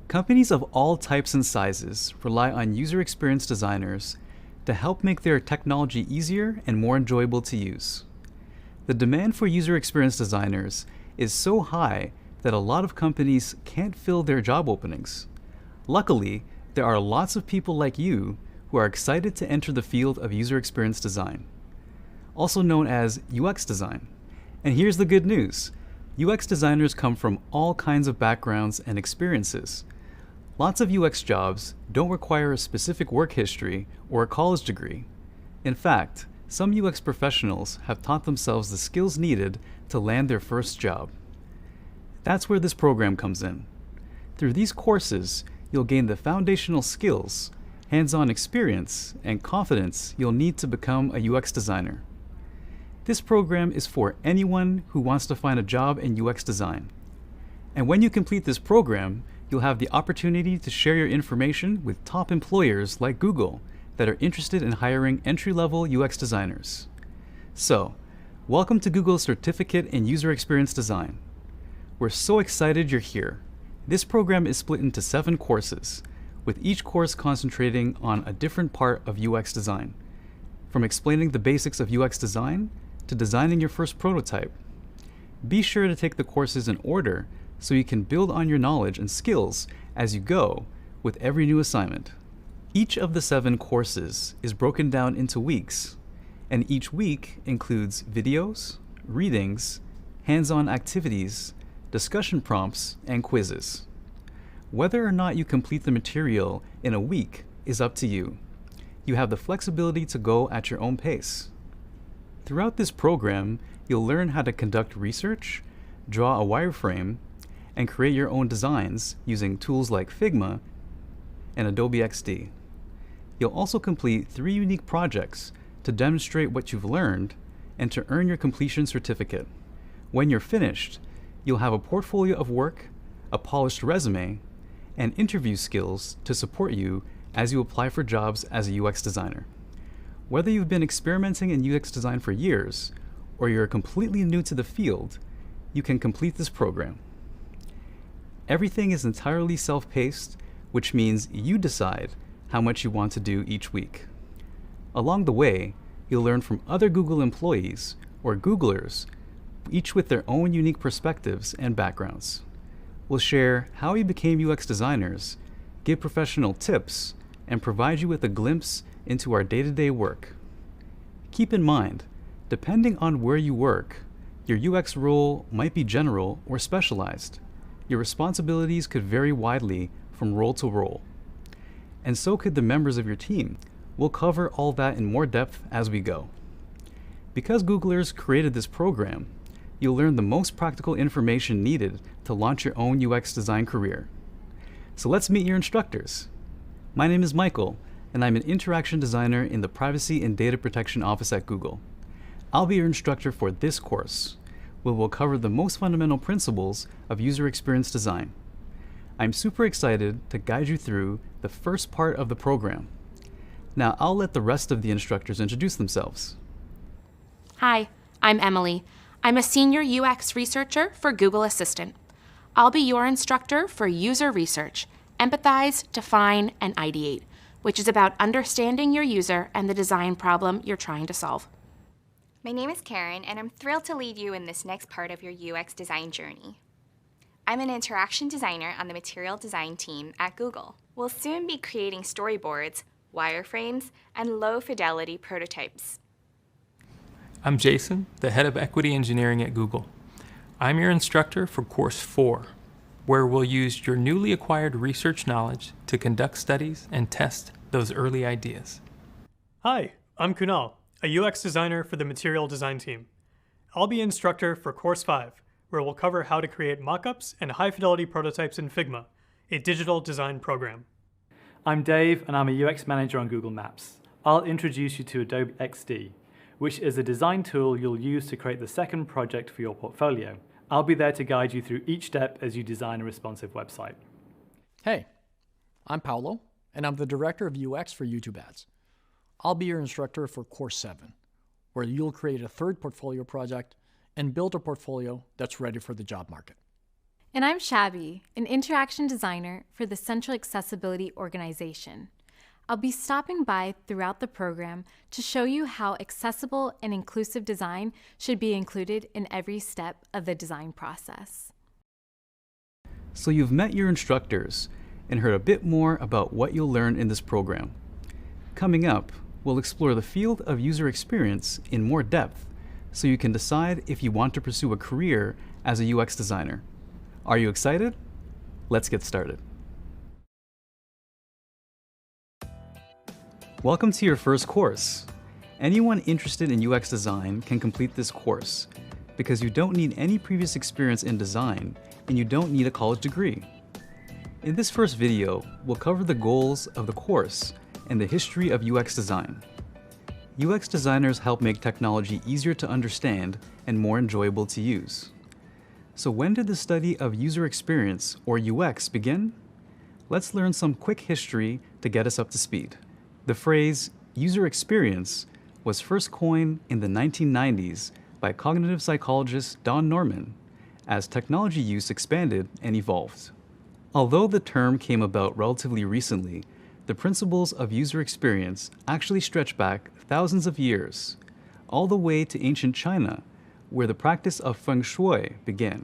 Companies of all types and sizes rely on user experience designers to help make their technology easier and more enjoyable to use. The demand for user experience designers is so high that a lot of companies can't fill their job openings. Luckily, there are lots of people like you who are excited to enter the field of user experience design, also known as UX design. And here's the good news. UX designers come from all kinds of backgrounds and experiences. Lots of UX jobs don't require a specific work history or a college degree. In fact, some UX professionals have taught themselves the skills needed to land their first job. That's where this program comes in. Through these courses, you'll gain the foundational skills, hands-on experience, and confidence you'll need to become a UX designer. This program is for anyone who wants to find a job in UX design. And when you complete this program, you'll have the opportunity to share your information with top employers like Google that are interested in hiring entry-level UX designers. So, welcome to Google's Certificate in User Experience Design. We're so excited you're here. This program is split into 7 courses, with each course concentrating on a different part of UX design, from explaining the basics of UX design to designing your first prototype. Be sure to take the courses in order so you can build on your knowledge and skills as you go with every new assignment. Each of the 7 courses is broken down into weeks, and each week includes videos, readings, hands-on activities, discussion prompts, and quizzes. Whether or not you complete the material in a week is up to you. You have the flexibility to go at your own pace. Throughout this program, you'll learn how to conduct research, draw a wireframe, and create your own designs using tools like Figma and Adobe XD. You'll also complete 3 unique projects to demonstrate what you've learned and to earn your completion certificate. When you're finished, you'll have a portfolio of work, a polished resume, and interview skills to support you as you apply for jobs as a UX designer. Whether you've been experimenting in UX design for years, or you're completely new to the field, you can complete this program. Everything is entirely self-paced, which means you decide how much you want to do each week. Along the way, you'll learn from other Google employees or Googlers, each with their own unique perspectives and backgrounds. We'll share how we became UX designers, give professional tips, and provide you with a glimpse into our day-to-day work. Keep in mind, depending on where you work, your UX role might be general or specialized. Your responsibilities could vary widely from role to role. And so could the members of your team. We'll cover all that in more depth as we go. Because Googlers created this program, you'll learn the most practical information needed to launch your own UX design career. So let's meet your instructors. My name is Michael, and I'm an interaction designer in the Privacy and Data Protection Office at Google. I'll be your instructor for this course, where we'll cover the most fundamental principles of user experience design. I'm super excited to guide you through the first part of the program. Now I'll let the rest of the instructors introduce themselves. Hi, I'm Emily. I'm a senior UX researcher for Google Assistant. I'll be your instructor for user research, empathize, define, and ideate, which is about understanding your user and the design problem you're trying to solve. My name is Karen, and I'm thrilled to lead you in this next part of your UX design journey. I'm an interaction designer on the material design team at Google. We'll soon be creating storyboards, wireframes, and low-fidelity prototypes. I'm Jason, the head of equity engineering at Google. I'm your instructor for Course 4, where we'll use your newly acquired research knowledge to conduct studies and test those early ideas. Hi, I'm Kunal, a UX designer for the material design team. I'll be instructor for Course 5, where we'll cover how to create mockups and high-fidelity prototypes in Figma, a digital design program. I'm Dave, and I'm a UX manager on Google Maps. I'll introduce you to Adobe XD, which is a design tool you'll use to create the second project for your portfolio. I'll be there to guide you through each step as you design a responsive website. Hey, I'm Paolo, and I'm the Director of UX for YouTube Ads. I'll be your instructor for Course 7, where you'll create a third portfolio project and build a portfolio that's ready for the job market. And I'm Shabby, an interaction designer for the Central Accessibility Organization. I'll be stopping by throughout the program to show you how accessible and inclusive design should be included in every step of the design process. So you've met your instructors and heard a bit more about what you'll learn in this program. Coming up, we'll explore the field of user experience in more depth so you can decide if you want to pursue a career as a UX designer. Are you excited? Let's get started. Welcome to your first course. Anyone interested in UX design can complete this course because you don't need any previous experience in design and you don't need a college degree. In this first video, we'll cover the goals of the course and the history of UX design. UX designers help make technology easier to understand and more enjoyable to use. So when did the study of user experience, or UX, begin? Let's learn some quick history to get us up to speed. The phrase user experience was first coined in the 1990s by cognitive psychologist Don Norman as technology use expanded and evolved. Although the term came about relatively recently, the principles of user experience actually stretch back thousands of years, all the way to ancient China, where the practice of feng shui began.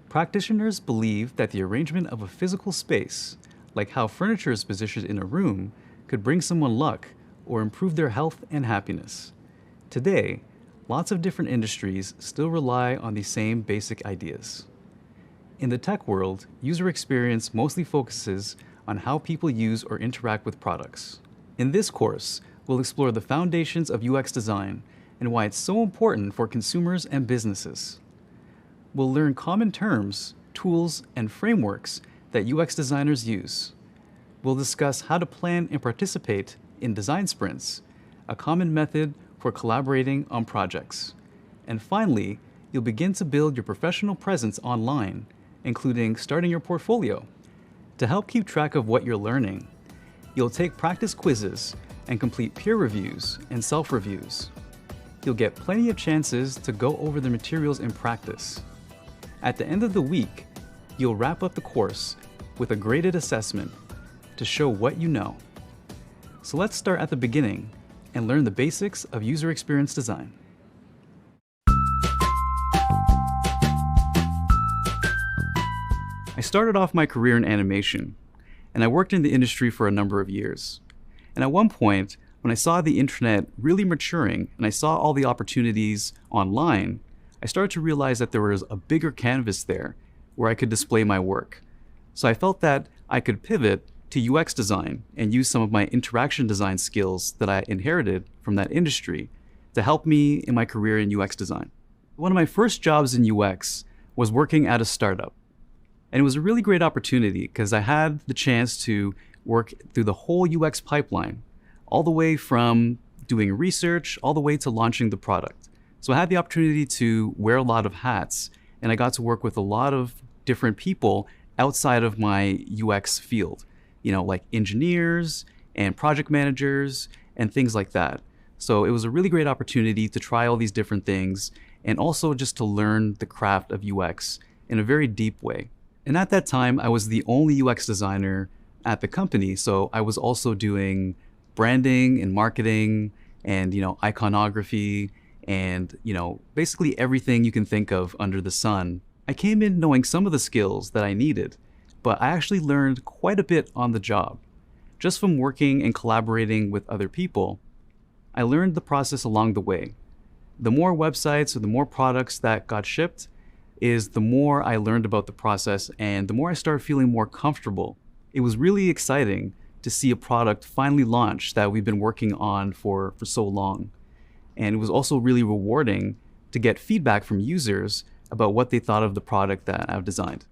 Practitioners believed that the arrangement of a physical space, like how furniture is positioned in a room, could bring someone luck or improve their health and happiness. Today, lots of different industries still rely on these same basic ideas. In the tech world, user experience mostly focuses on how people use or interact with products. In this course, we'll explore the foundations of UX design and why it's so important for consumers and businesses. We'll learn common terms, tools, and frameworks that UX designers use. We'll discuss how to plan and participate in design sprints, a common method for collaborating on projects. And finally, you'll begin to build your professional presence online, including starting your portfolio. To help keep track of what you're learning, you'll take practice quizzes and complete peer reviews and self-reviews. You'll get plenty of chances to go over the materials in practice. At the end of the week, you'll wrap up the course with a graded assessment to show what you know. So let's start at the beginning and learn the basics of user experience design. I started off my career in animation, and I worked in the industry for a number of years. And at one point, when I saw the internet really maturing and I saw all the opportunities online, I started to realize that there was a bigger canvas there where I could display my work. So I felt that I could pivot to UX design and use some of my interaction design skills that I inherited from that industry to help me in my career in UX design. One of my first jobs in UX was working at a startup. And it was a really great opportunity because I had the chance to work through the whole UX pipeline, all the way from doing research, all the way to launching the product. So I had the opportunity to wear a lot of hats, and I got to work with a lot of different people outside of my UX field, like engineers and project managers and things like that. So it was a really great opportunity to try all these different things and also just to learn the craft of UX in a very deep way. And at that time, I was the only UX designer at the company, so I was also doing branding and marketing and iconography and basically everything you can think of under the sun. I came in knowing some of the skills that I needed, but I actually learned quite a bit on the job. Just from working and collaborating with other people, I learned the process along the way. The more websites or the more products that got shipped, is the more I learned about the process and the more I started feeling more comfortable. It was really exciting to see a product finally launch that we've been working on for so long. And it was also really rewarding to get feedback from users about what they thought of the product that I've designed.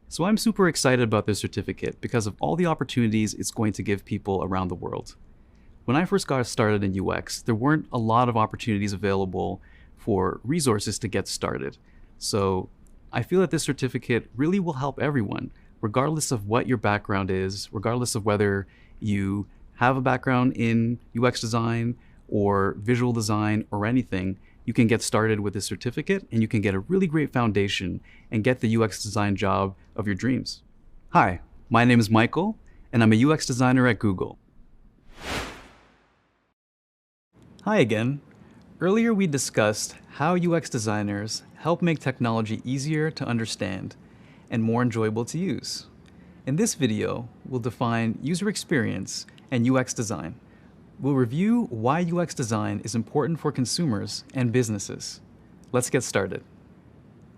So I'm super excited about this certificate because of all the opportunities it's going to give people around the world. When I first got started in UX, there weren't a lot of opportunities available for resources to get started. So I feel that this certificate really will help everyone, regardless of what your background is, regardless of whether you have a background in UX design or visual design or anything. you can get started with a certificate and you can get a really great foundation and get the UX design job of your dreams. Hi, my name is Michael, and I'm a UX designer at Google. Hi again. Earlier we discussed how UX designers help make technology easier to understand and more enjoyable to use. In this video, we'll define user experience and UX design. We'll review why UX design is important for consumers and businesses. Let's get started.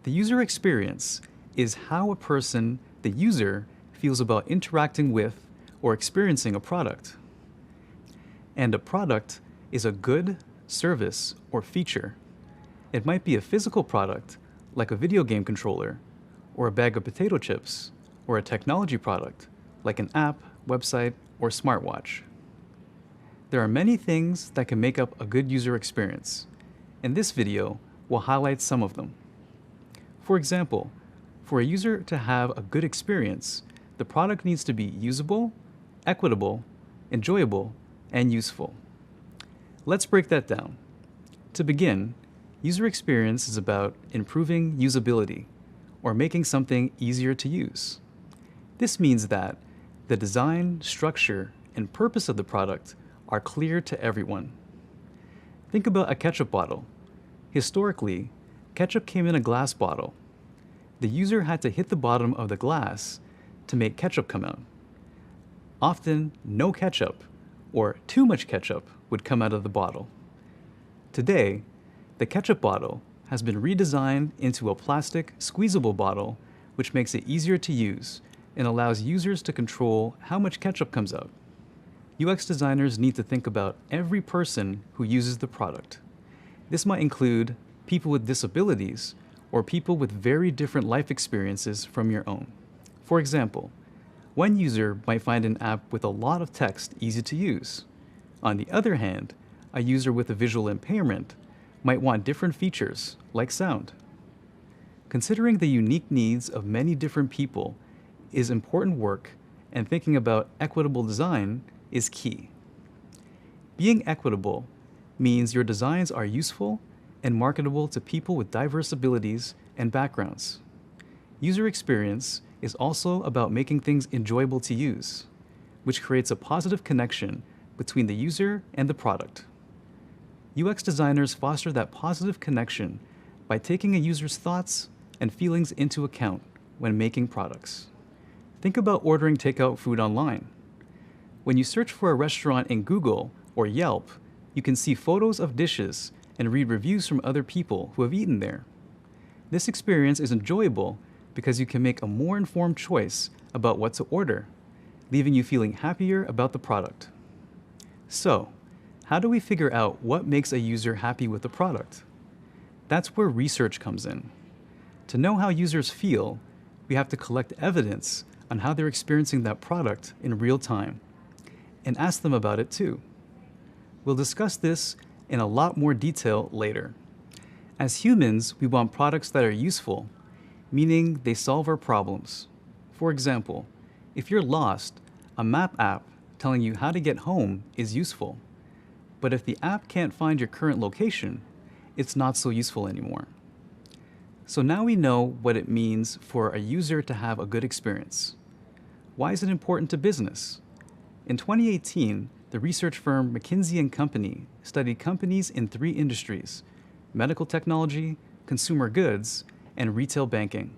The user experience is how a person, the user, feels about interacting with or experiencing a product. And a product is a good, service, or feature. It might be a physical product, like a video game controller, or a bag of potato chips, or a technology product, like an app, website, or smartwatch. There are many things that can make up a good user experience. In this video, we'll highlight some of them. For example, for a user to have a good experience, the product needs to be usable, equitable, enjoyable, and useful. Let's break that down. To begin, user experience is about improving usability, or making something easier to use. This means that the design, structure, and purpose of the product are clear to everyone. Think about a ketchup bottle. Historically, ketchup came in a glass bottle. The user had to hit the bottom of the glass to make ketchup come out. Often, no ketchup, or too much ketchup, would come out of the bottle. Today, the ketchup bottle has been redesigned into a plastic, squeezable bottle, which makes it easier to use and allows users to control how much ketchup comes out. UX designers need to think about every person who uses the product. This might include people with disabilities or people with very different life experiences from your own. For example, one user might find an app with a lot of text easy to use. On the other hand, a user with a visual impairment might want different features, like sound. Considering the unique needs of many different people is important work, and thinking about equitable design is key. Being equitable means your designs are useful and marketable to people with diverse abilities and backgrounds. User experience is also about making things enjoyable to use, which creates a positive connection between the user and the product. UX designers foster that positive connection by taking a user's thoughts and feelings into account when making products. Think about ordering takeout food online. When you search for a restaurant in Google or Yelp, you can see photos of dishes and read reviews from other people who have eaten there. This experience is enjoyable because you can make a more informed choice about what to order, leaving you feeling happier about the product. So, how do we figure out what makes a user happy with the product? That's where research comes in. To know how users feel, we have to collect evidence on how they're experiencing that product in real time, and ask them about it too. We'll discuss this in a lot more detail later. As humans, we want products that are useful, meaning they solve our problems. For example, if you're lost, a map app telling you how to get home is useful. But if the app can't find your current location, it's not so useful anymore. So now we know what it means for a user to have a good experience. Why is it important to business? In 2018, the research firm McKinsey & Company studied companies in 3 industries: medical technology, consumer goods, and retail banking.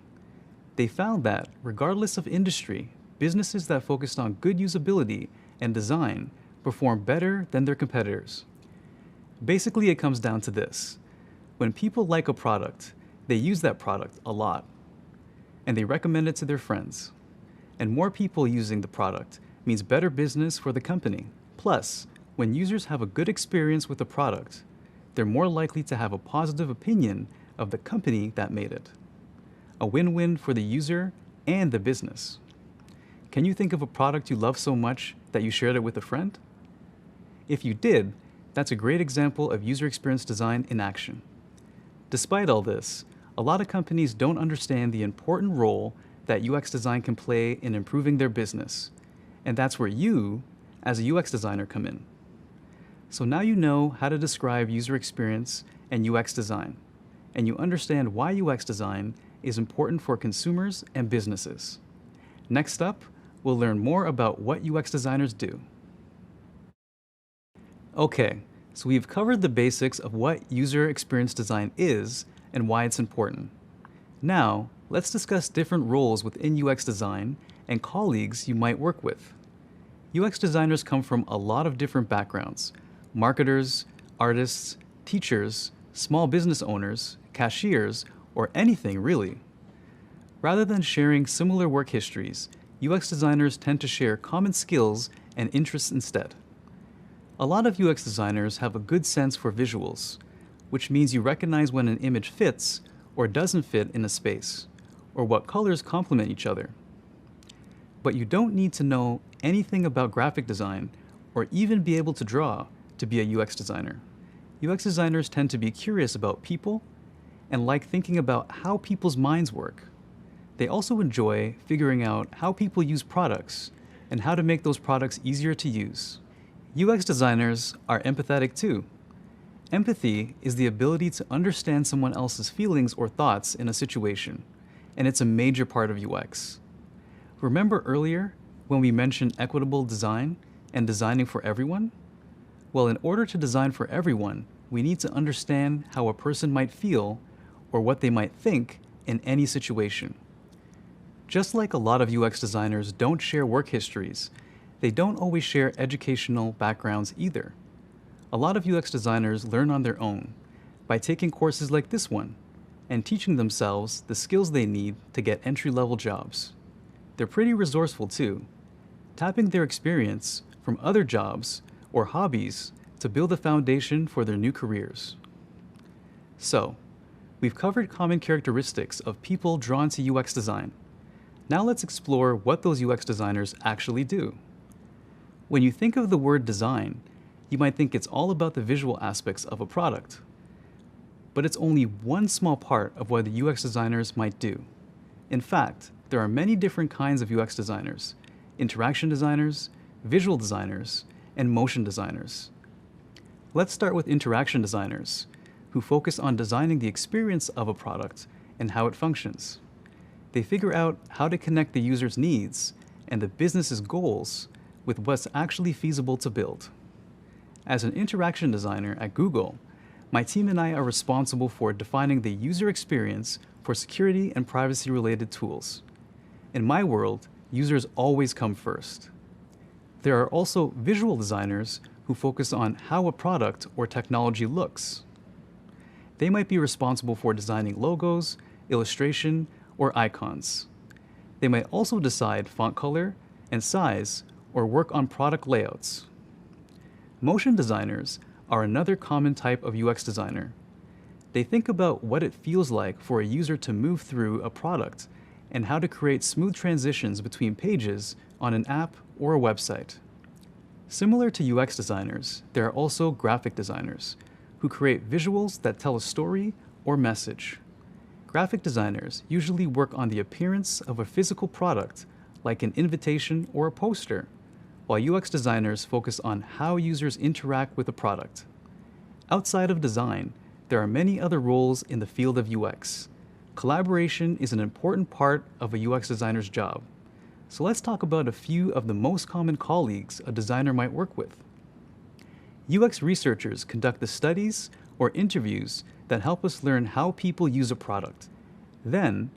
They found that, regardless of industry, businesses that focused on good usability and design perform better than their competitors. Basically, it comes down to this. When people like a product, they use that product a lot, and they recommend it to their friends. And more people using the product means better business for the company. Plus, when users have a good experience with the product, they're more likely to have a positive opinion of the company that made it. A win-win for the user and the business. Can you think of a product you love so much that you shared it with a friend? If you did, that's a great example of user experience design in action. Despite all this, a lot of companies don't understand the important role that UX design can play in improving their business, and that's where you, as a UX designer, come in. So now you know how to describe user experience and UX design, and you understand why UX design is important for consumers and businesses. Next up, we'll learn more about what UX designers do. Okay, so we've covered the basics of what user experience design is and why it's important. Now, let's discuss different roles within UX design and colleagues you might work with. UX designers come from a lot of different backgrounds: marketers, artists, teachers, small business owners, cashiers, or anything really. Rather than sharing similar work histories, UX designers tend to share common skills and interests instead. A lot of UX designers have a good sense for visuals, which means you recognize when an image fits or doesn't fit in a space, or what colors complement each other. But you don't need to know anything about graphic design or even be able to draw to be a UX designer. UX designers tend to be curious about people and like thinking about how people's minds work. They also enjoy figuring out how people use products and how to make those products easier to use. UX designers are empathetic too. Empathy is the ability to understand someone else's feelings or thoughts in a situation, and it's a major part of UX. Remember earlier when we mentioned equitable design and designing for everyone? Well, in order to design for everyone, we need to understand how a person might feel or what they might think in any situation. Just like a lot of UX designers don't share work histories, they don't always share educational backgrounds either. A lot of UX designers learn on their own by taking courses like this one and teaching themselves the skills they need to get entry-level jobs. They're pretty resourceful too, tapping their experience from other jobs or hobbies to build a foundation for their new careers. So, we've covered common characteristics of people drawn to UX design. Now let's explore what those UX designers actually do. When you think of the word design, you might think it's all about the visual aspects of a product. But it's only one small part of what the UX designers might do. In fact, there are many different kinds of UX designers: interaction designers, visual designers, and motion designers. Let's start with interaction designers, who focus on designing the experience of a product and how it functions. They figure out how to connect the user's needs and the business's goals with what's actually feasible to build. As an interaction designer at Google, my team and I are responsible for defining the user experience for security and privacy-related tools. In my world, users always come first. There are also visual designers who focus on how a product or technology looks. They might be responsible for designing logos, illustration, or icons. They might also decide font color and size or work on product layouts. Motion designers are another common type of UX designer. They think about what it feels like for a user to move through a product and how to create smooth transitions between pages on an app or a website. Similar to UX designers, there are also graphic designers who create visuals that tell a story or message. Graphic designers usually work on the appearance of a physical product, like an invitation or a poster, while UX designers focus on how users interact with a product. Outside of design, there are many other roles in the field of UX. Collaboration is an important part of a UX designer's job. So let's talk about a few of the most common colleagues a designer might work with. UX researchers conduct the studies or interviews that help us learn how people use a product. Then,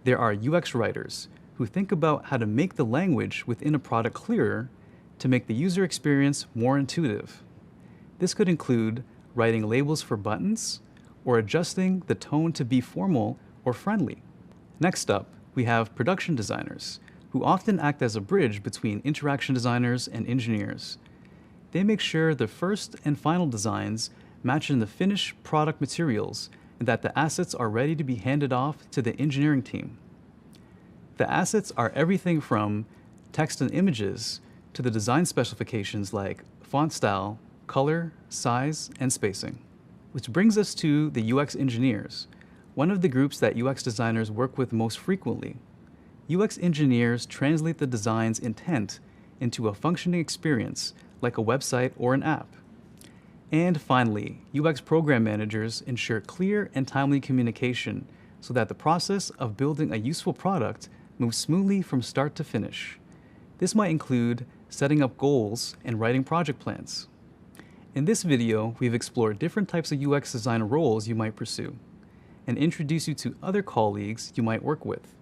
there are UX writers who think about how to make the language within a product clearer to make the user experience more intuitive. This could include writing labels for buttons or adjusting the tone to be formal or friendly. Next up, we have production designers, who often act as a bridge between interaction designers and engineers. They make sure the first and final designs match in the finished product materials and that the assets are ready to be handed off to the engineering team. The assets are everything from text and images to the design specifications like font style, color, size, and spacing. Which brings us to the UX engineers, one of the groups that UX designers work with most frequently. UX engineers translate the design's intent into a functioning experience like a website or an app. And finally, UX program managers ensure clear and timely communication so that the process of building a useful product moves smoothly from start to finish. This might include setting up goals and writing project plans. In this video, we've explored different types of UX design roles you might pursue and introduce you to other colleagues you might work with.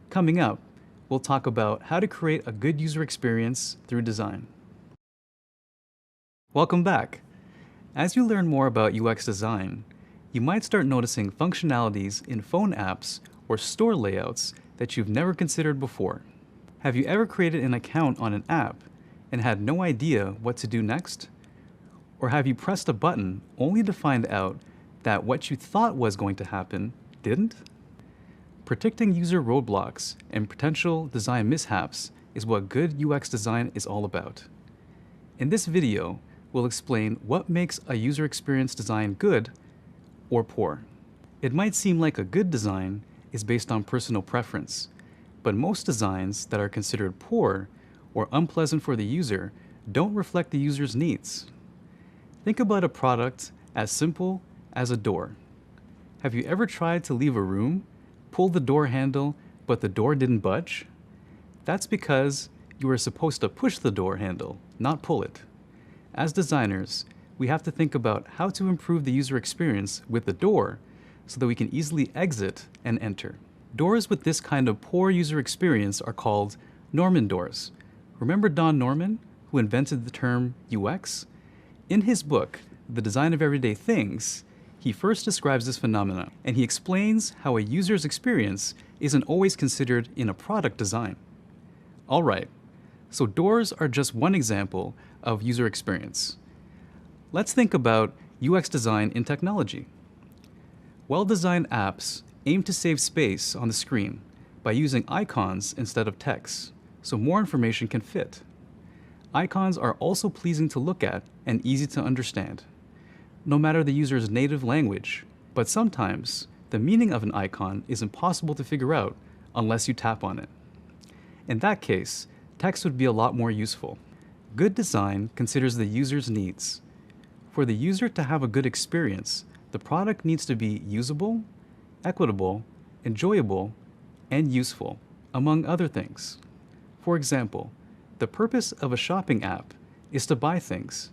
Coming up, we'll talk about how to create a good user experience through design. Welcome back. As you learn more about UX design, you might start noticing functionalities in phone apps or store layouts that you've never considered before. Have you ever created an account on an app and had no idea what to do next? Or have you pressed a button only to find out that what you thought was going to happen didn't? Predicting user roadblocks and potential design mishaps is what good UX design is all about. In this video, we'll explain what makes a user experience design good or poor. It might seem like a good design is based on personal preference, but most designs that are considered poor or unpleasant for the user don't reflect the user's needs. Think about a product as simple as a door. Have you ever tried to leave a room, pull the door handle, but the door didn't budge? That's because you were supposed to push the door handle, not pull it. As designers, we have to think about how to improve the user experience with the door so that we can easily exit and enter. Doors with this kind of poor user experience are called Norman doors. Remember Don Norman, who invented the term UX? In his book, The Design of Everyday Things, he first describes this phenomenon, and he explains how a user's experience isn't always considered in a product design. All right, so doors are just one example of user experience. Let's think about UX design in technology. Well-designed apps aim to save space on the screen by using icons instead of text, so more information can fit. Icons are also pleasing to look at and easy to understand, no matter the user's native language, but sometimes the meaning of an icon is impossible to figure out unless you tap on it. In that case, text would be a lot more useful. Good design considers the user's needs. For the user to have a good experience, the product needs to be usable, equitable, enjoyable, and useful, among other things. For example, the purpose of a shopping app is to buy things.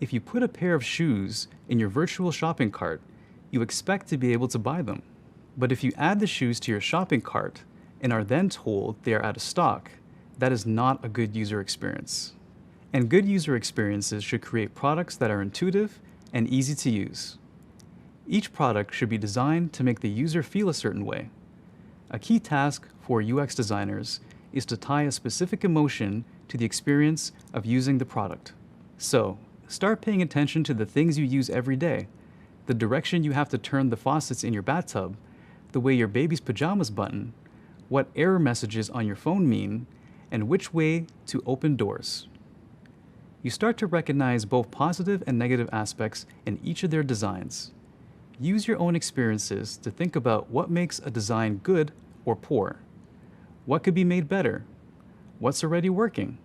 If you put a pair of shoes in your virtual shopping cart, you expect to be able to buy them. But if you add the shoes to your shopping cart and are then told they are out of stock, that is not a good user experience. And good user experiences should create products that are intuitive and easy to use. Each product should be designed to make the user feel a certain way. A key task for UX designers is to tie a specific emotion to the experience of using the product. So, start paying attention to the things you use every day, the direction you have to turn the faucets in your bathtub, the way your baby's pajamas button, what error messages on your phone mean, and which way to open doors. You start to recognize both positive and negative aspects in each of their designs. Use your own experiences to think about what makes a design good or poor. What could be made better? What's already working?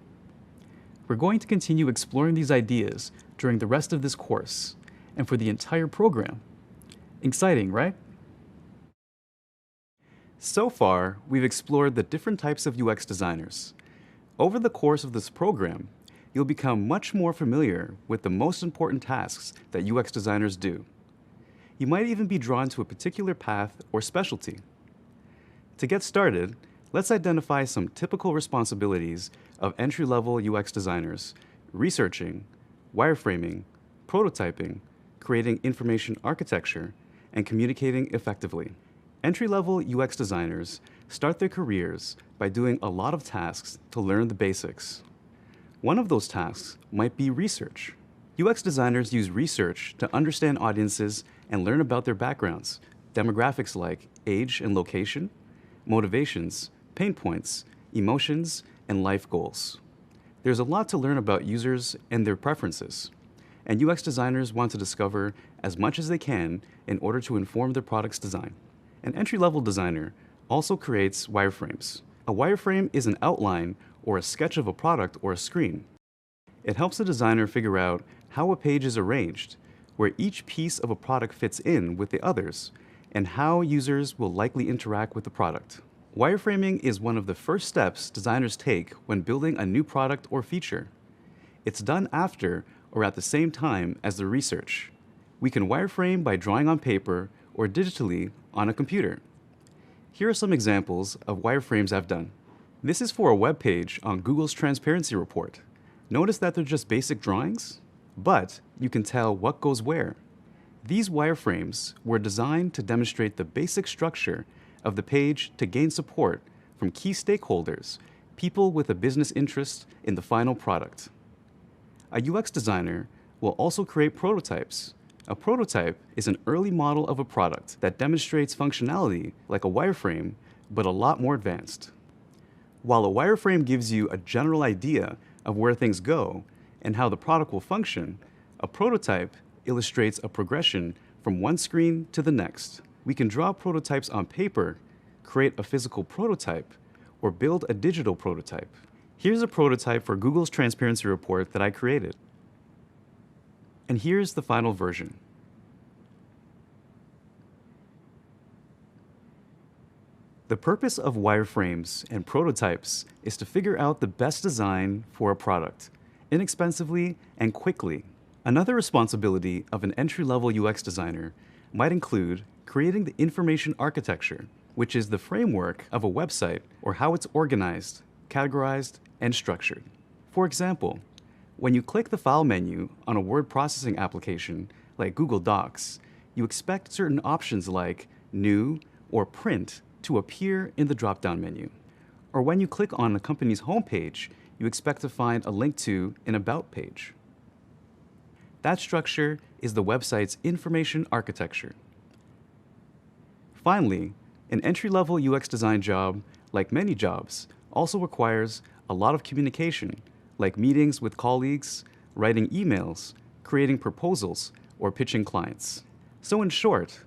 We're going to continue exploring these ideas during the rest of this course and for the entire program. Exciting, right? So far, we've explored the different types of UX designers. Over the course of this program, you'll become much more familiar with the most important tasks that UX designers do. You might even be drawn to a particular path or specialty. To get started, let's identify some typical responsibilities of entry-level UX designers: researching, wireframing, prototyping, creating information architecture, and communicating effectively. Entry-level UX designers start their careers by doing a lot of tasks to learn the basics. One of those tasks might be research. UX designers use research to understand audiences and learn about their backgrounds, demographics like age and location, motivations, pain points, emotions, and life goals. There's a lot to learn about users and their preferences, and UX designers want to discover as much as they can in order to inform their product's design. An entry-level designer also creates wireframes. A wireframe is an outline or a sketch of a product or a screen. It helps the designer figure out how a page is arranged, where each piece of a product fits in with the others, and how users will likely interact with the product. Wireframing is one of the first steps designers take when building a new product or feature. It's done after or at the same time as the research. We can wireframe by drawing on paper or digitally on a computer. Here are some examples of wireframes I've done. This is for a web page on Google's transparency report. Notice that they're just basic drawings, but you can tell what goes where. These wireframes were designed to demonstrate the basic structure of the page to gain support from key stakeholders, people with a business interest in the final product. A UX designer will also create prototypes. A prototype is an early model of a product that demonstrates functionality like a wireframe, but a lot more advanced. While a wireframe gives you a general idea of where things go and how the product will function, a prototype illustrates a progression from one screen to the next. We can draw prototypes on paper, create a physical prototype, or build a digital prototype. Here's a prototype for Google's transparency report that I created. And here's the final version. The purpose of wireframes and prototypes is to figure out the best design for a product, inexpensively and quickly. Another responsibility of an entry-level UX designer might include creating the information architecture, which is the framework of a website or how it's organized, categorized, and structured. For example, when you click the File menu on a word processing application like Google Docs, you expect certain options like New or Print to appear in the drop-down menu. Or when you click on a company's homepage, you expect to find a link to an About page. That structure is the website's information architecture. Finally, an entry-level UX design job, like many jobs, also requires a lot of communication, like meetings with colleagues, writing emails, creating proposals, or pitching clients. So in short,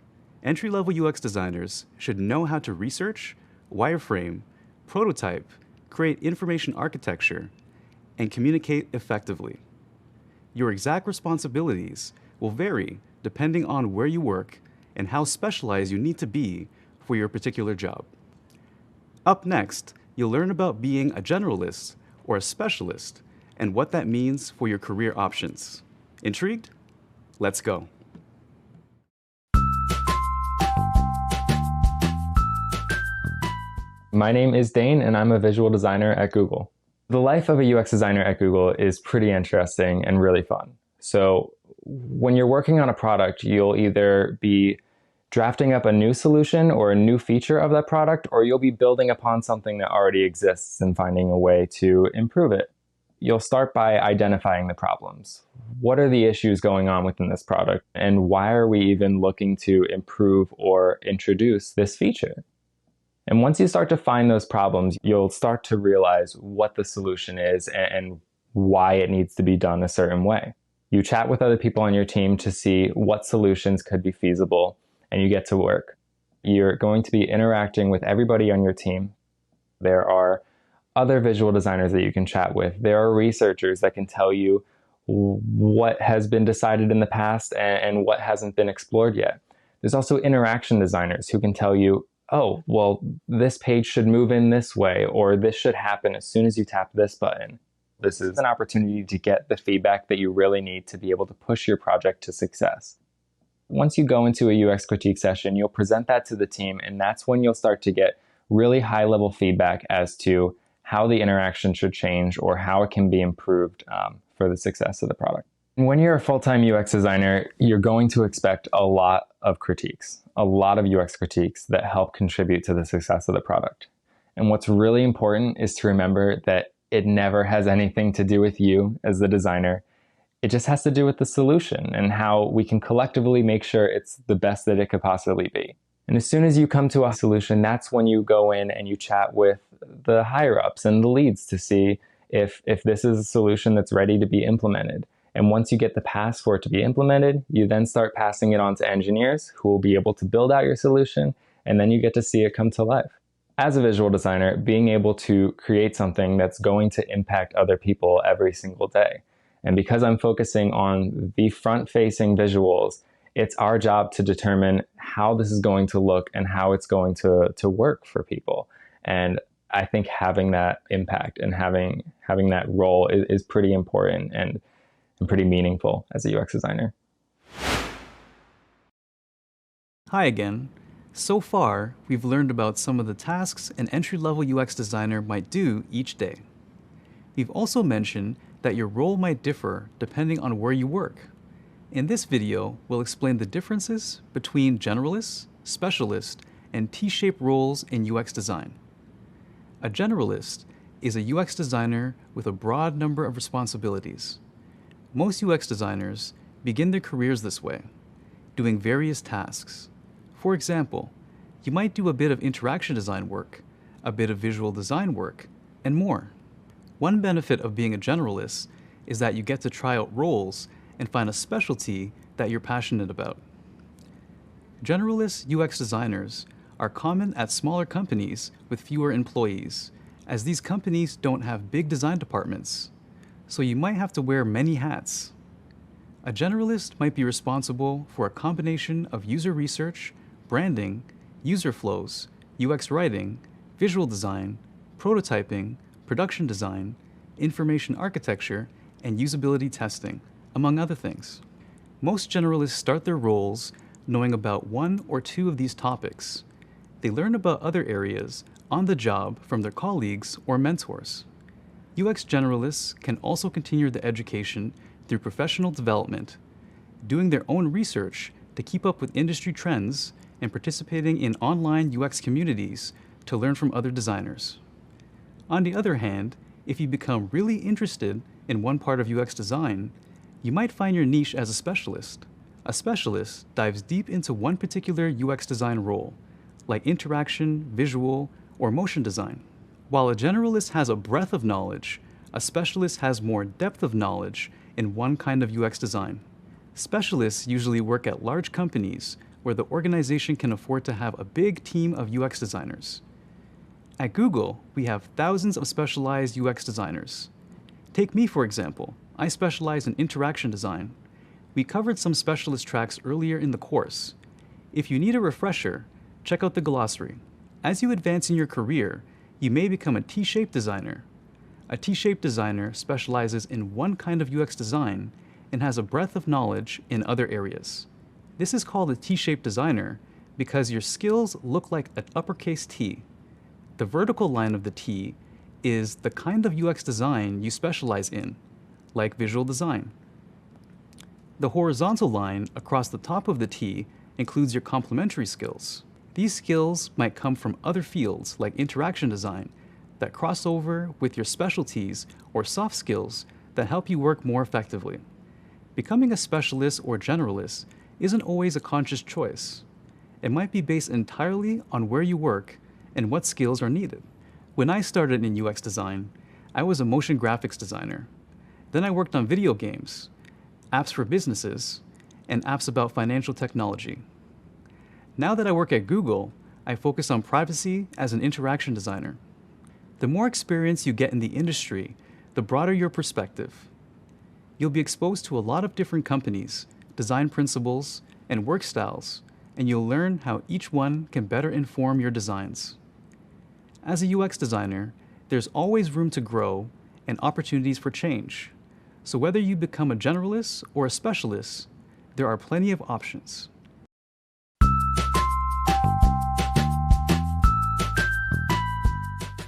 entry-level UX designers should know how to research, wireframe, prototype, create information architecture, and communicate effectively. Your exact responsibilities will vary depending on where you work and how specialized you need to be for your particular job. Up next, you'll learn about being a generalist or a specialist and what that means for your career options. Intrigued? Let's go. My name is Dane, and I'm a visual designer at Google. The life of a UX designer at Google is pretty interesting and really fun. So when you're working on a product, you'll either be drafting up a new solution or a new feature of that product, or you'll be building upon something that already exists and finding a way to improve it. You'll start by identifying the problems. What are the issues going on within this product, and why are we even looking to improve or introduce this feature? And once you start to find those problems, you'll start to realize what the solution is and why it needs to be done a certain way. You chat with other people on your team to see what solutions could be feasible, and you get to work. You're going to be interacting with everybody on your team. There are other visual designers that you can chat with. There are researchers that can tell you what has been decided in the past and what hasn't been explored yet. There's also interaction designers who can tell you, oh, well, this page should move in this way, or this should happen as soon as you tap this button. This is an opportunity to get the feedback that you really need to be able to push your project to success. Once you go into a UX critique session, you'll present that to the team, and that's when you'll start to get really high-level feedback as to how the interaction should change or how it can be improved for the success of the product. When you're a full-time UX designer, you're going to expect a lot of critiques, a lot of UX critiques that help contribute to the success of the product. And what's really important is to remember that it never has anything to do with you as the designer. It just has to do with the solution and how we can collectively make sure it's the best that it could possibly be. And as soon as you come to a solution, that's when you go in and you chat with the higher-ups and the leads to see if this is a solution that's ready to be implemented. And once you get the pass for it to be implemented, you then start passing it on to engineers who will be able to build out your solution, and then you get to see it come to life. As a visual designer, being able to create something that's going to impact other people every single day And because I'm focusing on the front-facing visuals, it's our job to determine how this is going to look and how it's going to work for people. And I think having that impact and having that role is pretty important and pretty meaningful as a UX designer. Hi again. So far, we've learned about some of the tasks an entry-level UX designer might do each day. We've also mentioned that your role might differ depending on where you work. In this video, we'll explain the differences between generalist, specialist, and T-shaped roles in UX design. A generalist is a UX designer with a broad number of responsibilities. Most UX designers begin their careers this way, doing various tasks. For example, you might do a bit of interaction design work, a bit of visual design work, and more. One benefit of being a generalist is that you get to try out roles and find a specialty that you're passionate about. Generalist UX designers are common at smaller companies with fewer employees, as these companies don't have big design departments, so you might have to wear many hats. A generalist might be responsible for a combination of user research, branding, user flows, UX writing, visual design, prototyping, production design, information architecture, and usability testing, among other things. Most generalists start their roles knowing about one or two of these topics. They learn about other areas on the job from their colleagues or mentors. UX generalists can also continue their education through professional development, doing their own research to keep up with industry trends and participating in online UX communities to learn from other designers. On the other hand, if you become really interested in one part of UX design, you might find your niche as a specialist. A specialist dives deep into one particular UX design role, like interaction, visual, or motion design. While a generalist has a breadth of knowledge, a specialist has more depth of knowledge in one kind of UX design. Specialists usually work at large companies where the organization can afford to have a big team of UX designers. At Google, we have thousands of specialized UX designers. Take me, for example. I specialize in interaction design. We covered some specialist tracks earlier in the course. If you need a refresher, check out the glossary. As you advance in your career, you may become a T-shaped designer. A T-shaped designer specializes in one kind of UX design and has a breadth of knowledge in other areas. This is called a T-shaped designer because your skills look like an uppercase T. The vertical line of the T is the kind of UX design you specialize in, like visual design. The horizontal line across the top of the T includes your complementary skills. These skills might come from other fields like interaction design that cross over with your specialties or soft skills that help you work more effectively. Becoming a specialist or generalist isn't always a conscious choice. It might be based entirely on where you work and what skills are needed. When I started in UX design, I was a motion graphics designer. Then I worked on video games, apps for businesses, and apps about financial technology. Now that I work at Google, I focus on privacy as an interaction designer. The more experience you get in the industry, the broader your perspective. You'll be exposed to a lot of different companies, design principles, and work styles, and you'll learn how each one can better inform your designs. As a UX designer, there's always room to grow and opportunities for change. So whether you become a generalist or a specialist, there are plenty of options.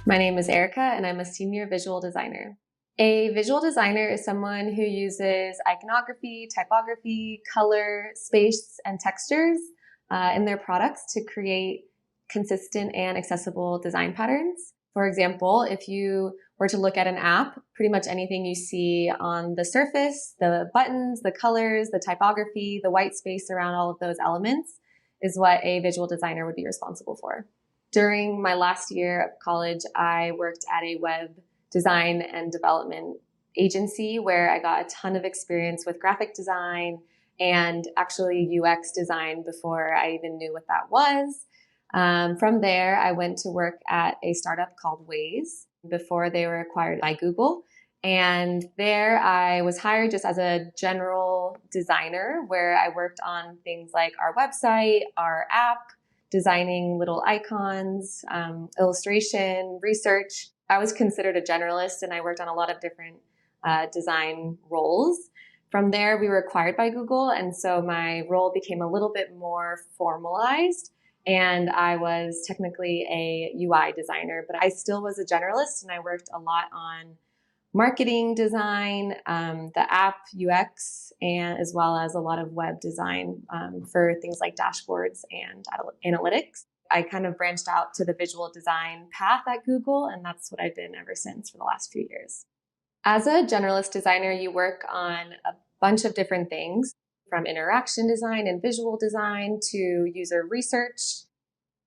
My name is Erica, and I'm a senior visual designer. A visual designer is someone who uses iconography, typography, color, space, and textures in their products to create consistent and accessible design patterns. For example, if you were to look at an app, pretty much anything you see on the surface, the buttons, the colors, the typography, the white space around all of those elements is what a visual designer would be responsible for. During my last year of college, I worked at a web design and development agency where I got a ton of experience with graphic design and actually UX design before I even knew what that was. From there, I went to work at a startup called Waze before they were acquired by Google. And there I was hired just as a general designer, where I worked on things like our website, our app, designing little icons, illustration, research. I was considered a generalist, and I worked on a lot of different design roles. From there, we were acquired by Google, and so my role became a little bit more formalized, and I was technically a UI designer, but I still was a generalist, and I worked a lot on marketing design, the app UX, and as well as a lot of web design for things like dashboards and analytics. I kind of branched out to the visual design path at Google, and that's what I've been ever since for the last few years. As a generalist designer, you work on a bunch of different things, from interaction design and visual design to user research.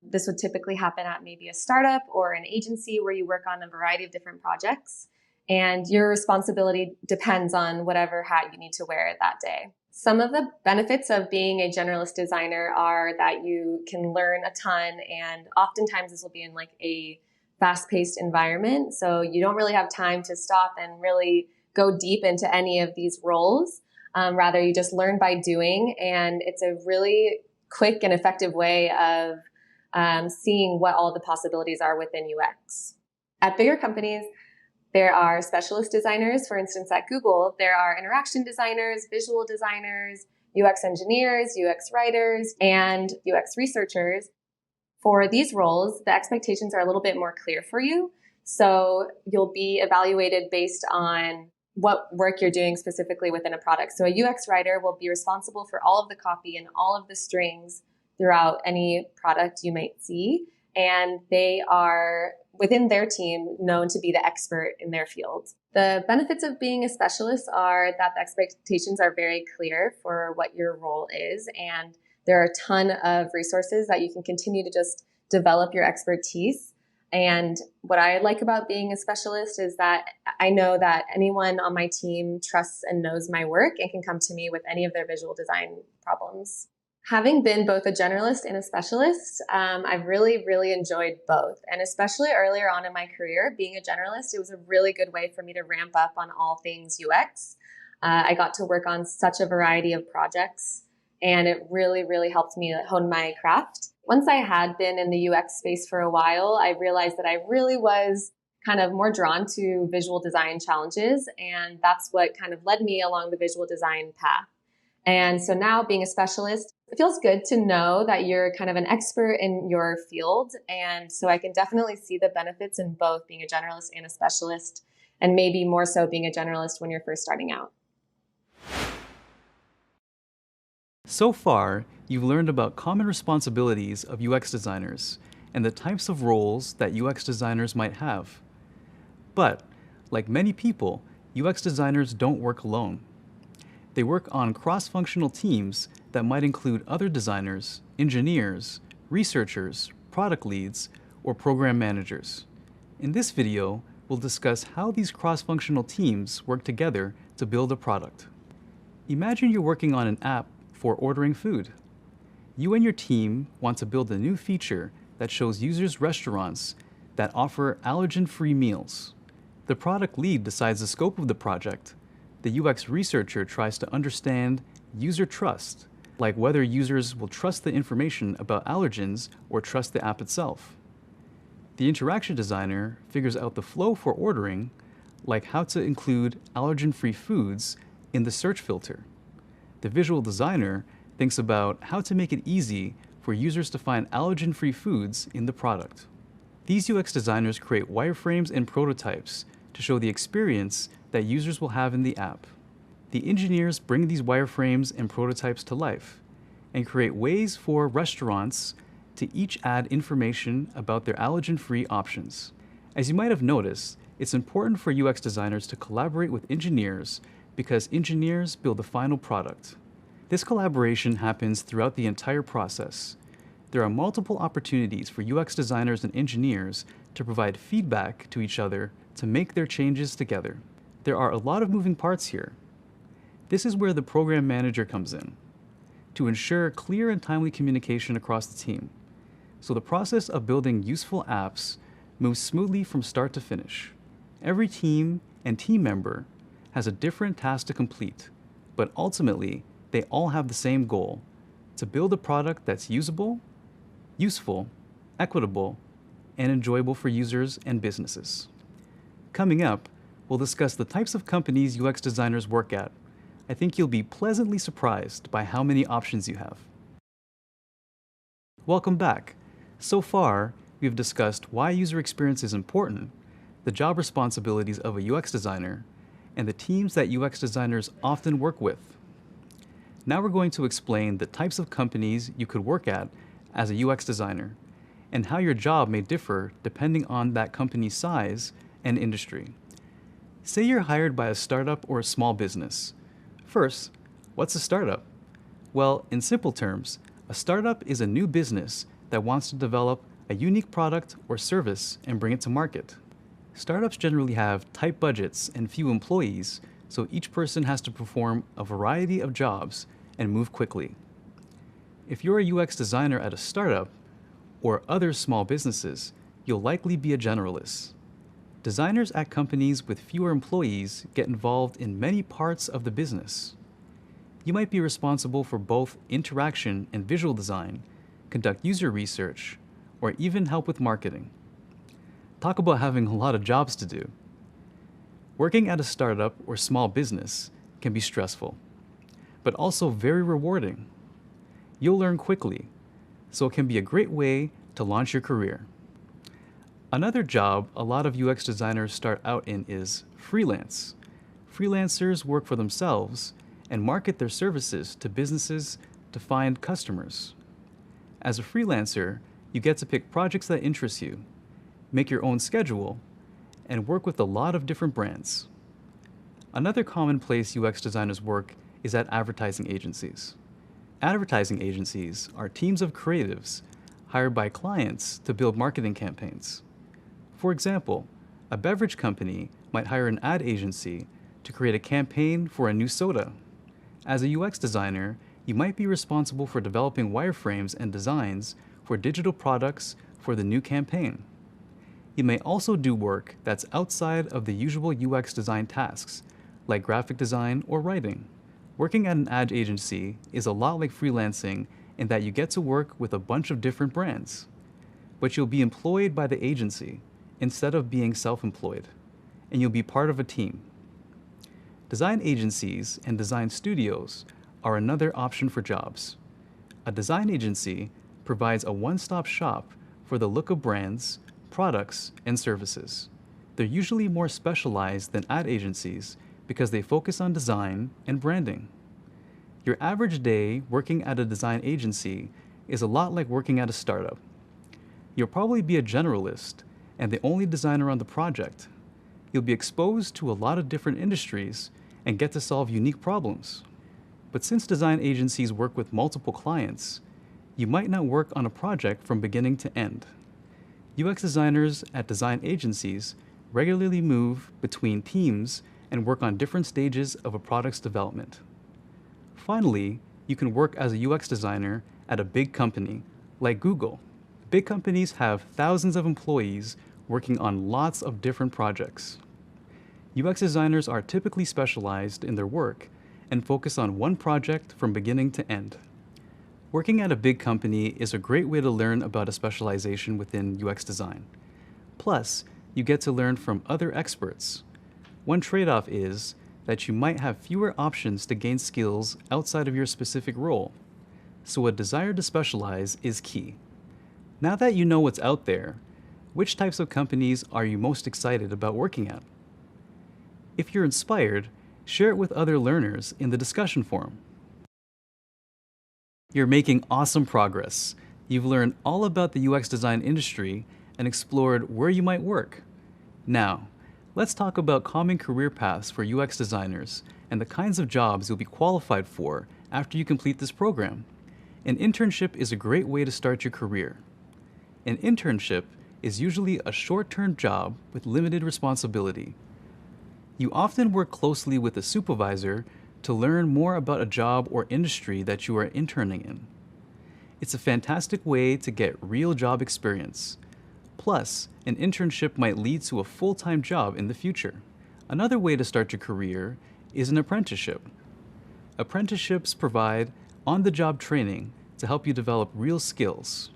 This would typically happen at maybe a startup or an agency where you work on a variety of different projects. And your responsibility depends on whatever hat you need to wear that day. Some of the benefits of being a generalist designer are that you can learn a ton, and oftentimes this will be in like a fast-paced environment. So you don't really have time to stop and really go deep into any of these roles. Rather, you just learn by doing, and it's a really quick and effective way of seeing what all the possibilities are within UX. At bigger companies, there are specialist designers. For instance, at Google, there are interaction designers, visual designers, UX engineers, UX writers, and UX researchers. For these roles, the expectations are a little bit more clear for you. So you'll be evaluated based on what work you're doing specifically within a product. So a UX writer will be responsible for all of the copy and all of the strings throughout any product you might see. And they are, within their team, known to be the expert in their field. The benefits of being a specialist are that the expectations are very clear for what your role is, and there are a ton of resources that you can continue to just develop your expertise. And what I like about being a specialist is that I know that anyone on my team trusts and knows my work and can come to me with any of their visual design problems. Having been both a generalist and a specialist, I've really, really enjoyed both. And especially earlier on in my career, being a generalist, it was a really good way for me to ramp up on all things UX. I got to work on such a variety of projects, and it really, really helped me hone my craft. Once I had been in the UX space for a while, I realized that I really was kind of more drawn to visual design challenges, and that's what kind of led me along the visual design path. And so now, being a specialist, it feels good to know that you're kind of an expert in your field. And so I can definitely see the benefits in both being a generalist and a specialist, and maybe more so being a generalist when you're first starting out. So far, you've learned about common responsibilities of UX designers and the types of roles that UX designers might have. But, like many people, UX designers don't work alone. They work on cross-functional teams that might include other designers, engineers, researchers, product leads, or program managers. In this video, we'll discuss how these cross-functional teams work together to build a product. Imagine you're working on an app for ordering food. You and your team want to build a new feature that shows users restaurants that offer allergen-free meals. The product lead decides the scope of the project. The UX researcher tries to understand user trust, like whether users will trust the information about allergens or trust the app itself. The interaction designer figures out the flow for ordering, like how to include allergen-free foods in the search filter. The visual designer thinks about how to make it easy for users to find allergen-free foods in the product. These UX designers create wireframes and prototypes to show the experience that users will have in the app. The engineers bring these wireframes and prototypes to life and create ways for restaurants to each add information about their allergen-free options. As you might have noticed, it's important for UX designers to collaborate with engineers because engineers build the final product. This collaboration happens throughout the entire process. There are multiple opportunities for UX designers and engineers to provide feedback to each other to make their changes together. There are a lot of moving parts here. This is where the program manager comes in, to ensure clear and timely communication across the team, so the process of building useful apps moves smoothly from start to finish. Every team and team member has a different task to complete, but ultimately, they all have the same goal: to build a product that's usable, useful, equitable, and enjoyable for users and businesses. Coming up, we'll discuss the types of companies UX designers work at. I think you'll be pleasantly surprised by how many options you have. Welcome back. So far, we've discussed why user experience is important, the job responsibilities of a UX designer, and the teams that UX designers often work with. Now we're going to explain the types of companies you could work at as a UX designer, and how your job may differ depending on that company's size and industry. Say you're hired by a startup or a small business. First, what's a startup? Well, in simple terms, a startup is a new business that wants to develop a unique product or service and bring it to market. Startups generally have tight budgets and few employees, so each person has to perform a variety of jobs and move quickly. If you're a UX designer at a startup or other small businesses, you'll likely be a generalist. Designers at companies with fewer employees get involved in many parts of the business. You might be responsible for both interaction and visual design, conduct user research, or even help with marketing. Talk about having a lot of jobs to do. Working at a startup or small business can be stressful, but also very rewarding. You'll learn quickly, so it can be a great way to launch your career. Another job a lot of UX designers start out in is freelance. Freelancers work for themselves and market their services to businesses to find customers. As a freelancer, you get to pick projects that interest you, make your own schedule, and work with a lot of different brands. Another common place UX designers work is at advertising agencies. Advertising agencies are teams of creatives hired by clients to build marketing campaigns. For example, a beverage company might hire an ad agency to create a campaign for a new soda. As a UX designer, you might be responsible for developing wireframes and designs for digital products for the new campaign. You may also do work that's outside of the usual UX design tasks, like graphic design or writing. Working at an ad agency is a lot like freelancing in that you get to work with a bunch of different brands, but you'll be employed by the agency instead of being self-employed, and you'll be part of a team. Design agencies and design studios are another option for jobs. A design agency provides a one-stop shop for the look of brands, products, and services. They're usually more specialized than ad agencies because they focus on design and branding. Your average day working at a design agency is a lot like working at a startup. You'll probably be a generalist and the only designer on the project. You'll be exposed to a lot of different industries and get to solve unique problems. But since design agencies work with multiple clients, you might not work on a project from beginning to end. UX designers at design agencies regularly move between teams and work on different stages of a product's development. Finally, you can work as a UX designer at a big company like Google. Big companies have thousands of employees working on lots of different projects. UX designers are typically specialized in their work and focus on one project from beginning to end. Working at a big company is a great way to learn about a specialization within UX design. Plus, you get to learn from other experts. One trade-off is that you might have fewer options to gain skills outside of your specific role, so a desire to specialize is key. Now that you know what's out there, which types of companies are you most excited about working at? If you're inspired, share it with other learners in the discussion forum. You're making awesome progress. You've learned all about the UX design industry and explored where you might work. Now, let's talk about common career paths for UX designers and the kinds of jobs you'll be qualified for after you complete this program. An internship is a great way to start your career. An internship is usually a short-term job with limited responsibility. You often work closely with a supervisor to learn more about a job or industry that you are interning in. It's a fantastic way to get real job experience. Plus, an internship might lead to a full-time job in the future. Another way to start your career is an apprenticeship. Apprenticeships provide on-the-job training to help you develop real skills.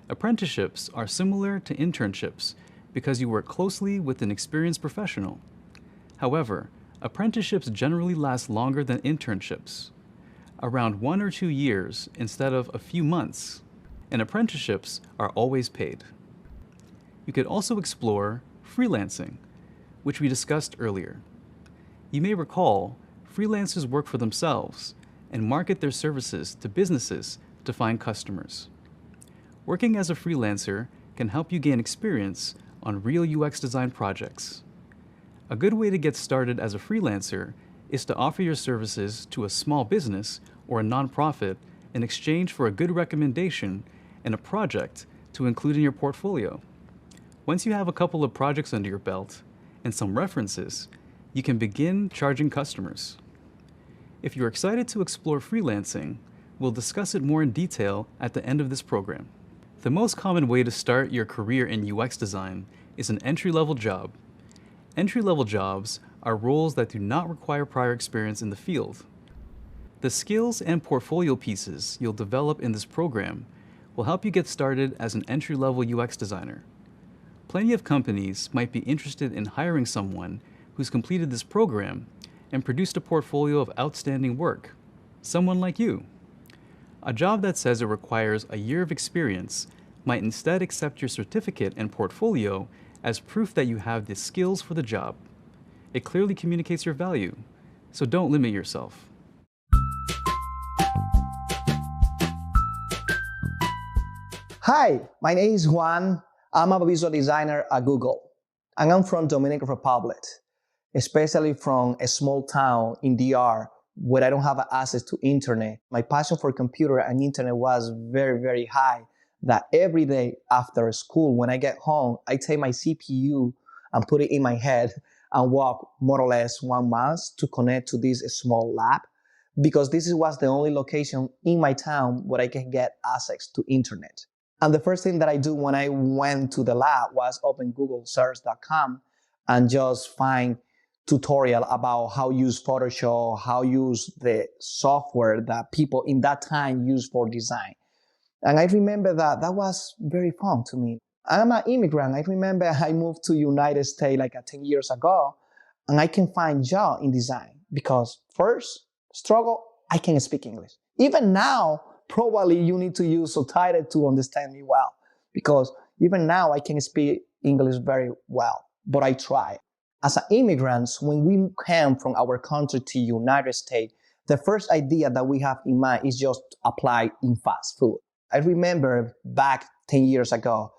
Apprenticeships are similar to internships because you work closely with an experienced professional. However, apprenticeships generally last longer than internships, around 1 or 2 years instead of a few months, and apprenticeships are always paid. You could also explore freelancing, which we discussed earlier. You may recall, freelancers work for themselves and market their services to businesses to find customers. Working as a freelancer can help you gain experience on real UX design projects. A good way to get started as a freelancer is to offer your services to a small business or a nonprofit in exchange for a good recommendation and a project to include in your portfolio. Once you have a couple of projects under your belt and some references, you can begin charging customers. If you're excited to explore freelancing, we'll discuss it more in detail at the end of this program. The most common way to start your career in UX design is an entry-level job. Entry-level jobs are roles that do not require prior experience in the field. The skills and portfolio pieces you'll develop in this program will help you get started as an entry-level UX designer. Plenty of companies might be interested in hiring someone who's completed this program and produced a portfolio of outstanding work, someone like you. A job that says it requires a year of experience might instead accept your certificate and portfolio as proof that you have the skills for the job. It clearly communicates your value, so don't limit yourself. Hi, my name is Juan. I'm a visual designer at Google, and I'm from Dominican Republic, especially from a small town in DR where I don't have access to internet. My passion for computer and internet was very, very high, that every day after school, when I get home, I take my CPU and put it in my head and walk more or less 1 mile to connect to this small lab, because this was the only location in my town where I can get access to internet. And the first thing that I do when I went to the lab was open googlesearch.com and just find tutorial about how to use Photoshop, how to use the software that people in that time used for design. And I remember that was very fun to me. I'm an immigrant. I remember I moved to United States like 10 years ago, and I can find job in design because first, struggle, I can speak English. Even now, probably you need to use subtitles to understand me well, because even now I can speak English very well, but I try. As an immigrants, when we came from our country to United States, the first idea that we have in mind is just apply in fast food. I remember back 10 years ago,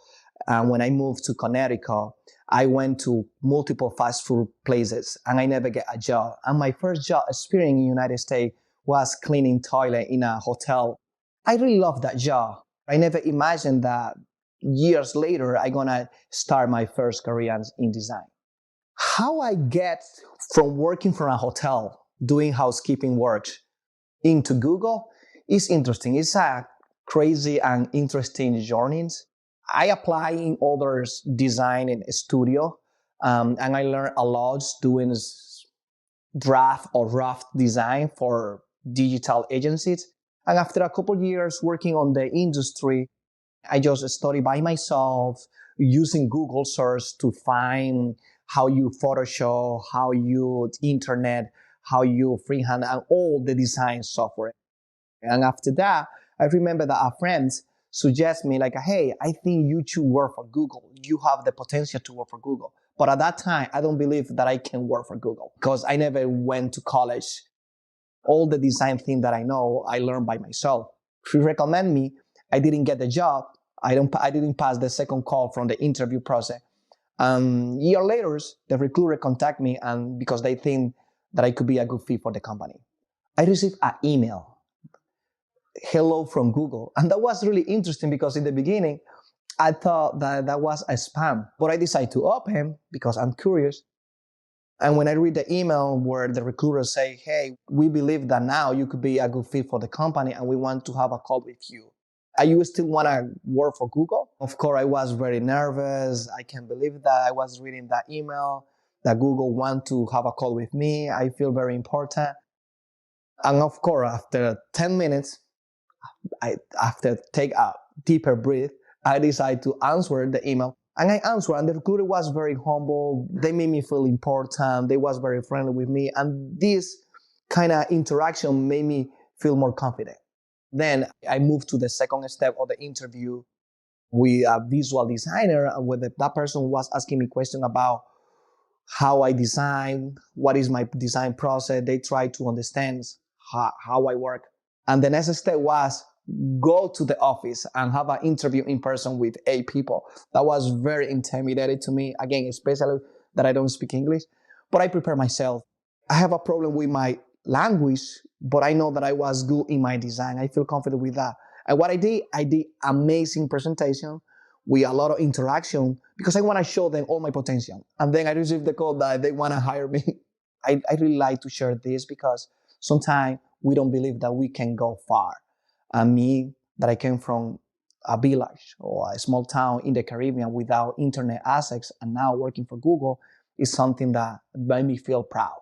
when I moved to Connecticut, I went to multiple fast food places and I never get a job. And my first job experience in the United States was cleaning toilet in a hotel. I really love that job. I never imagined that years later, I'm gonna start my first career in design. How I get from working from a hotel, doing housekeeping work, into Google is interesting. It's a crazy and interesting journey. I apply in others design in a studio, and I learned a lot doing draft or rough design for digital agencies. And after a couple of years working on the industry, I just studied by myself using Google search to find how you Photoshop, how you internet, how you freehand, and all the design software. And after that, I remember that a friend suggested me like, hey, I think you should work for Google. You have the potential to work for Google. But at that time, I don't believe that I can work for Google because I never went to college. All the design thing that I know, I learned by myself. She recommended me. I didn't get the job. I didn't pass the second call from the interview process. Year later, the recruiter contacted me and because they think that I could be a good fit for the company. I received an email, hello from Google. And that was really interesting because in the beginning, I thought that was a spam. But I decided to open because I'm curious. And when I read the email where the recruiter say, hey, we believe that now you could be a good fit for the company and we want to have a call with you. Are you still want to work for Google? Of course, I was very nervous. I can't believe that I was reading that email. that Google want to have a call with me. I feel very important. And of course, after 10 minutes, after take a deeper breath, I decided to answer the email. And I answered, and the recruiter was very humble. They made me feel important. They was very friendly with me. And this kind of interaction made me feel more confident. Then I moved to the second step of the interview with a visual designer, where that person was asking me questions about how I design, what is my design process. They try to understand how I work. And the next step was go to the office and have an interview in person with 8 people. That was very intimidating to me. Again, especially that I don't speak English, but I prepare myself. I have a problem with my language, but I know that I was good in my design. I feel confident with that. And what I did amazing presentation with a lot of interaction because I want to show them all my potential. And then I received the call that they want to hire me. I really like to share this because sometimes we don't believe that we can go far. And me, that I came from a village or a small town in the Caribbean without internet access and now working for Google is something that made me feel proud.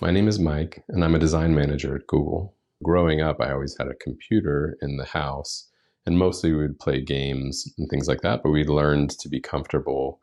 My name is Mike, and I'm a design manager at Google. Growing up, I always had a computer in the house, and mostly we would play games and things like that, but we learned to be comfortable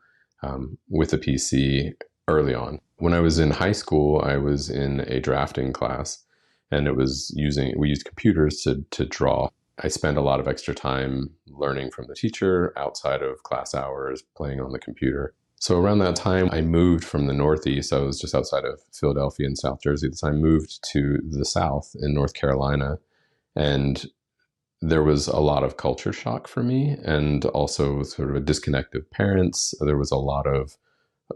with a PC early on. When I was in high school, I was in a drafting class, and we used computers to draw. I spent a lot of extra time learning from the teacher outside of class hours, playing on the computer. So around that time, I moved from the Northeast. I was just outside of Philadelphia and South Jersey. So I moved to the South in North Carolina, and there was a lot of culture shock for me and also sort of a disconnect of parents. There was a lot of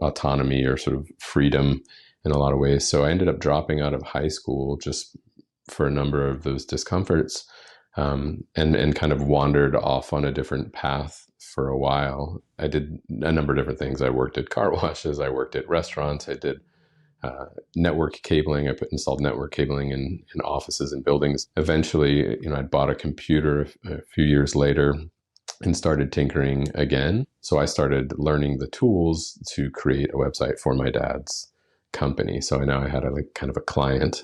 autonomy or sort of freedom in a lot of ways. So I ended up dropping out of high school just for a number of those discomforts, and kind of wandered off on a different path for a while. I did a number of different things. I worked at car washes, I worked at restaurants, I did network cabling. I installed network cabling in offices and buildings. Eventually, I bought a computer a few years later and started tinkering again. So I started learning the tools to create a website for my dad's company. So now I had kind of a client.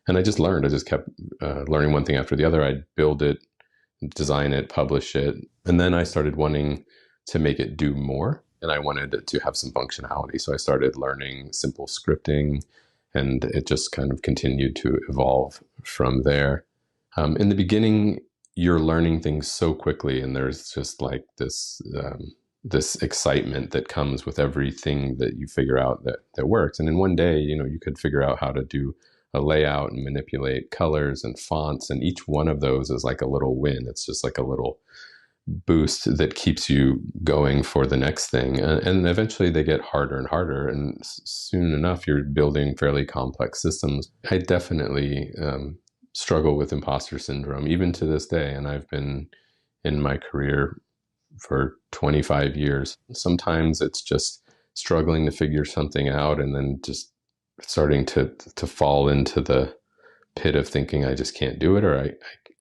And I just learned. I just kept learning one thing after the other. I'd build it, design it, publish it. And then I started wanting to make it do more. And I wanted it to have some functionality. So I started learning simple scripting, and it just kind of continued to evolve from there. In the beginning, you're learning things so quickly, and there's just like this excitement that comes with everything that you figure out that works. And in one day, you could figure out how to do a layout and manipulate colors and fonts, and each one of those is like a little win. It's just like a little boost that keeps you going for the next thing. And eventually they get harder and harder, and soon enough you're building fairly complex systems. I definitely struggle with imposter syndrome even to this day, and I've been in my career for 25 years. Sometimes it's just struggling to figure something out and then just starting to fall into the pit of thinking I just can't do it,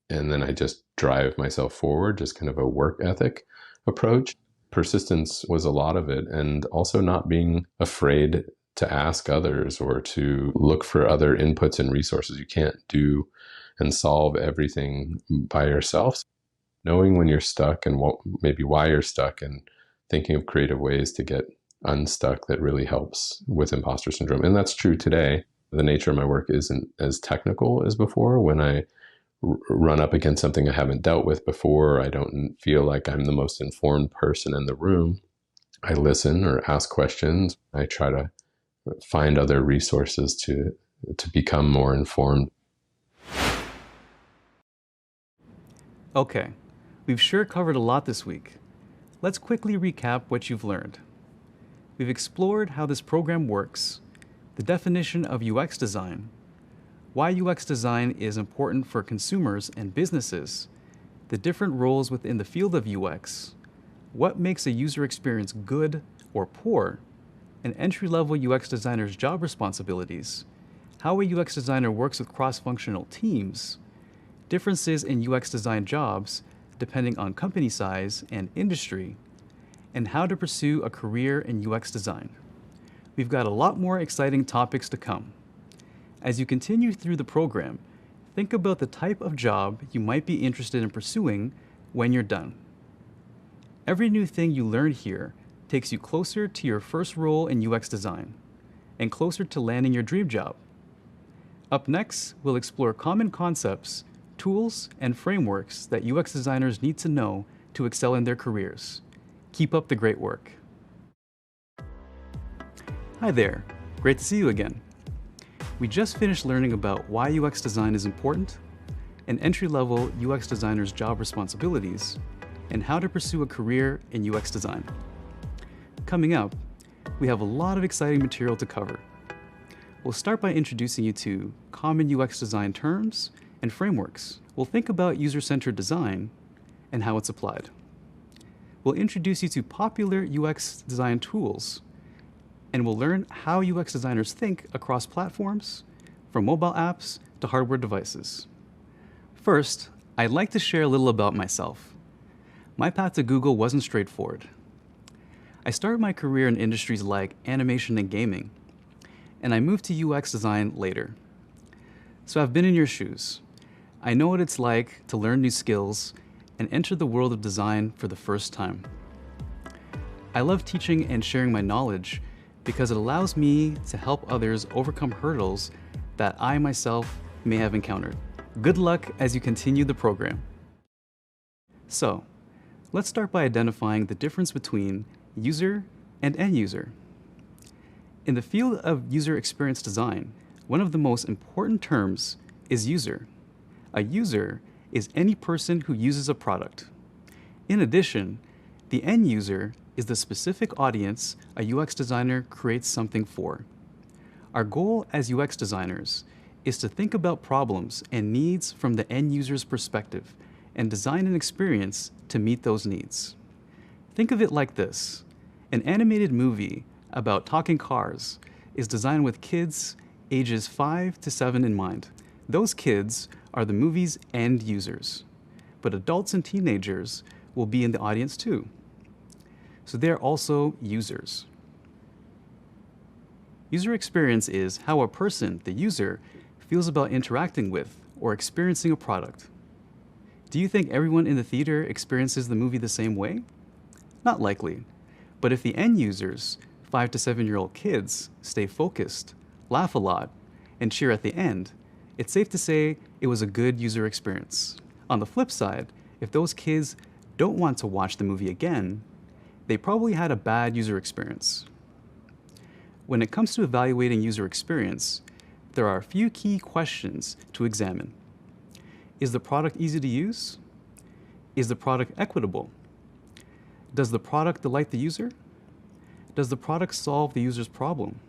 and then I just drive myself forward, just kind of a work ethic approach. Persistence was a lot of it, and also not being afraid to ask others or to look for other inputs and resources. You can't do and solve everything by yourself. Knowing when you're stuck and maybe why you're stuck, and thinking of creative ways to get unstuck, that really helps with imposter syndrome. And that's true today. The nature of my work isn't as technical as before. When I run up against something I haven't dealt with before, I don't feel like I'm the most informed person in the room. I listen or ask questions. I try to find other resources to become more informed. Okay, we've sure covered a lot this week. Let's quickly recap what you've learned. We've explored how this program works, the definition of UX design, why UX design is important for consumers and businesses, the different roles within the field of UX, what makes a user experience good or poor, an entry-level UX designer's job responsibilities, how a UX designer works with cross-functional teams, differences in UX design jobs, depending on company size and industry, and how to pursue a career in UX design. We've got a lot more exciting topics to come. As you continue through the program, think about the type of job you might be interested in pursuing when you're done. Every new thing you learn here takes you closer to your first role in UX design and closer to landing your dream job. Up next, we'll explore common concepts, tools, and frameworks that UX designers need to know to excel in their careers. Keep up the great work. Hi there, great to see you again. We just finished learning about why UX design is important, and entry-level UX designers' job responsibilities, and how to pursue a career in UX design. Coming up, we have a lot of exciting material to cover. We'll start by introducing you to common UX design terms and frameworks. We'll think about user-centered design and how it's applied. We'll introduce you to popular UX design tools, and we'll learn how UX designers think across platforms, from mobile apps to hardware devices. First, I'd like to share a little about myself. My path to Google wasn't straightforward. I started my career in industries like animation and gaming, and I moved to UX design later. So I've been in your shoes. I know what it's like to learn new skills and enter the world of design for the first time. I love teaching and sharing my knowledge because it allows me to help others overcome hurdles that I myself may have encountered. Good luck as you continue the program. So, let's start by identifying the difference between user and end user. In the field of user experience design, one of the most important terms is user. A user is any person who uses a product. In addition, the end user is the specific audience a UX designer creates something for. Our goal as UX designers is to think about problems and needs from the end user's perspective and design an experience to meet those needs. Think of it like this. An animated movie about talking cars is designed with kids ages 5 to 7 in mind. Those kids are the movie's end users, but adults and teenagers will be in the audience too. So they're also users. User experience is how a person, the user, feels about interacting with or experiencing a product. Do you think everyone in the theater experiences the movie the same way? Not likely. But if the end users, 5 to 7-year-old kids, stay focused, laugh a lot, and cheer at the end, it's safe to say it was a good user experience. On the flip side, if those kids don't want to watch the movie again, they probably had a bad user experience. When it comes to evaluating user experience, there are a few key questions to examine. Is the product easy to use? Is the product equitable? Does the product delight the user? Does the product solve the user's problem?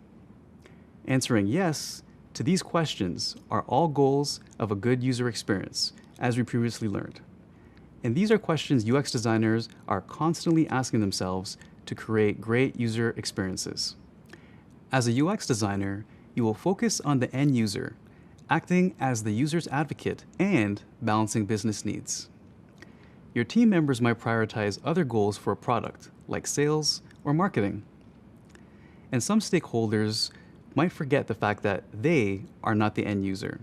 Answering yes to these questions are all goals of a good user experience, as we previously learned. And these are questions UX designers are constantly asking themselves to create great user experiences. As a UX designer, you will focus on the end user, acting as the user's advocate and balancing business needs. Your team members might prioritize other goals for a product, like sales or marketing. And some stakeholders might forget the fact that they are not the end user.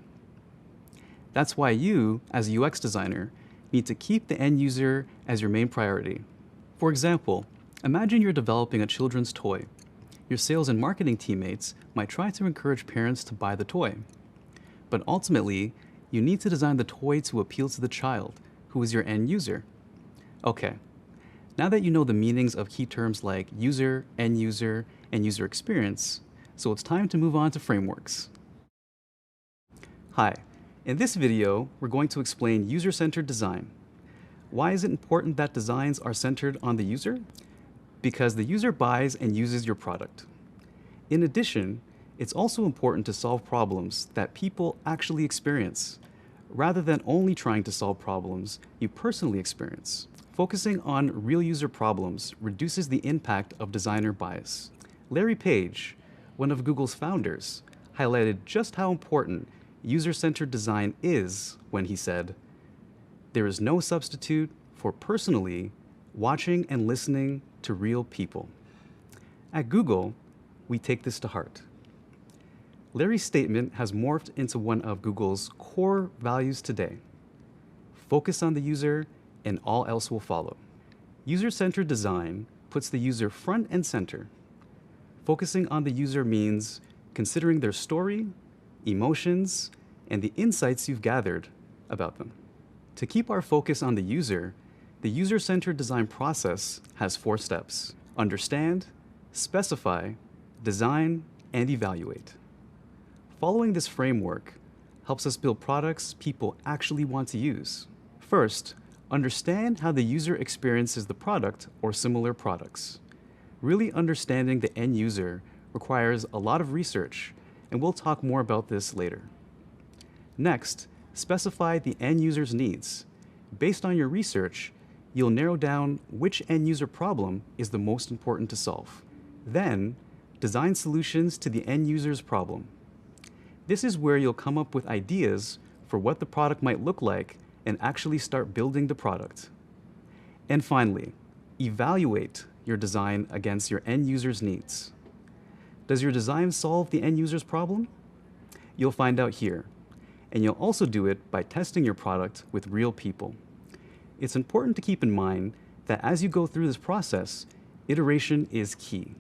That's why you, as a UX designer, need to keep the end user as your main priority. For example, imagine you're developing a children's toy. Your sales and marketing teammates might try to encourage parents to buy the toy. But ultimately, you need to design the toy to appeal to the child, who is your end user. Okay, now that you know the meanings of key terms like user, and user experience, so it's time to move on to frameworks. Hi. In this video, we're going to explain user-centered design. Why is it important that designs are centered on the user? Because the user buys and uses your product. In addition, it's also important to solve problems that people actually experience, rather than only trying to solve problems you personally experience. Focusing on real user problems reduces the impact of designer bias. Larry Page, one of Google's founders, highlighted just how important user-centered design is when he said, "There is no substitute for personally watching and listening to real people. At Google, we take this to heart. Larry's statement has morphed into one of Google's core values today. Focus on the user and all else will follow. User-centered design puts the user front and center. Focusing on the user means considering their story, emotions, and the insights you've gathered about them. To keep our focus on the user-centered design process has 4 steps: understand, specify, design, and evaluate. Following this framework helps us build products people actually want to use. First, understand how the user experiences the product or similar products. Really understanding the end user requires a lot of research, and we'll talk more about this later. Next, specify the end user's needs. Based on your research, you'll narrow down which end user problem is the most important to solve. Then, design solutions to the end user's problem. This is where you'll come up with ideas for what the product might look like and actually start building the product. And finally, evaluate your design against your end user's needs. Does your design solve the end user's problem? You'll find out here, and you'll also do it by testing your product with real people. It's important to keep in mind that as you go through this process, iteration is key.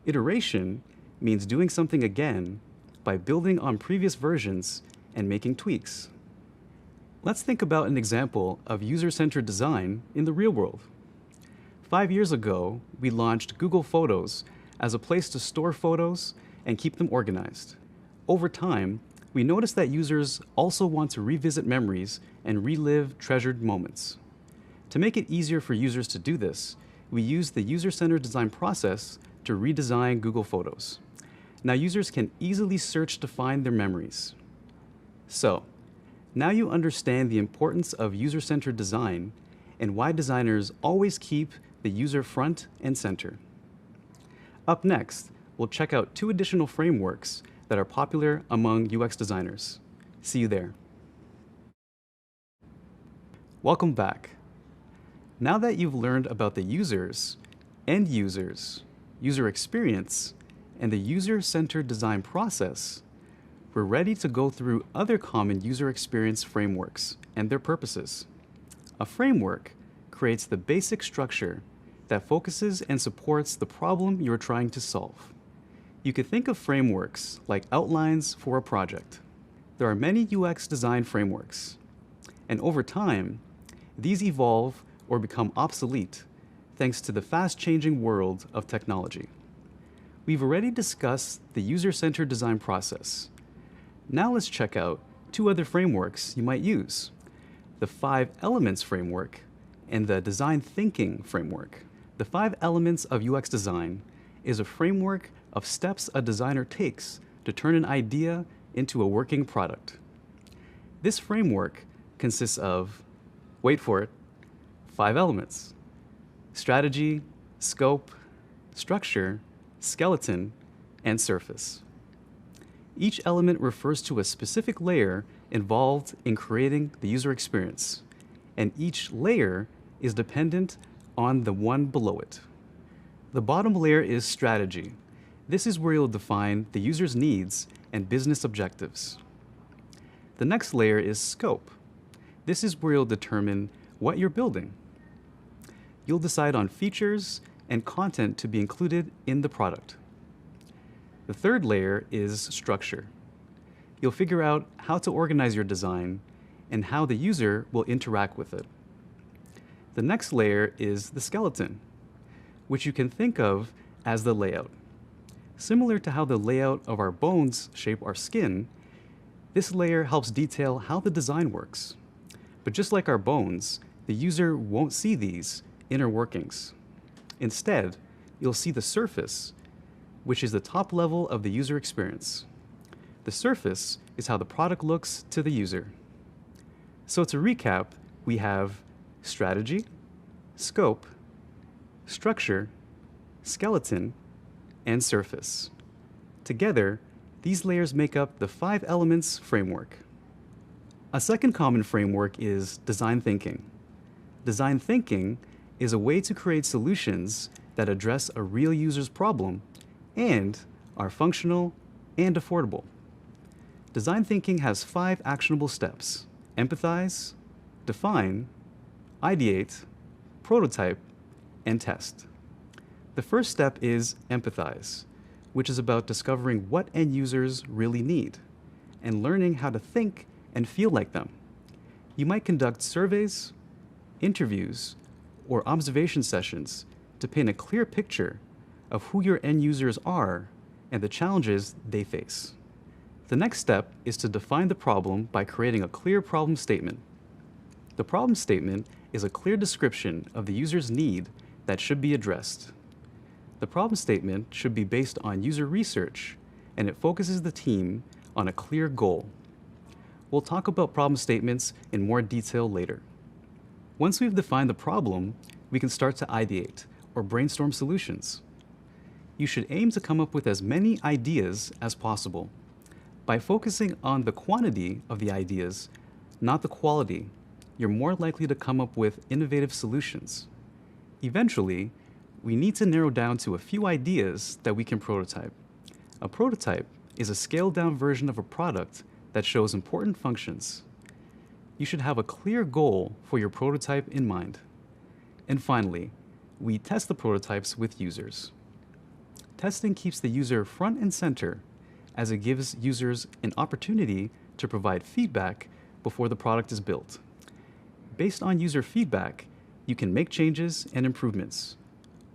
Iteration means doing something again by building on previous versions and making tweaks. Let's think about an example of user-centered design in the real world. 5 years ago, we launched Google Photos as a place to store photos and keep them organized. Over time, we noticed that users also want to revisit memories and relive treasured moments. To make it easier for users to do this, we used the user-centered design process to redesign Google Photos. Now users can easily search to find their memories. So, now you understand the importance of user-centered design and why designers always keep the user front and center. Up next, we'll check out 2 additional frameworks that are popular among UX designers. See you there. Welcome back. Now that you've learned about the users, end users, user experience, and the user-centered design process, we're ready to go through other common user experience frameworks and their purposes. A framework creates the basic structure that focuses and supports the problem you're trying to solve. You could think of frameworks like outlines for a project. There are many UX design frameworks, and over time, these evolve or become obsolete thanks to the fast-changing world of technology. We've already discussed the user-centered design process. Now let's check out 2 other frameworks you might use: the 5 Elements framework and the Design Thinking framework. The 5 Elements of UX design is a framework of steps a designer takes to turn an idea into a working product. This framework consists of, wait for it, 5 elements: strategy, scope, structure, skeleton, and surface. Each element refers to a specific layer involved in creating the user experience, and each layer is dependent on the one below it. The bottom layer is strategy. This is where you'll define the user's needs and business objectives. The next layer is scope. This is where you'll determine what you're building. You'll decide on features and content to be included in the product. The third layer is structure. You'll figure out how to organize your design and how the user will interact with it. The next layer is the skeleton, which you can think of as the layout. Similar to how the layout of our bones shape our skin, this layer helps detail how the design works. But just like our bones, the user won't see these inner workings. Instead, you'll see the surface, which is the top level of the user experience. The surface is how the product looks to the user. So to recap, we have strategy, scope, structure, skeleton, and surface. Together, these layers make up the 5 Elements framework. A second common framework is design thinking. Design thinking is a way to create solutions that address a real user's problem and are functional and affordable. Design thinking has 5 actionable steps: empathize, define, ideate, prototype, and test. The first step is empathize, which is about discovering what end users really need and learning how to think and feel like them. You might conduct surveys, interviews, or observation sessions to paint a clear picture of who your end users are and the challenges they face. The next step is to define the problem by creating a clear problem statement. The problem statement is a clear description of the user's need that should be addressed. The problem statement should be based on user research, and it focuses the team on a clear goal. We'll talk about problem statements in more detail later. Once we've defined the problem, we can start to ideate or brainstorm solutions. You should aim to come up with as many ideas as possible. By focusing on the quantity of the ideas, not the quality, you're more likely to come up with innovative solutions. Eventually, we need to narrow down to a few ideas that we can prototype. A prototype is a scaled-down version of a product that shows important functions. You should have a clear goal for your prototype in mind. And finally, we test the prototypes with users. Testing keeps the user front and center, as it gives users an opportunity to provide feedback before the product is built. Based on user feedback, you can make changes and improvements,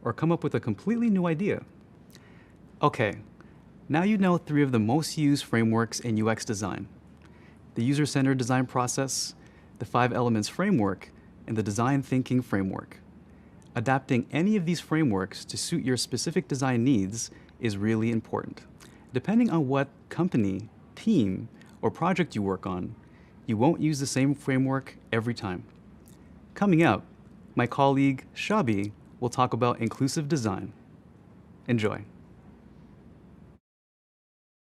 or come up with a completely new idea. Okay, now you know 3 of the most used frameworks in UX design: the user-centered design process, the 5 elements framework, and the design thinking framework. Adapting any of these frameworks to suit your specific design needs is really important. Depending on what company, team, or project you work on, you won't use the same framework every time. Coming up, my colleague Shabi will talk about inclusive design. Enjoy.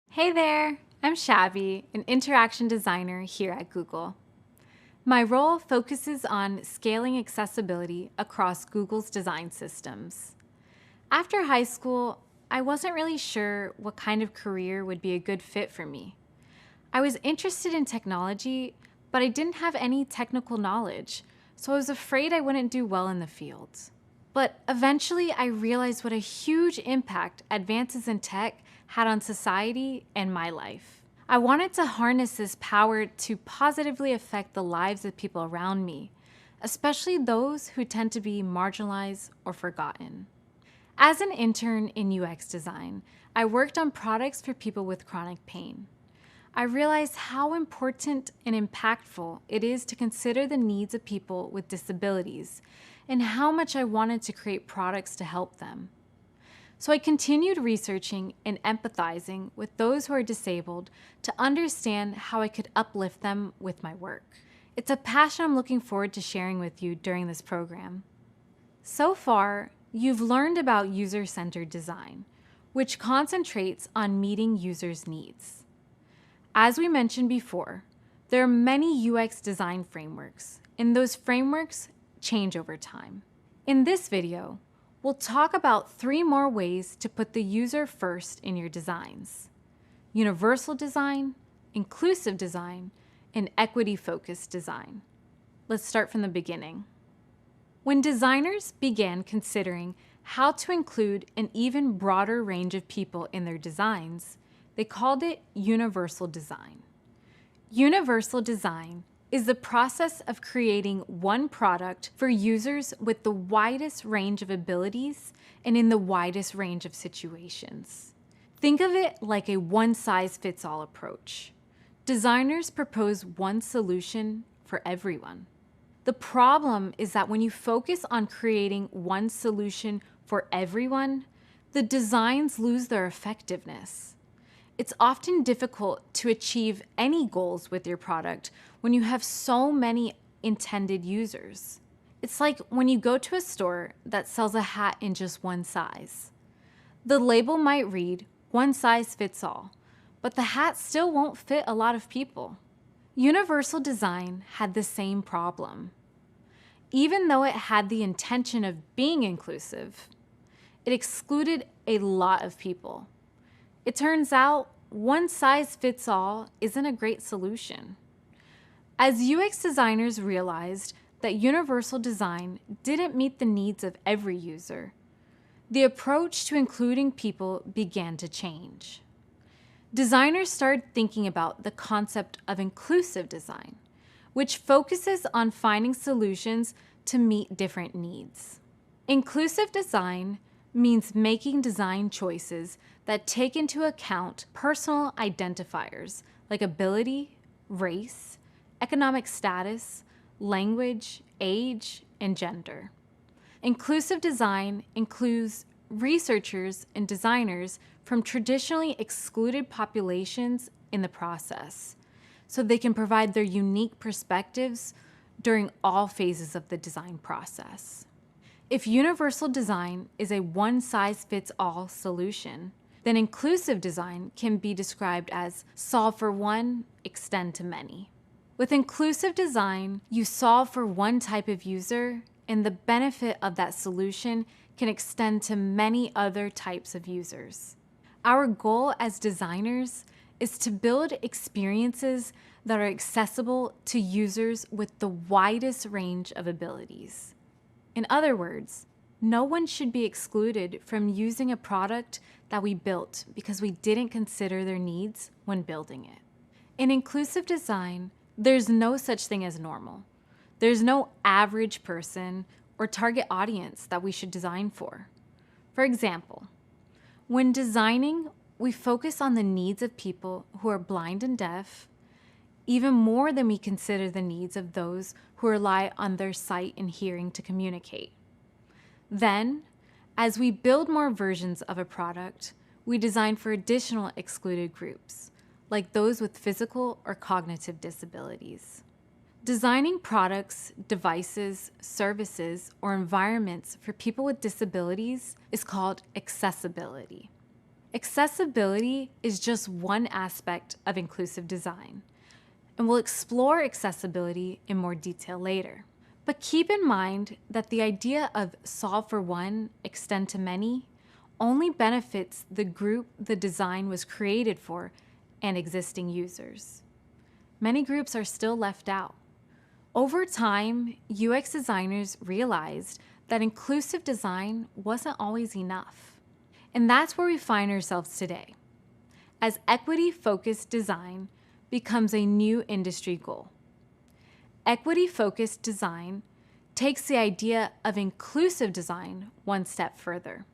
Hey there, I'm Shabi, an interaction designer here at Google. My role focuses on scaling accessibility across Google's design systems. After high school, I wasn't really sure what kind of career would be a good fit for me. I was interested in technology, but I didn't have any technical knowledge, so I was afraid I wouldn't do well in the field. But eventually I realized what a huge impact advances in tech had on society and my life. I wanted to harness this power to positively affect the lives of people around me, especially those who tend to be marginalized or forgotten. As an intern in UX design, I worked on products for people with chronic pain. I realized how important and impactful it is to consider the needs of people with disabilities and how much I wanted to create products to help them. So I continued researching and empathizing with those who are disabled to understand how I could uplift them with my work. It's a passion I'm looking forward to sharing with you during this program. So far, you've learned about user-centered design, which concentrates on meeting users' needs. As we mentioned before, there are many UX design frameworks, and those frameworks change over time. In this video, we'll talk about 3 more ways to put the user first in your designs: universal design, inclusive design, and equity-focused design. Let's start from the beginning. When designers began considering how to include an even broader range of people in their designs, they called it universal design. Universal design is the process of creating one product for users with the widest range of abilities and in the widest range of situations. Think of it like a one-size-fits-all approach. Designers propose one solution for everyone. The problem is that when you focus on creating one solution for everyone, the designs lose their effectiveness. It's often difficult to achieve any goals with your product when you have so many intended users. It's like when you go to a store that sells a hat in just one size. The label might read, "One size fits all," but the hat still won't fit a lot of people. Universal design had the same problem. even though it had the intention of being inclusive, it excluded a lot of people. It turns out one size fits all isn't a great solution. As UX designers realized that universal design didn't meet the needs of every user, the approach to including people began to change. Designers started thinking about the concept of inclusive design, which focuses on finding solutions to meet different needs. Inclusive design means making design choices that take into account personal identifiers like ability, race, economic status, language, age, and gender. Inclusive design includes researchers and designers from traditionally excluded populations in the process, so they can provide their unique perspectives during all phases of the design process. If universal design is a one-size-fits-all solution, then inclusive design can be described as solve for one, extend to many. With inclusive design, you solve for one type of user, and the benefit of that solution can extend to many other types of users. Our goal as designers is to build experiences that are accessible to users with the widest range of abilities. In other words, no one should be excluded from using a product that we built because we didn't consider their needs when building it. In inclusive design, there's no such thing as normal. There's no average person or target audience that we should design for. For example, when designing, we focus on the needs of people who are blind and deaf, even more than we consider the needs of those who rely on their sight and hearing to communicate. Then, as we build more versions of a product, we design for additional excluded groups, like those with physical or cognitive disabilities. Designing products, devices, services, or environments for people with disabilities is called accessibility. Accessibility is just one aspect of inclusive design, and we'll explore accessibility in more detail later. But keep in mind that the idea of solve for one, extend to many only benefits the group the design was created for and existing users. Many groups are still left out. Over time, UX designers realized that inclusive design wasn't always enough. And that's where we find ourselves today, as equity-focused design becomes a new industry goal. Equity-focused design takes the idea of inclusive design one step further.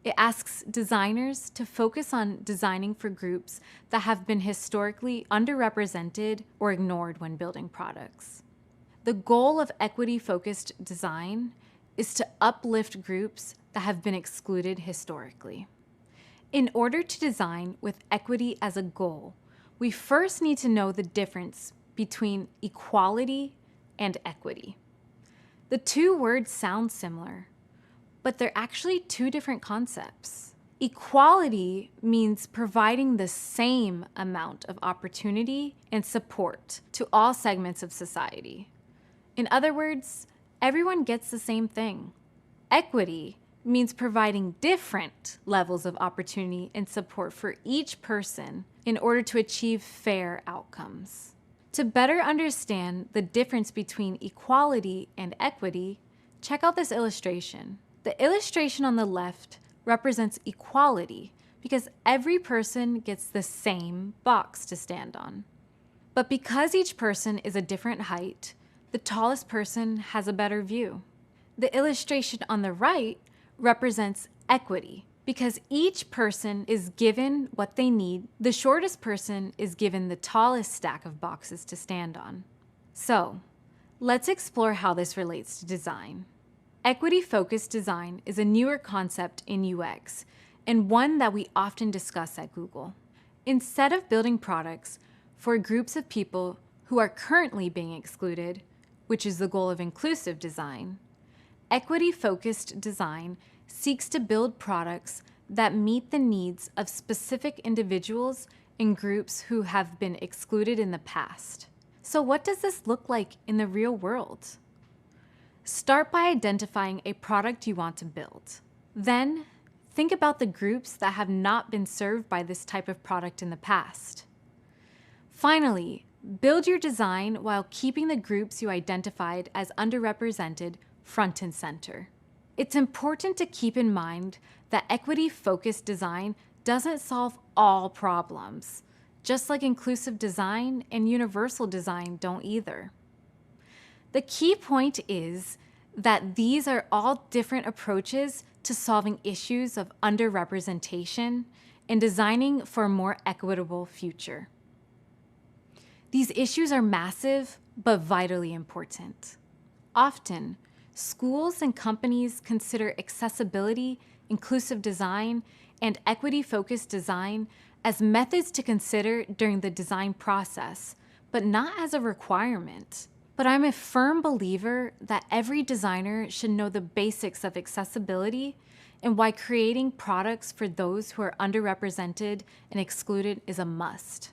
It asks designers to focus on designing for groups that have been historically underrepresented or ignored when building products. The goal of equity-focused design is to uplift groups that have been excluded historically. In order to design with equity as a goal, we first need to know the difference between equality and equity. The two words sound similar, but they're actually two different concepts. Equality means providing the same amount of opportunity and support to all segments of society. In other words, everyone gets the same thing. Equity means providing different levels of opportunity and support for each person in order to achieve fair outcomes. To better understand the difference between equality and equity, check out this illustration. The illustration on the left represents equality because every person gets the same box to stand on. But because each person is a different height, the tallest person has a better view. The illustration on the right represents equity because each person is given what they need. The shortest person is given the tallest stack of boxes to stand on. So, let's explore how this relates to design. Equity-focused design is a newer concept in UX and one that we often discuss at Google. Instead of building products for groups of people who are currently being excluded, which is the goal of inclusive design, equity-focused design seeks to build products that meet the needs of specific individuals and groups who have been excluded in the past. So what does this look like in the real world? Start by identifying a product you want to build. Then, think about the groups that have not been served by this type of product in the past. Finally, build your design while keeping the groups you identified as underrepresented front and center. It's important to keep in mind that equity-focused design doesn't solve all problems, just like inclusive design and universal design don't either. The key point is that these are all different approaches to solving issues of underrepresentation and designing for a more equitable future. These issues are massive, but vitally important. Often, schools and companies consider accessibility, inclusive design, and equity-focused design as methods to consider during the design process, but not as a requirement. But I'm a firm believer that every designer should know the basics of accessibility and why creating products for those who are underrepresented and excluded is a must.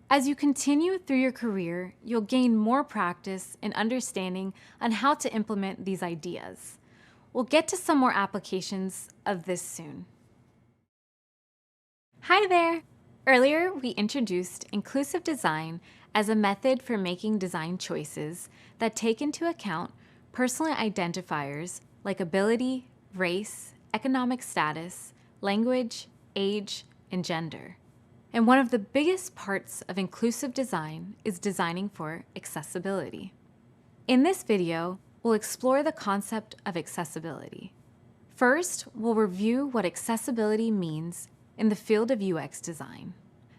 As you continue through your career, you'll gain more practice and understanding on how to implement these ideas. We'll get to some more applications of this soon. Hi there! Earlier, we introduced inclusive design as a method for making design choices that take into account personal identifiers like ability, race, economic status, language, age, and gender. And one of the biggest parts of inclusive design is designing for accessibility. In this video, we'll explore the concept of accessibility. First, we'll review what accessibility means in the field of UX design.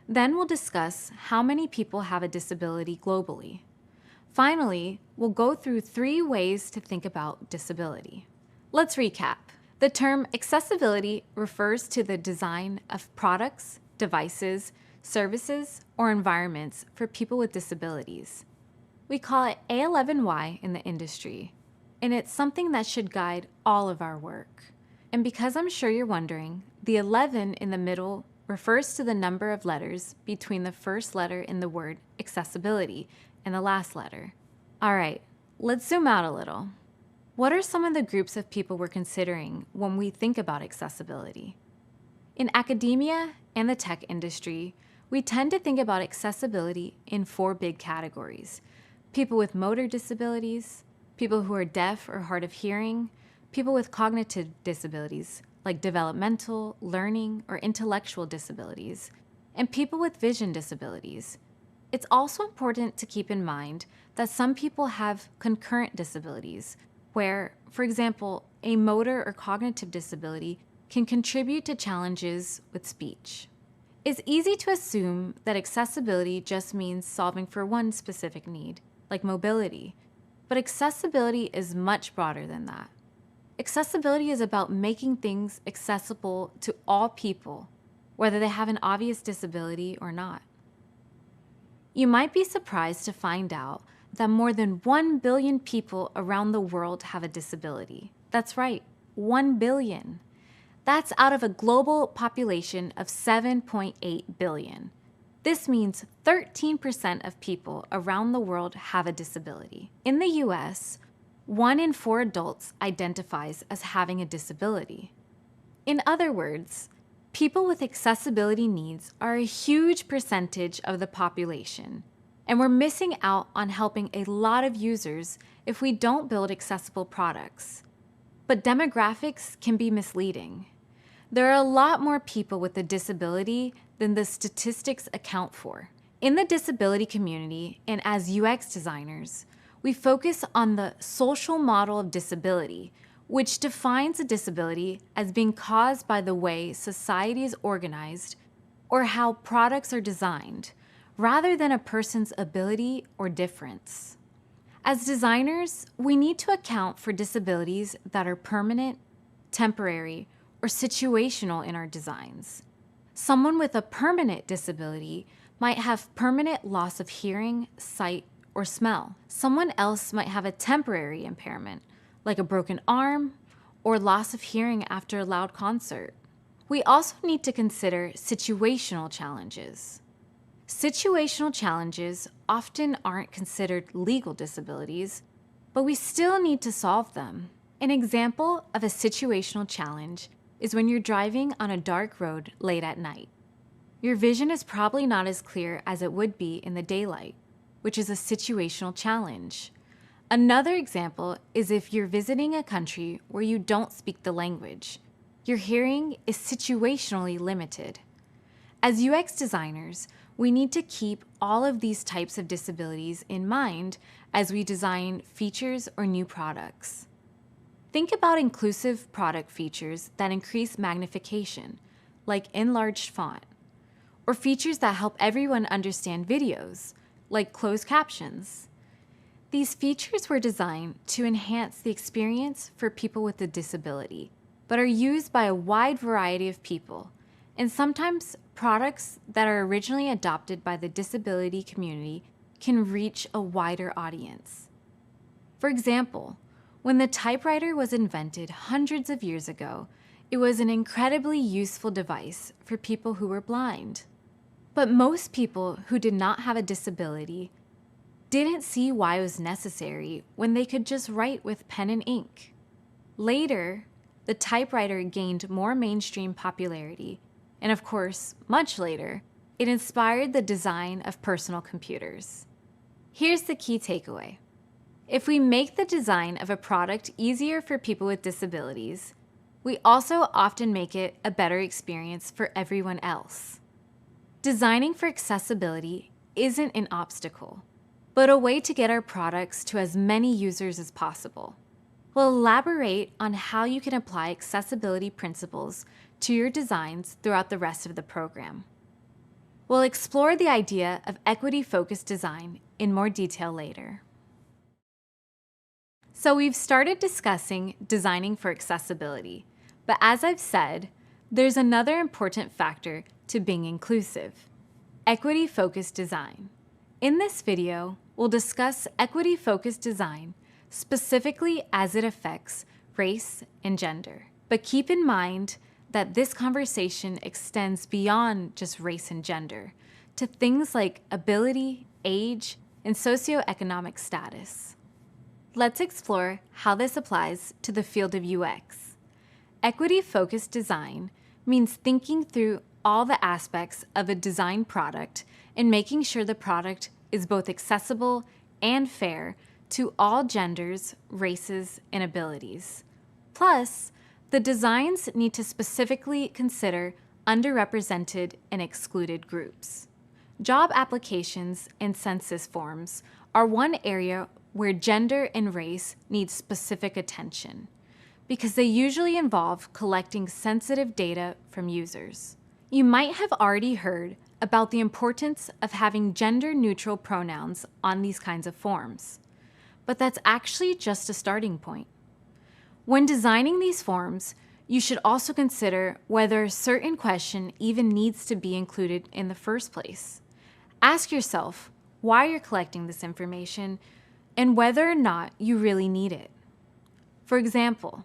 Then we'll discuss how many people have a disability globally. Finally, we'll go through 3 ways to think about disability. Let's recap. The term accessibility refers to the design of products, devices, services, or environments for people with disabilities. We call it A11Y in the industry, and it's something that should guide all of our work. And because I'm sure you're wondering, the 11 in the middle refers to the number of letters between the first letter in the word accessibility and the last letter. All right, let's zoom out a little. What are some of the groups of people we're considering when we think about accessibility? In academia and the tech industry, we tend to think about accessibility in 4 big categories: people with motor disabilities, people who are deaf or hard of hearing, people with cognitive disabilities like developmental, learning, or intellectual disabilities, and people with vision disabilities. It's also important to keep in mind that some people have concurrent disabilities, where, for example, a motor or cognitive disability can contribute to challenges with speech. It's easy to assume that accessibility just means solving for one specific need, like mobility, but accessibility is much broader than that. Accessibility is about making things accessible to all people, whether they have an obvious disability or not. You might be surprised to find out that more than 1 billion people around the world have a disability. That's right, 1 billion. That's out of a global population of 7.8 billion. This means 13% of people around the world have a disability. In the US, 1 in 4 adults identifies as having a disability. In other words, people with accessibility needs are a huge percentage of the population, and we're missing out on helping a lot of users if we don't build accessible products. But demographics can be misleading. There are a lot more people with a disability than the statistics account for. In the disability community and as UX designers, we focus on the social model of disability, which defines a disability as being caused by the way society is organized or how products are designed, rather than a person's ability or difference. As designers, we need to account for disabilities that are permanent, temporary, or situational in our designs. Someone with a permanent disability might have permanent loss of hearing, sight, or smell. Someone else might have a temporary impairment, like a broken arm or loss of hearing after a loud concert. We also need to consider situational challenges. Situational challenges often aren't considered legal disabilities, but we still need to solve them. An example of a situational challenge is when you're driving on a dark road late at night. Your vision is probably not as clear as it would be in the daylight, which is a situational challenge. Another example is if you're visiting a country where you don't speak the language. Your hearing is situationally limited. As UX designers, we need to keep all of these types of disabilities in mind as we design features or new products. Think about inclusive product features that increase magnification, like enlarged font, or features that help everyone understand videos, like closed captions. These features were designed to enhance the experience for people with a disability, but are used by a wide variety of people, and sometimes products that are originally adopted by the disability community can reach a wider audience. For example, when the typewriter was invented hundreds of years ago, it was an incredibly useful device for people who were blind. But most people who did not have a disability didn't see why it was necessary when they could just write with pen and ink. Later, the typewriter gained more mainstream popularity, and of course, much later, it inspired the design of personal computers. Here's the key takeaway. If we make the design of a product easier for people with disabilities, we also often make it a better experience for everyone else. Designing for accessibility isn't an obstacle, but a way to get our products to as many users as possible. We'll elaborate on how you can apply accessibility principles to your designs throughout the rest of the program. We'll explore the idea of equity-focused design in more detail later. So we've started discussing designing for accessibility, but as I've said, there's another important factor to being inclusive: equity-focused design. In this video, we'll discuss equity-focused design specifically as it affects race and gender. But keep in mind that this conversation extends beyond just race and gender to things like ability, age, and socioeconomic status. Let's explore how this applies to the field of UX. Equity-focused design means thinking through all the aspects of a design product and making sure the product is both accessible and fair to all genders, races, and abilities. Plus, the designs need to specifically consider underrepresented and excluded groups. Job applications and census forms are one area where gender and race need specific attention, because they usually involve collecting sensitive data from users. You might have already heard about the importance of having gender-neutral pronouns on these kinds of forms, but that's actually just a starting point. When designing these forms, you should also consider whether a certain question even needs to be included in the first place. Ask yourself why you're collecting this information and whether or not you really need it. For example,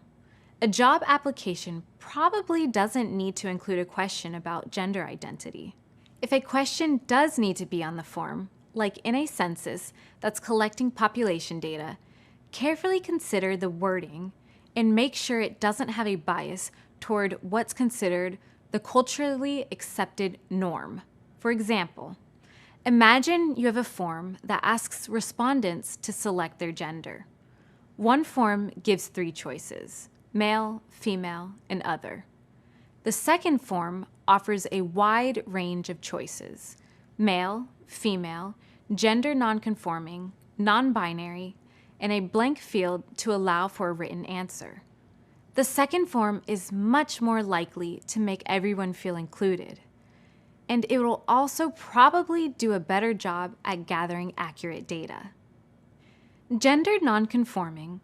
a job application probably doesn't need to include a question about gender identity. If a question does need to be on the form, like in a census that's collecting population data, carefully consider the wording and make sure it doesn't have a bias toward what's considered the culturally accepted norm. For example, imagine you have a form that asks respondents to select their gender. One form gives 3 choices: male, female, and other. The second form offers a wide range of choices: male, female, gender nonconforming, non-binary, and a blank field to allow for a written answer. The second form is much more likely to make everyone feel included, and it will also probably do a better job at gathering accurate data. Gender nonconforming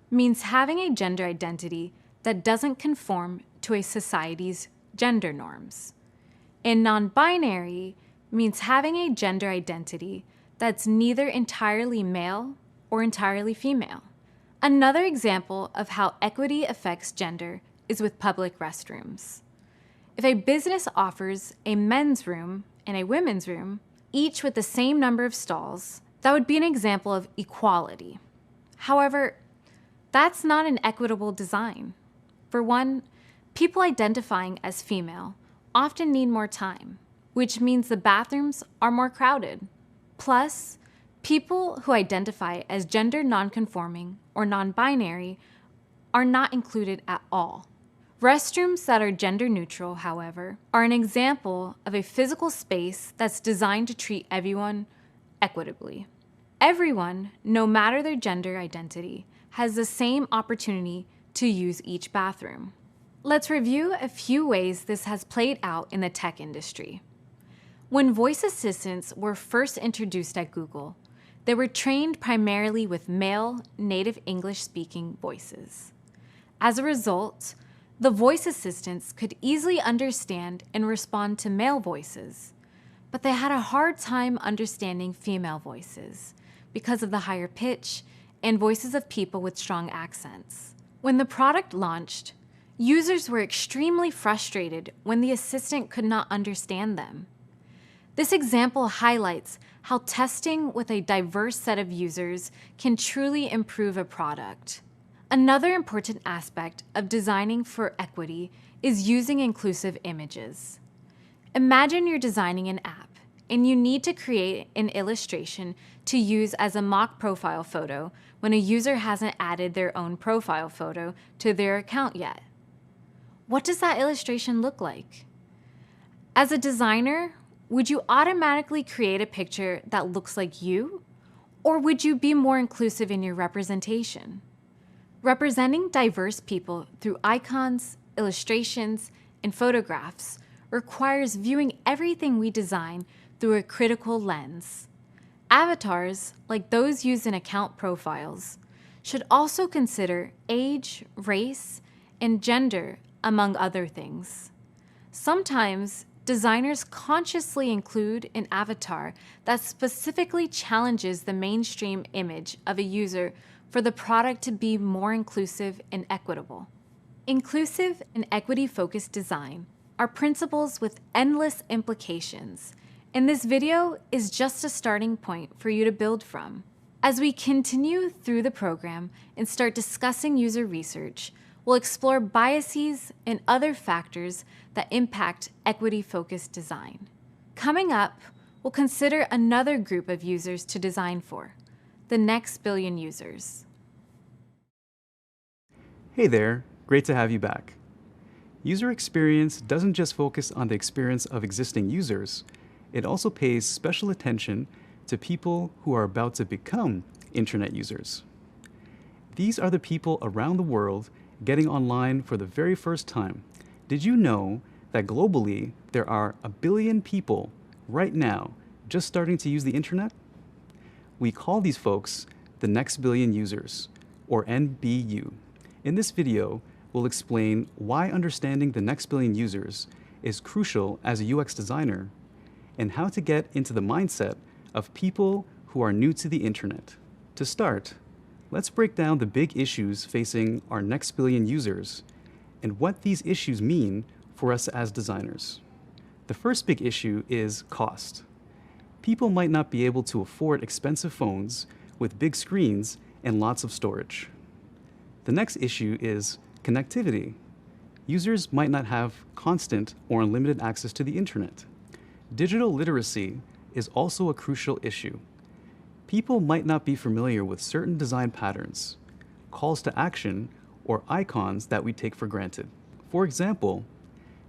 means having a gender identity that doesn't conform to a society's gender norms. And non-binary means having a gender identity that's neither entirely male or entirely female. Another example of how equity affects gender is with public restrooms. If a business offers a men's room and a women's room, each with the same number of stalls, that would be an example of equality. However, that's not an equitable design. For one, people identifying as female often need more time, which means the bathrooms are more crowded. Plus, people who identify as gender nonconforming or non-binary are not included at all. Restrooms that are gender neutral, however, are an example of a physical space that's designed to treat everyone equitably. Everyone, no matter their gender identity, has the same opportunity to use each bathroom. Let's review a few ways this has played out in the tech industry. When voice assistants were first introduced at Google, they were trained primarily with male, native English-speaking voices. As a result, the voice assistants could easily understand and respond to male voices, but they had a hard time understanding female voices because of the higher pitch and voices of people with strong accents. When the product launched, users were extremely frustrated when the assistant could not understand them. This example highlights how testing with a diverse set of users can truly improve a product. Another important aspect of designing for equity is using inclusive images. Imagine you're designing an app and you need to create an illustration to use as a mock profile photo when a user hasn't added their own profile photo to their account yet. What does that illustration look like? As a designer, would you automatically create a picture that looks like you? Or would you be more inclusive in your representation? Representing diverse people through icons, illustrations, and photographs requires viewing everything we design through a critical lens. Avatars, like those used in account profiles, should also consider age, race, and gender, among other things. Sometimes, designers consciously include an avatar that specifically challenges the mainstream image of a user for the product to be more inclusive and equitable. Inclusive and equity-focused design are principles with endless implications, and this video is just a starting point for you to build from. As we continue through the program and start discussing user research, we'll explore biases and other factors that impact equity-focused design. Coming up, we'll consider another group of users to design for, the next billion users. Hey there, great to have you back. User experience doesn't just focus on the experience of existing users, it also pays special attention to people who are about to become internet users. These are the people around the world getting online for the very first time. Did you know that globally there are 1 billion people right now just starting to use the internet? We call these folks the next billion users, or NBU. In this video, we'll explain why understanding the next billion users is crucial as a UX designer and how to get into the mindset of people who are new to the internet. To start, let's break down the big issues facing our next billion users and what these issues mean for us as designers. The first big issue is cost. People might not be able to afford expensive phones with big screens and lots of storage. The next issue is connectivity. Users might not have constant or unlimited access to the internet. Digital literacy is also a crucial issue. People might not be familiar with certain design patterns, calls to action, or icons that we take for granted. For example,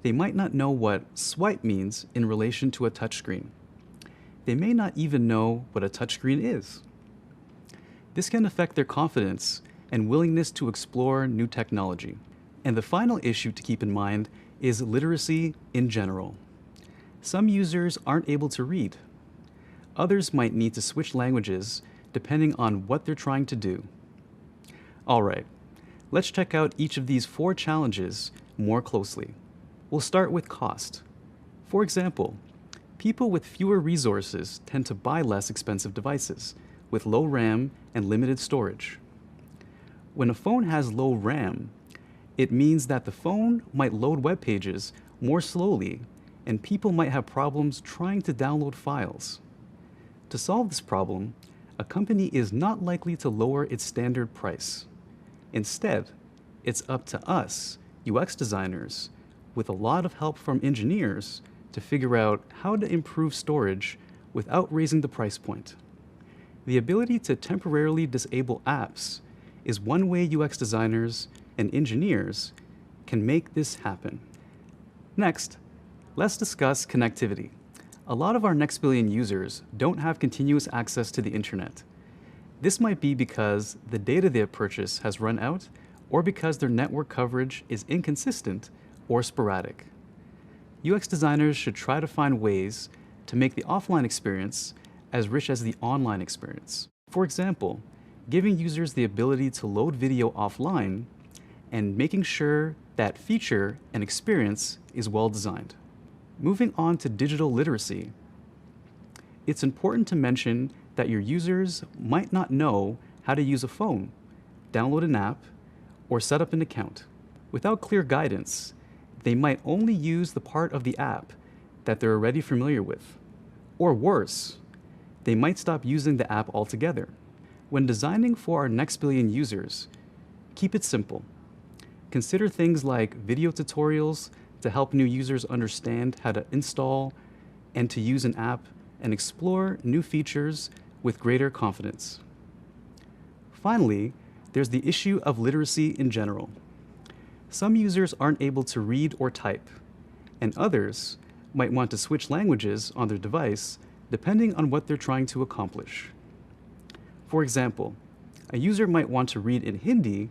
they might not know what swipe means in relation to a touchscreen. They may not even know what a touchscreen is. This can affect their confidence and willingness to explore new technology. And the final issue to keep in mind is literacy in general. Some users aren't able to read. Others might need to switch languages depending on what they're trying to do. All right, let's check out each of these 4 challenges more closely. We'll start with cost. For example, people with fewer resources tend to buy less expensive devices with low RAM and limited storage. When a phone has low RAM, it means that the phone might load web pages more slowly and people might have problems trying to download files. To solve this problem, a company is not likely to lower its standard price. Instead, it's up to us, UX designers, with a lot of help from engineers, to figure out how to improve storage without raising the price point. The ability to temporarily disable apps is one way UX designers and engineers can make this happen. Next, let's discuss connectivity. A lot of our next billion users don't have continuous access to the internet. This might be because the data they have purchased has run out, or because their network coverage is inconsistent or sporadic. UX designers should try to find ways to make the offline experience as rich as the online experience. For example, giving users the ability to load video offline and making sure that feature and experience is well designed. Moving on to digital literacy, it's important to mention that your users might not know how to use a phone, download an app, or set up an account. Without clear guidance, they might only use the part of the app that they're already familiar with. Or worse, they might stop using the app altogether. When designing for our next billion users, keep it simple. Consider things like video tutorials to help new users understand how to install and to use an app and explore new features with greater confidence. Finally, there's the issue of literacy in general. Some users aren't able to read or type, and others might want to switch languages on their device depending on what they're trying to accomplish. For example, a user might want to read in Hindi,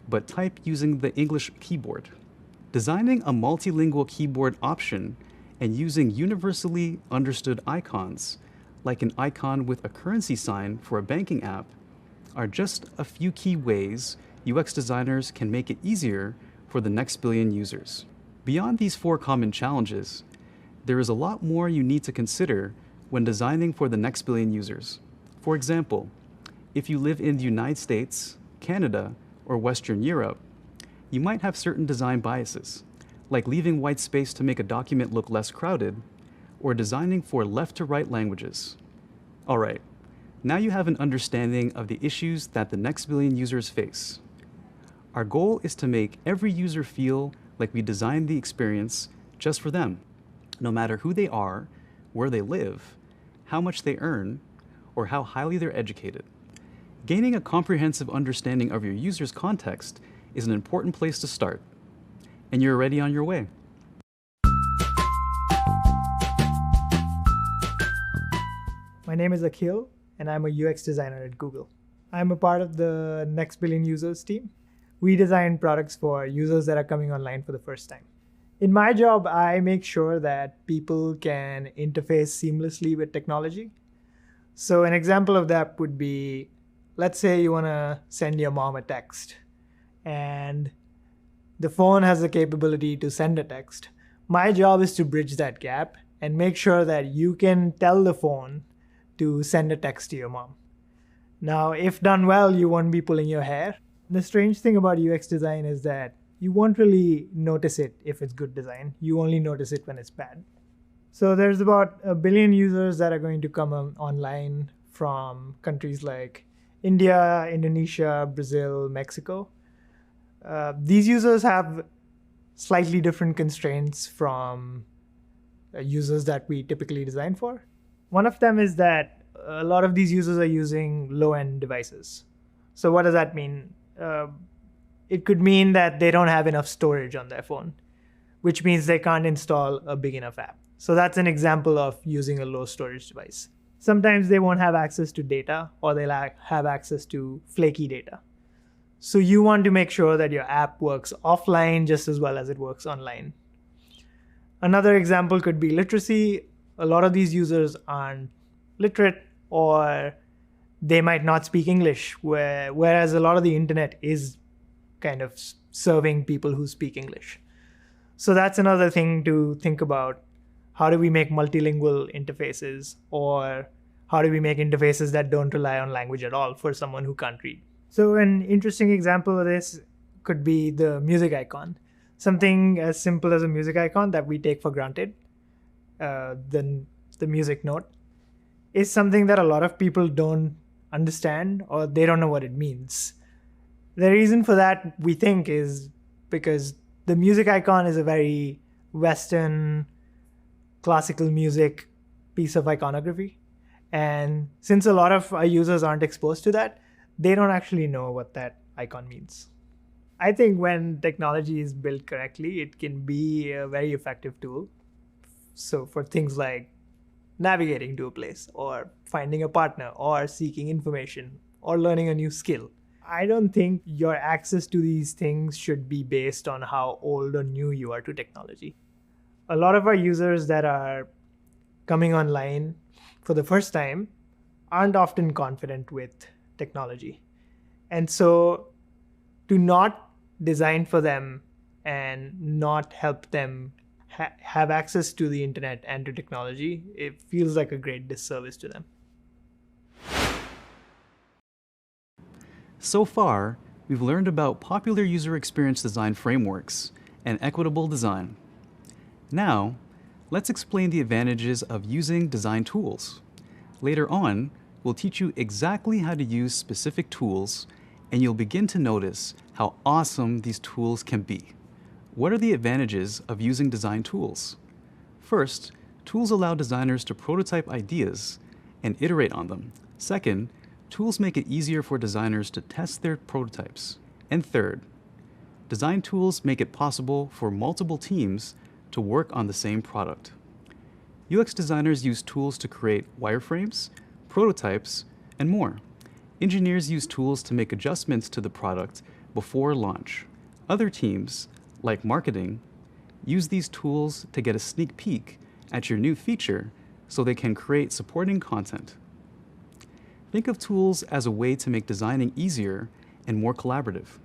but type using the English keyboard. Designing a multilingual keyboard option and using universally understood icons, like an icon with a currency sign for a banking app, are just a few key ways UX designers can make it easier for the next billion users. Beyond these 4 common challenges, there is a lot more you need to consider when designing for the next billion users. For example, if you live in the United States, Canada, or Western Europe, you might have certain design biases, like leaving white space to make a document look less crowded, or designing for left-to-right languages. All right, now you have an understanding of the issues that the next billion users face. Our goal is to make every user feel like we designed the experience just for them, no matter who they are, where they live, how much they earn, or how highly they're educated. Gaining a comprehensive understanding of your user's context is an important place to start, and you're already on your way. My name is Akhil, and I'm a UX designer at Google. I'm a part of the Next Billion Users team. We design products for users that are coming online for the first time. In my job, I make sure that people can interface seamlessly with technology. So an example of that would be, let's say you want to send your mom a text, and the phone has the capability to send a text. My job is to bridge that gap and make sure that you can tell the phone to send a text to your mom. Now, if done well, you won't be pulling your hair. The strange thing about UX design is that you won't really notice it if it's good design. You only notice it when it's bad. So there's about 1 billion users that are going to come online from countries like India, Indonesia, Brazil, Mexico. These users have slightly different constraints from users that we typically design for. One of them is that a lot of these users are using low-end devices. So what does that mean? It could mean that they don't have enough storage on their phone, which means they can't install a big enough app. So that's an example of using a low storage device. Sometimes they won't have access to data, or they'll have access to flaky data. So you want to make sure that your app works offline just as well as it works online. Another example could be literacy. A lot of these users aren't literate, or they might not speak English, whereas a lot of the internet is kind of serving people who speak English. So that's another thing to think about. How do we make multilingual interfaces, or how do we make interfaces that don't rely on language at all for someone who can't read? So an interesting example of this could be the music icon. Something as simple as a music icon that we take for granted, the music note, is something that a lot of people don't understand or they don't know what it means. The reason for that, we think, is because the music icon is a very Western classical music piece of iconography. And since a lot of our users aren't exposed to that, they don't actually know what that icon means. I think when technology is built correctly, it can be a very effective tool. So for things like navigating to a place, or finding a partner, or seeking information, or learning a new skill. I don't think your access to these things should be based on how old or new you are to technology. A lot of our users that are coming online for the first time aren't often confident with technology. And so to not design for them and not help them have access to the internet and to technology, it feels like a great disservice to them. So far, we've learned about popular user experience design frameworks and equitable design. Now, let's explain the advantages of using design tools. Later on, we'll teach you exactly how to use specific tools, and you'll begin to notice how awesome these tools can be. What are the advantages of using design tools? First, tools allow designers to prototype ideas and iterate on them. Second, tools make it easier for designers to test their prototypes. And third, design tools make it possible for multiple teams to work on the same product. UX designers use tools to create wireframes, prototypes, and more. Engineers use tools to make adjustments to the product before launch. Other teams, like marketing, use these tools to get a sneak peek at your new feature so they can create supporting content. Think of tools as a way to make designing easier and more collaborative.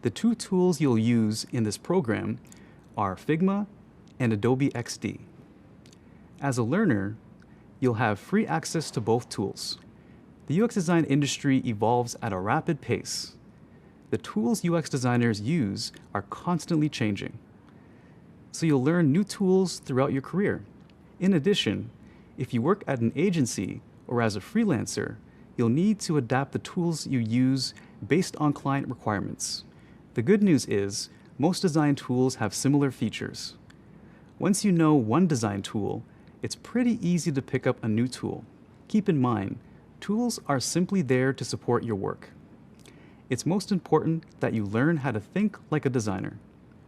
The two tools you'll use in this program are Figma and Adobe XD. As a learner, you'll have free access to both tools. The UX design industry evolves at a rapid pace. The tools UX designers use are constantly changing, so you'll learn new tools throughout your career. In addition, if you work at an agency or as a freelancer, you'll need to adapt the tools you use based on client requirements. The good news is, most design tools have similar features. Once you know one design tool, it's pretty easy to pick up a new tool. Keep in mind, tools are simply there to support your work. It's most important that you learn how to think like a designer.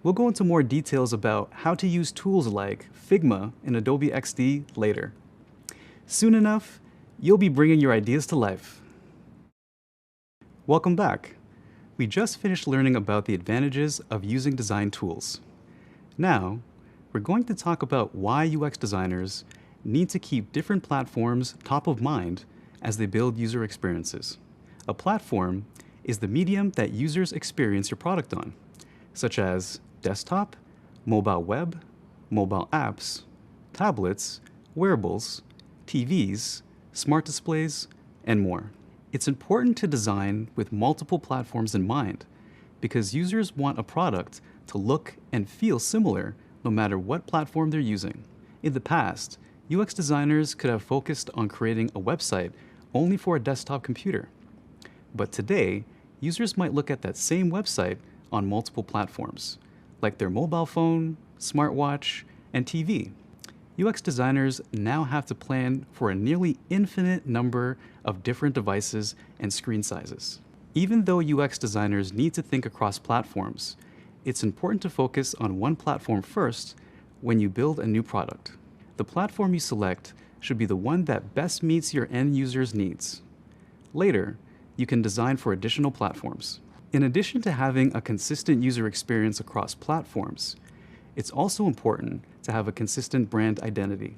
We'll go into more details about how to use tools like Figma and Adobe XD later. Soon enough, you'll be bringing your ideas to life. Welcome back. We just finished learning about the advantages of using design tools. Now, we're going to talk about why UX designers need to keep different platforms top of mind as they build user experiences. A platform is the medium that users experience your product on, such as desktop, mobile web, mobile apps, tablets, wearables, TVs, smart displays, and more. It's important to design with multiple platforms in mind because users want a product to look and feel similar no matter what platform they're using. In the past, UX designers could have focused on creating a website only for a desktop computer. But today, users might look at that same website on multiple platforms, like their mobile phone, smartwatch, and TV. UX designers now have to plan for a nearly infinite number of different devices and screen sizes. Even though UX designers need to think across platforms, it's important to focus on one platform first when you build a new product. The platform you select should be the one that best meets your end user's needs. Later, you can design for additional platforms. In addition to having a consistent user experience across platforms, it's also important to have a consistent brand identity.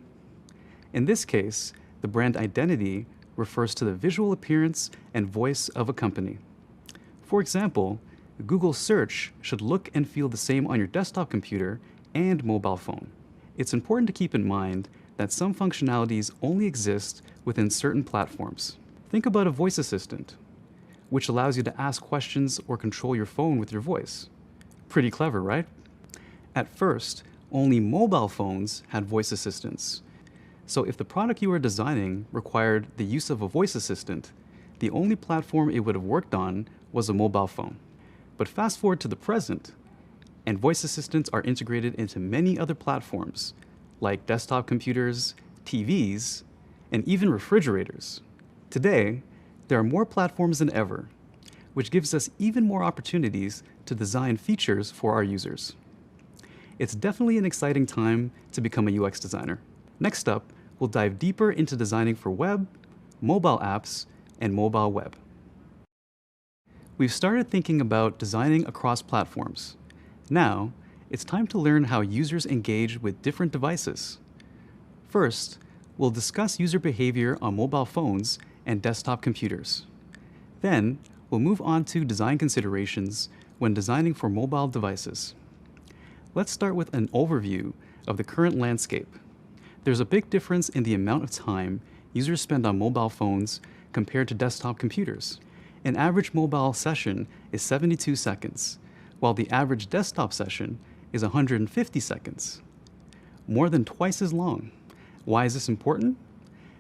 In this case, the brand identity refers to the visual appearance and voice of a company. For example, Google search should look and feel the same on your desktop computer and mobile phone. It's important to keep in mind that some functionalities only exist within certain platforms. Think about a voice assistant, which allows you to ask questions or control your phone with your voice. Pretty clever, right? At first, only mobile phones had voice assistants. So if the product you were designing required the use of a voice assistant, the only platform it would have worked on was a mobile phone. But fast forward to the present, and voice assistants are integrated into many other platforms, like desktop computers, TVs, and even refrigerators. Today, there are more platforms than ever, which gives us even more opportunities to design features for our users. It's definitely an exciting time to become a UX designer. Next up, we'll dive deeper into designing for web, mobile apps, and mobile web. We've started thinking about designing across platforms. Now, it's time to learn how users engage with different devices. First, we'll discuss user behavior on mobile phones and desktop computers. Then, we'll move on to design considerations when designing for mobile devices. Let's start with an overview of the current landscape. There's a big difference in the amount of time users spend on mobile phones compared to desktop computers. An average mobile session is 72 seconds, while the average desktop session is 150 seconds. More than twice as long. Why is this important?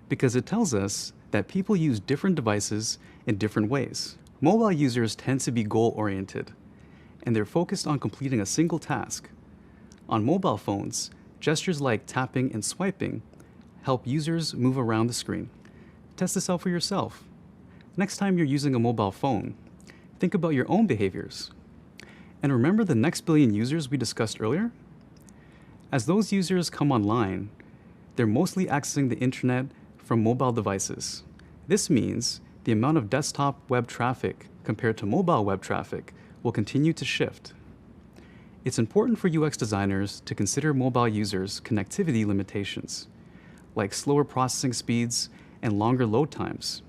Because it tells us that people use different devices in different ways. Mobile users tend to be goal-oriented, and they're focused on completing a single task. On mobile phones, gestures like tapping and swiping help users move around the screen. Test this out for yourself. Next time you're using a mobile phone, think about your own behaviors. And remember the next billion users we discussed earlier? As those users come online, they're mostly accessing the internet from mobile devices. This means the amount of desktop web traffic compared to mobile web traffic will continue to shift. It's important for UX designers to consider mobile users' connectivity limitations, like slower processing speeds and longer load times.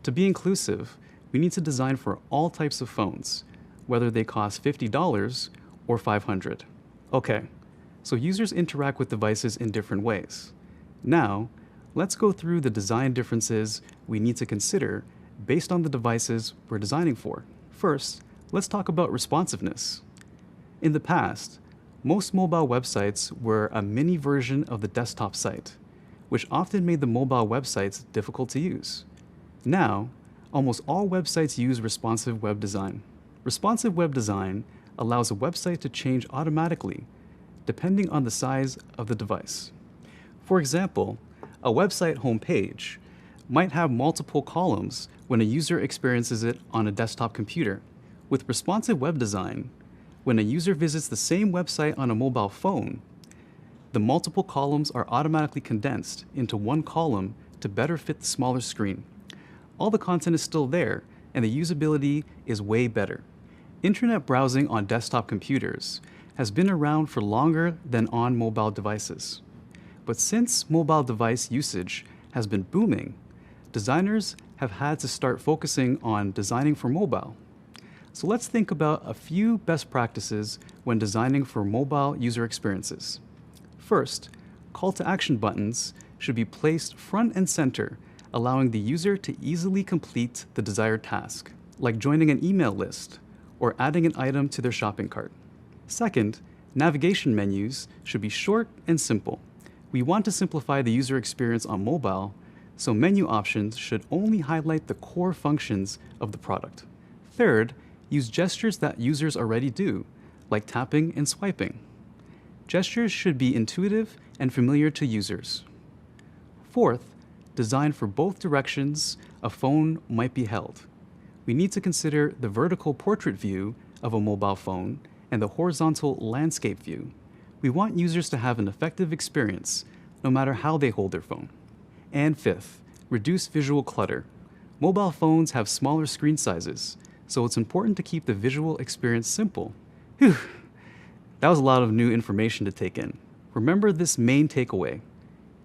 To be inclusive, we need to design for all types of phones, whether they cost $50 or $500. Okay, so users interact with devices in different ways. Now, let's go through the design differences we need to consider based on the devices we're designing for. First, let's talk about responsiveness. In the past, most mobile websites were a mini version of the desktop site, which often made the mobile websites difficult to use. Now, almost all websites use responsive web design. Responsive web design allows a website to change automatically, depending on the size of the device. For example, a website homepage might have multiple columns when a user experiences it on a desktop computer. With responsive web design, when a user visits the same website on a mobile phone, the multiple columns are automatically condensed into one column to better fit the smaller screen. All the content is still there, and the usability is way better. Internet browsing on desktop computers has been around for longer than on mobile devices. But since mobile device usage has been booming, designers have had to start focusing on designing for mobile. So let's think about a few best practices when designing for mobile user experiences. First, call to action buttons should be placed front and center, allowing the user to easily complete the desired task, like joining an email list or adding an item to their shopping cart. Second, navigation menus should be short and simple. We want to simplify the user experience on mobile, so menu options should only highlight the core functions of the product. Third, use gestures that users already do, like tapping and swiping. Gestures should be intuitive and familiar to users. Fourth, design for both directions a phone might be held. We need to consider the vertical portrait view of a mobile phone and the horizontal landscape view. We want users to have an effective experience, no matter how they hold their phone. And fifth, reduce visual clutter. Mobile phones have smaller screen sizes, so it's important to keep the visual experience simple. Whew, that was a lot of new information to take in. Remember this main takeaway.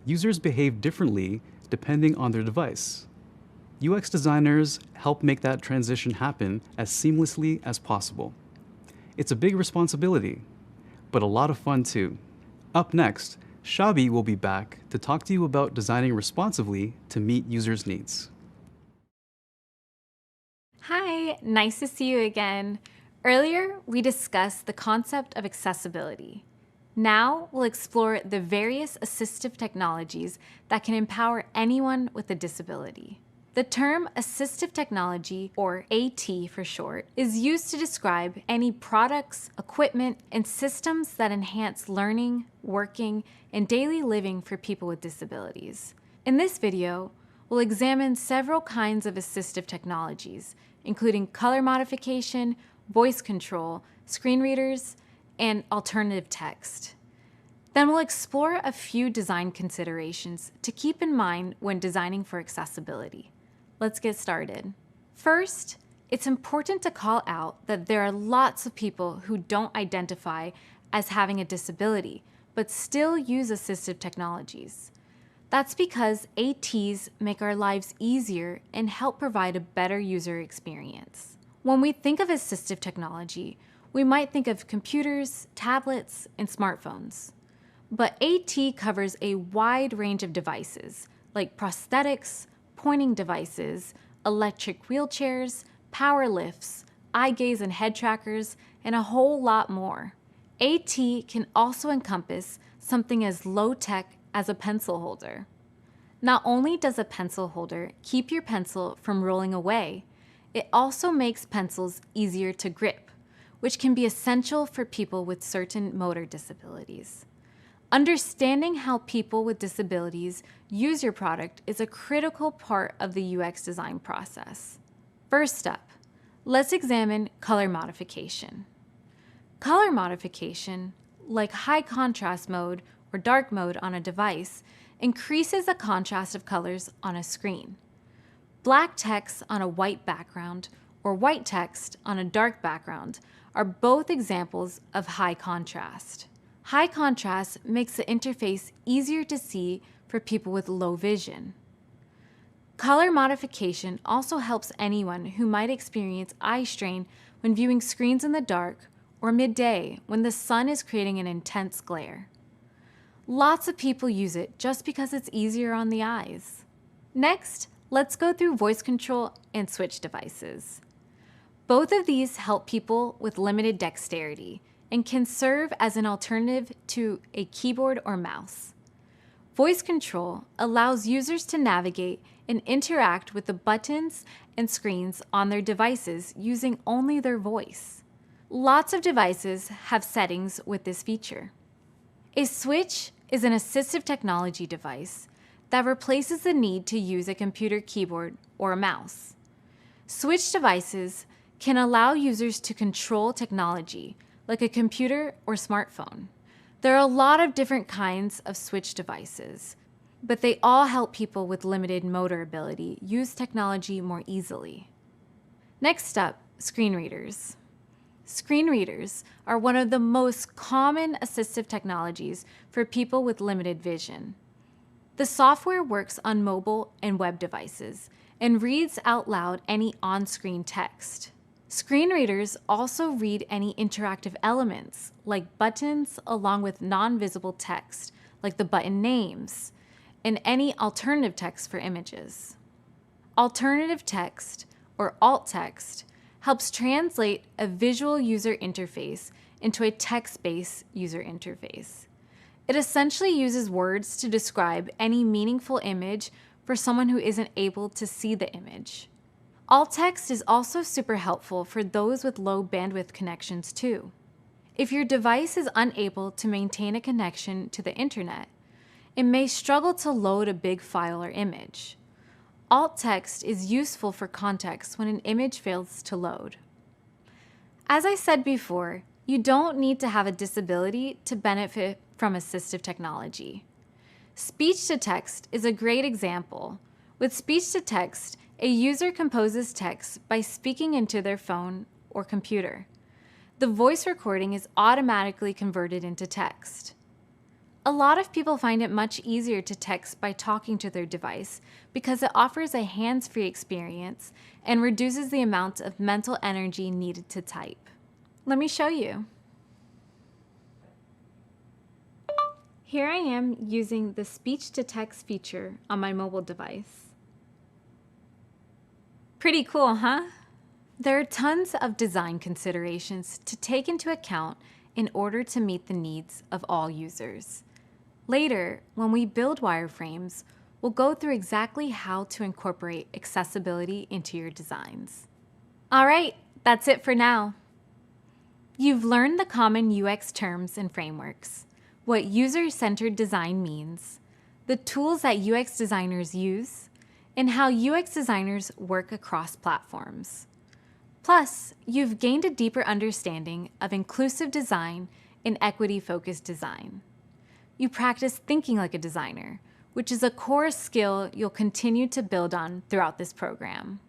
Users behave differently depending on their device. UX designers help make that transition happen as seamlessly as possible. It's a big responsibility, but a lot of fun too. Up next, Shabi will be back to talk to you about designing responsively to meet users' needs. Hi, nice to see you again. Earlier, we discussed the concept of accessibility. Now, we'll explore the various assistive technologies that can empower anyone with a disability. The term assistive technology, or AT for short, is used to describe any products, equipment, and systems that enhance learning, working, and daily living for people with disabilities. In this video, we'll examine several kinds of assistive technologies, including color modification, voice control, screen readers, and alternative text. Then we'll explore a few design considerations to keep in mind when designing for accessibility. Let's get started. First, it's important to call out that there are lots of people who don't identify as having a disability, but still use assistive technologies. That's because ATs make our lives easier and help provide a better user experience. When we think of assistive technology, we might think of computers, tablets, and smartphones. But AT covers a wide range of devices, like prosthetics, pointing devices, electric wheelchairs, power lifts, eye gaze and head trackers, and a whole lot more. AT can also encompass something as low-tech as a pencil holder. Not only does a pencil holder keep your pencil from rolling away, it also makes pencils easier to grip, which can be essential for people with certain motor disabilities. Understanding how people with disabilities use your product is a critical part of the UX design process. First up, let's examine color modification. Color modification, like high contrast mode or dark mode on a device, increases the contrast of colors on a screen. Black text on a white background or white text on a dark background are both examples of high contrast. High contrast makes the interface easier to see for people with low vision. Color modification also helps anyone who might experience eye strain when viewing screens in the dark or midday when the sun is creating an intense glare. Lots of people use it just because it's easier on the eyes. Next, let's go through voice control and switch devices. Both of these help people with limited dexterity and can serve as an alternative to a keyboard or mouse. Voice control allows users to navigate and interact with the buttons and screens on their devices using only their voice. Lots of devices have settings with this feature. A switch is an assistive technology device that replaces the need to use a computer keyboard or a mouse. Switch devices can allow users to control technology, like a computer or smartphone. There are a lot of different kinds of switch devices, but they all help people with limited motor ability use technology more easily. Next up, screen readers. Screen readers are one of the most common assistive technologies for people with limited vision. The software works on mobile and web devices and reads out loud any on-screen text. Screen readers also read any interactive elements, like buttons, along with non-visible text, like the button names, and any alternative text for images. Alternative text, or alt text, helps translate a visual user interface into a text-based user interface. It essentially uses words to describe any meaningful image for someone who isn't able to see the image. Alt text is also super helpful for those with low bandwidth connections too. If your device is unable to maintain a connection to the internet, it may struggle to load a big file or image. Alt text is useful for context when an image fails to load. As I said before, you don't need to have a disability to benefit from assistive technology. Speech-to-text is a great example. With speech-to-text, a user composes text by speaking into their phone or computer. The voice recording is automatically converted into text. A lot of people find it much easier to text by talking to their device because it offers a hands-free experience and reduces the amount of mental energy needed to type. Let me show you. Here I am using the speech-to-text feature on my mobile device. Pretty cool, huh? There are tons of design considerations to take into account in order to meet the needs of all users. Later, when we build wireframes, we'll go through exactly how to incorporate accessibility into your designs. All right, that's it for now. You've learned the common UX terms and frameworks, what user-centered design means, the tools that UX designers use, and how UX designers work across platforms. Plus, you've gained a deeper understanding of inclusive design and equity-focused design. You practice thinking like a designer, which is a core skill you'll continue to build on throughout this program.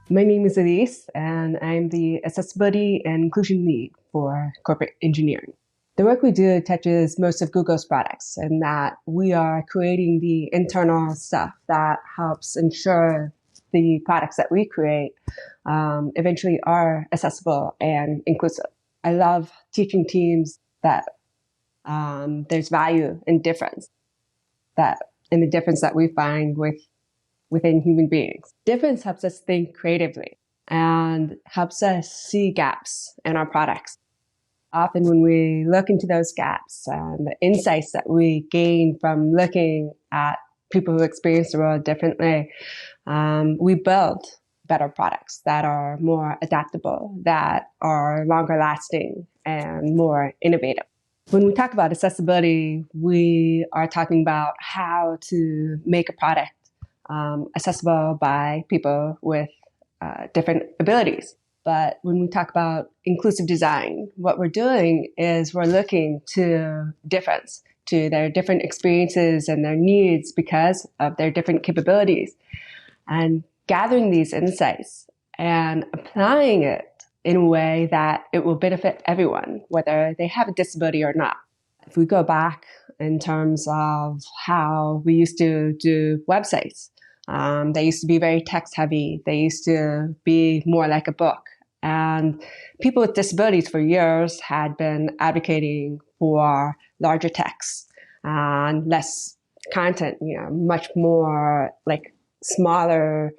My name is Elise, and I'm the Accessibility and Inclusion Lead for Corporate Engineering. The work we do touches most of Google's products, and that we are creating the internal stuff that helps ensure the products that we create eventually are accessible and inclusive. I love teaching teams that there's value in difference, in the difference that we find within human beings. Difference helps us think creatively and helps us see gaps in our products. Often when we look into those gaps and the insights that we gain from looking at people who experience the world differently, we build better products that are more adaptable, that are longer lasting, and more innovative. When we talk about accessibility, we are talking about how to make a product accessible by people with different abilities. But when we talk about inclusive design, what we're doing is we're looking to difference, to their different experiences and their needs because of their different capabilities, and gathering these insights and applying it in a way that it will benefit everyone, whether they have a disability or not. If we go back in terms of how we used to do websites, they used to be very text heavy. They used to be more like a book. And people with disabilities for years had been advocating for larger text and less content, much more like smaller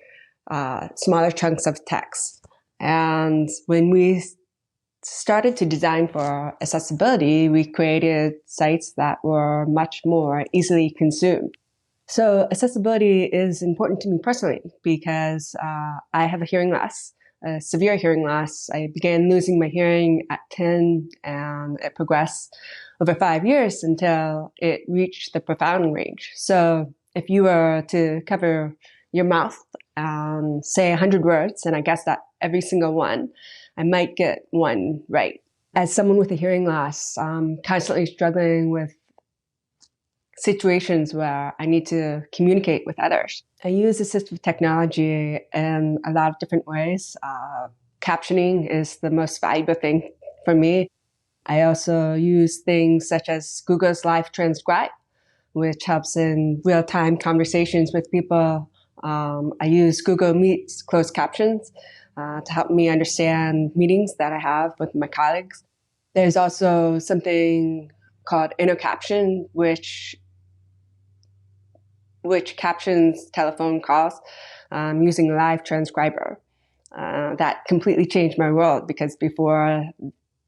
chunks of text. And when we started to design for accessibility, we created sites that were much more easily consumed. So accessibility is important to me personally because I have a hearing loss, a severe hearing loss. I began losing my hearing at 10, and it progressed over 5 years until it reached the profound range. So if you were to cover your mouth and say 100 words, and I guess that every single one, I might get one right. As someone with a hearing loss, I'm constantly struggling with situations where I need to communicate with others. I use assistive technology in a lot of different ways. Captioning is the most valuable thing for me. I also use things such as Google's Live Transcribe, which helps in real-time conversations with people. I use Google Meet's closed captions to help me understand meetings that I have with my colleagues. There's also something called InnoCaption, which captions telephone calls using a live transcriber. That completely changed my world because before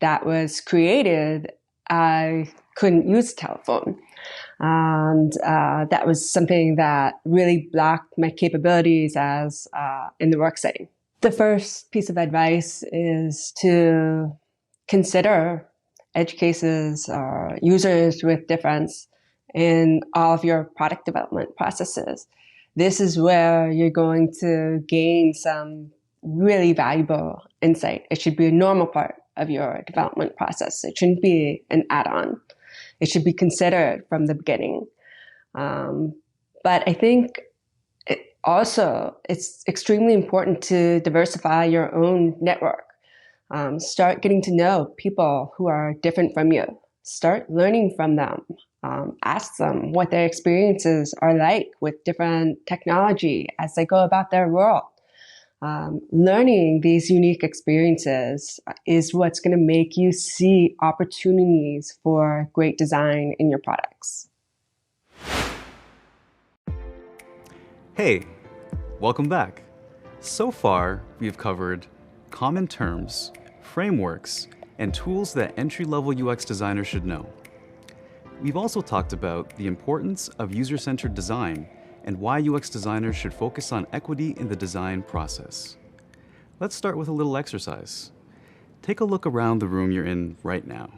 that was created, I couldn't use telephone. And that was something that really blocked my capabilities as in the work setting. The first piece of advice is to consider edge cases or users with difference in all of your product development processes. This is where you're going to gain some really valuable insight. It should be a normal part of your development process. It shouldn't be an add-on. It should be considered from the beginning. But I think it's extremely important to diversify your own network. Start getting to know people who are different from you. Start learning from them. Ask them what their experiences are like with different technology as they go about their world. Learning these unique experiences is what's going to make you see opportunities for great design in your products. Hey, welcome back. So far, we've covered common terms, frameworks, and tools that entry-level UX designers should know. We've also talked about the importance of user-centered design and why UX designers should focus on equity in the design process. Let's start with a little exercise. Take a look around the room you're in right now.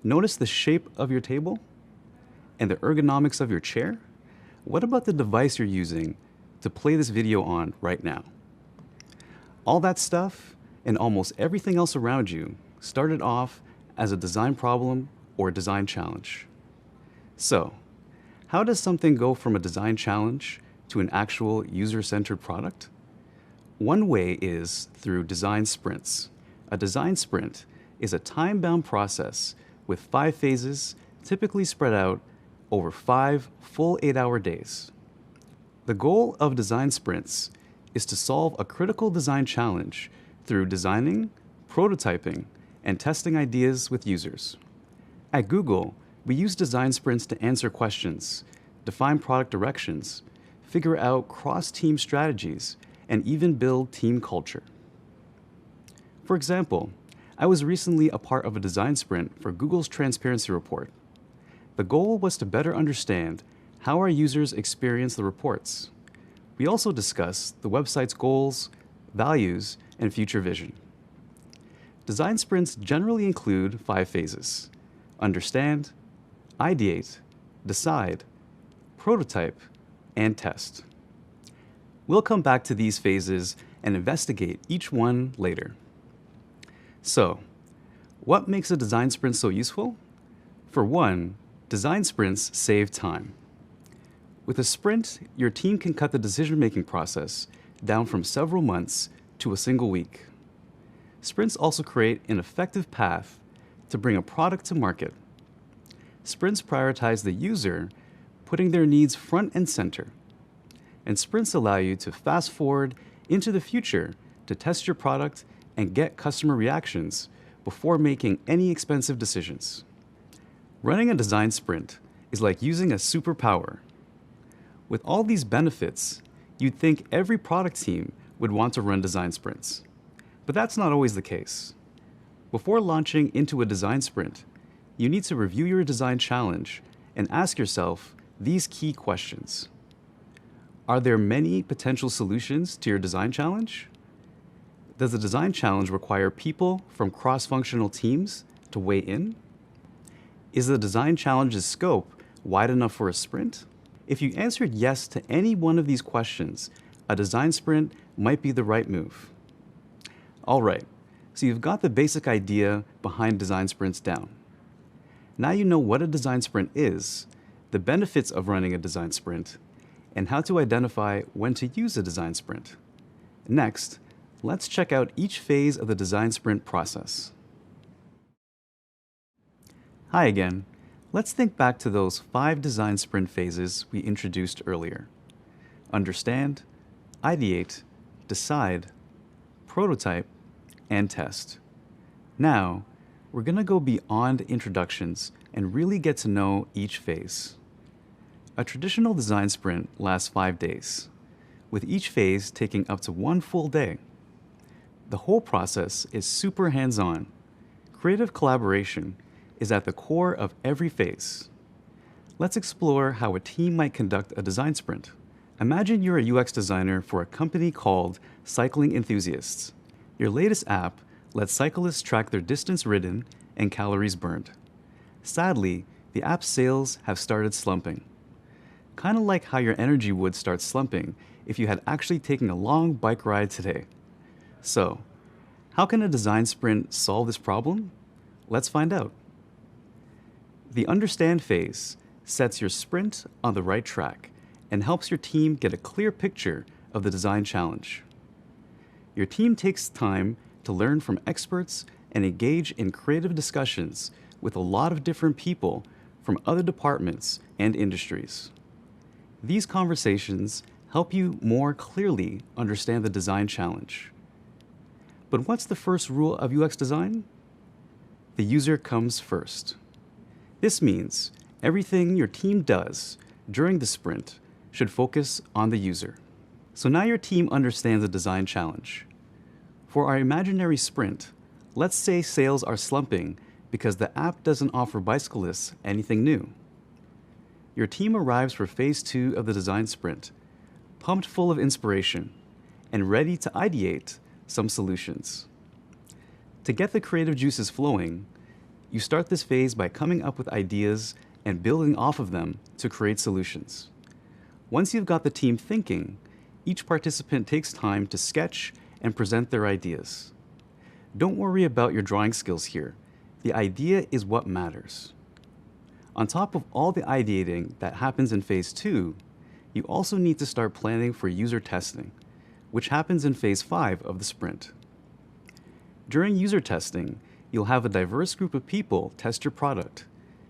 Notice the shape of your table and the ergonomics of your chair. What about the device you're using to play this video on right now? All that stuff and almost everything else around you started off as a design problem or design challenge. So, how does something go from a design challenge to an actual user-centered product? One way is through design sprints. A design sprint is a time-bound process with 5 phases, typically spread out over 5 full 8-hour days. The goal of design sprints is to solve a critical design challenge through designing, prototyping, and testing ideas with users. At Google, we use design sprints to answer questions, define product directions, figure out cross-team strategies, and even build team culture. For example, I was recently a part of a design sprint for Google's transparency report. The goal was to better understand how our users experience the reports. We also discussed the website's goals, values, and future vision. Design sprints generally include 5 phases: understand, ideate, decide, prototype, and test. We'll come back to these phases and investigate each one later. So, what makes a design sprint so useful? For one, design sprints save time. With a sprint, your team can cut the decision-making process down from several months to a single week. Sprints also create an effective path to bring a product to market. Sprints prioritize the user, putting their needs front and center. And sprints allow you to fast forward into the future to test your product and get customer reactions before making any expensive decisions. Running a design sprint is like using a superpower. With all these benefits, you'd think every product team would want to run design sprints. But that's not always the case. Before launching into a design sprint, you need to review your design challenge and ask yourself these key questions. Are there many potential solutions to your design challenge? Does the design challenge require people from cross-functional teams to weigh in? Is the design challenge's scope wide enough for a sprint? If you answered yes to any one of these questions, a design sprint might be the right move. All right, so you've got the basic idea behind design sprints down. Now you know what a design sprint is, the benefits of running a design sprint, and how to identify when to use a design sprint. Next, let's check out each phase of the design sprint process. Hi again. Let's think back to those 5 design sprint phases we introduced earlier. Understand, ideate, decide, prototype, and test. Now, we're going to go beyond introductions and really get to know each phase. A traditional design sprint lasts 5 days, with each phase taking up to 1 full day. The whole process is super hands-on. Creative collaboration is at the core of every phase. Let's explore how a team might conduct a design sprint. Imagine you're a UX designer for a company called Cycling Enthusiasts. Your latest app lets cyclists track their distance ridden and calories burned. Sadly, the app's sales have started slumping. Kind of like how your energy would start slumping if you had actually taken a long bike ride today. So, how can a design sprint solve this problem? Let's find out. The understand phase sets your sprint on the right track and helps your team get a clear picture of the design challenge. Your team takes time to learn from experts and engage in creative discussions with a lot of different people from other departments and industries. These conversations help you more clearly understand the design challenge. But what's the first rule of UX design? The user comes first. This means everything your team does during the sprint should focus on the user. So now your team understands the design challenge. For our imaginary sprint, let's say sales are slumping because the app doesn't offer bicyclists anything new. Your team arrives for phase 2 of the design sprint, pumped full of inspiration and ready to ideate some solutions. To get the creative juices flowing, you start this phase by coming up with ideas and building off of them to create solutions. Once you've got the team thinking, each participant takes time to sketch and present their ideas. Don't worry about your drawing skills here. The idea is what matters. On top of all the ideating that happens in phase 2, you also need to start planning for user testing, which happens in phase 5 of the sprint. During user testing, you'll have a diverse group of people test your product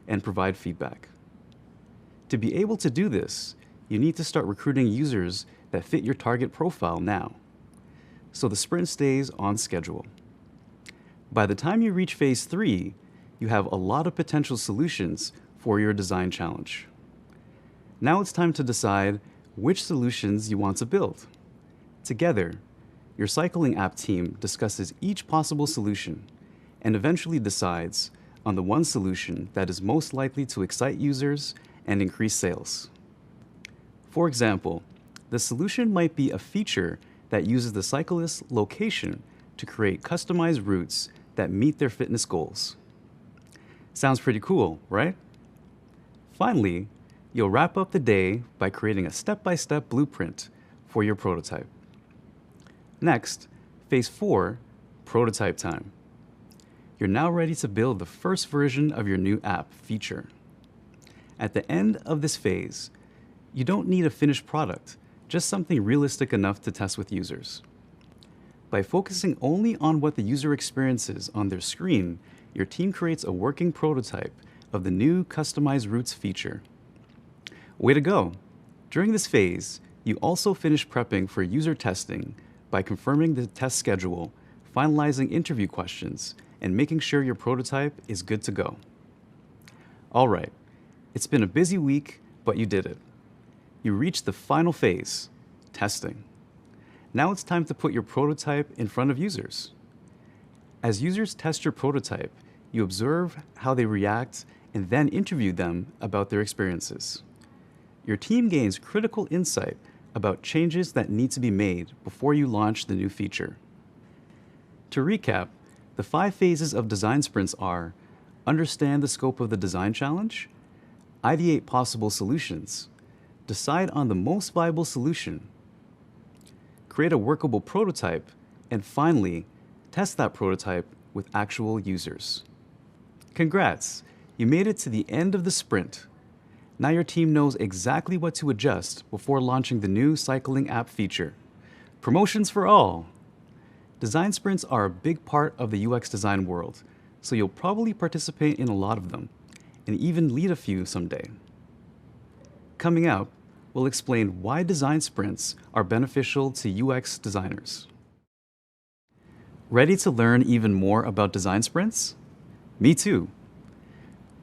and provide feedback. To be able to do this, you need to start recruiting users that fit your target profile now, so the sprint stays on schedule. By the time you reach phase 3, you have a lot of potential solutions for your design challenge. Now it's time to decide which solutions you want to build. Together, your cycling app team discusses each possible solution and eventually decides on the one solution that is most likely to excite users and increase sales. For example, the solution might be a feature that uses the cyclist's location to create customized routes that meet their fitness goals. Sounds pretty cool, right? Finally, you'll wrap up the day by creating a step-by-step blueprint for your prototype. Next, phase 4, prototype time. You're now ready to build the first version of your new app feature. At the end of this phase, you don't need a finished product, just something realistic enough to test with users. By focusing only on what the user experiences on their screen, your team creates a working prototype of the new customized routes feature. Way to go! During this phase, you also finish prepping for user testing by confirming the test schedule, finalizing interview questions, and making sure your prototype is good to go. All right, it's been a busy week, but you did it. You reached the final phase, testing. Now it's time to put your prototype in front of users. As users test your prototype, you observe how they react and then interview them about their experiences. Your team gains critical insight about changes that need to be made before you launch the new feature. To recap, the 5 phases of design sprints are: understand the scope of the design challenge, ideate possible solutions, decide on the most viable solution, create a workable prototype, and finally, test that prototype with actual users. Congrats! You made it to the end of the sprint. Now your team knows exactly what to adjust before launching the new cycling app feature. Promotions for all! Design sprints are a big part of the UX design world, so you'll probably participate in a lot of them, and even lead a few someday. Coming up, we'll explain why design sprints are beneficial to UX designers. Ready to learn even more about design sprints? Me too.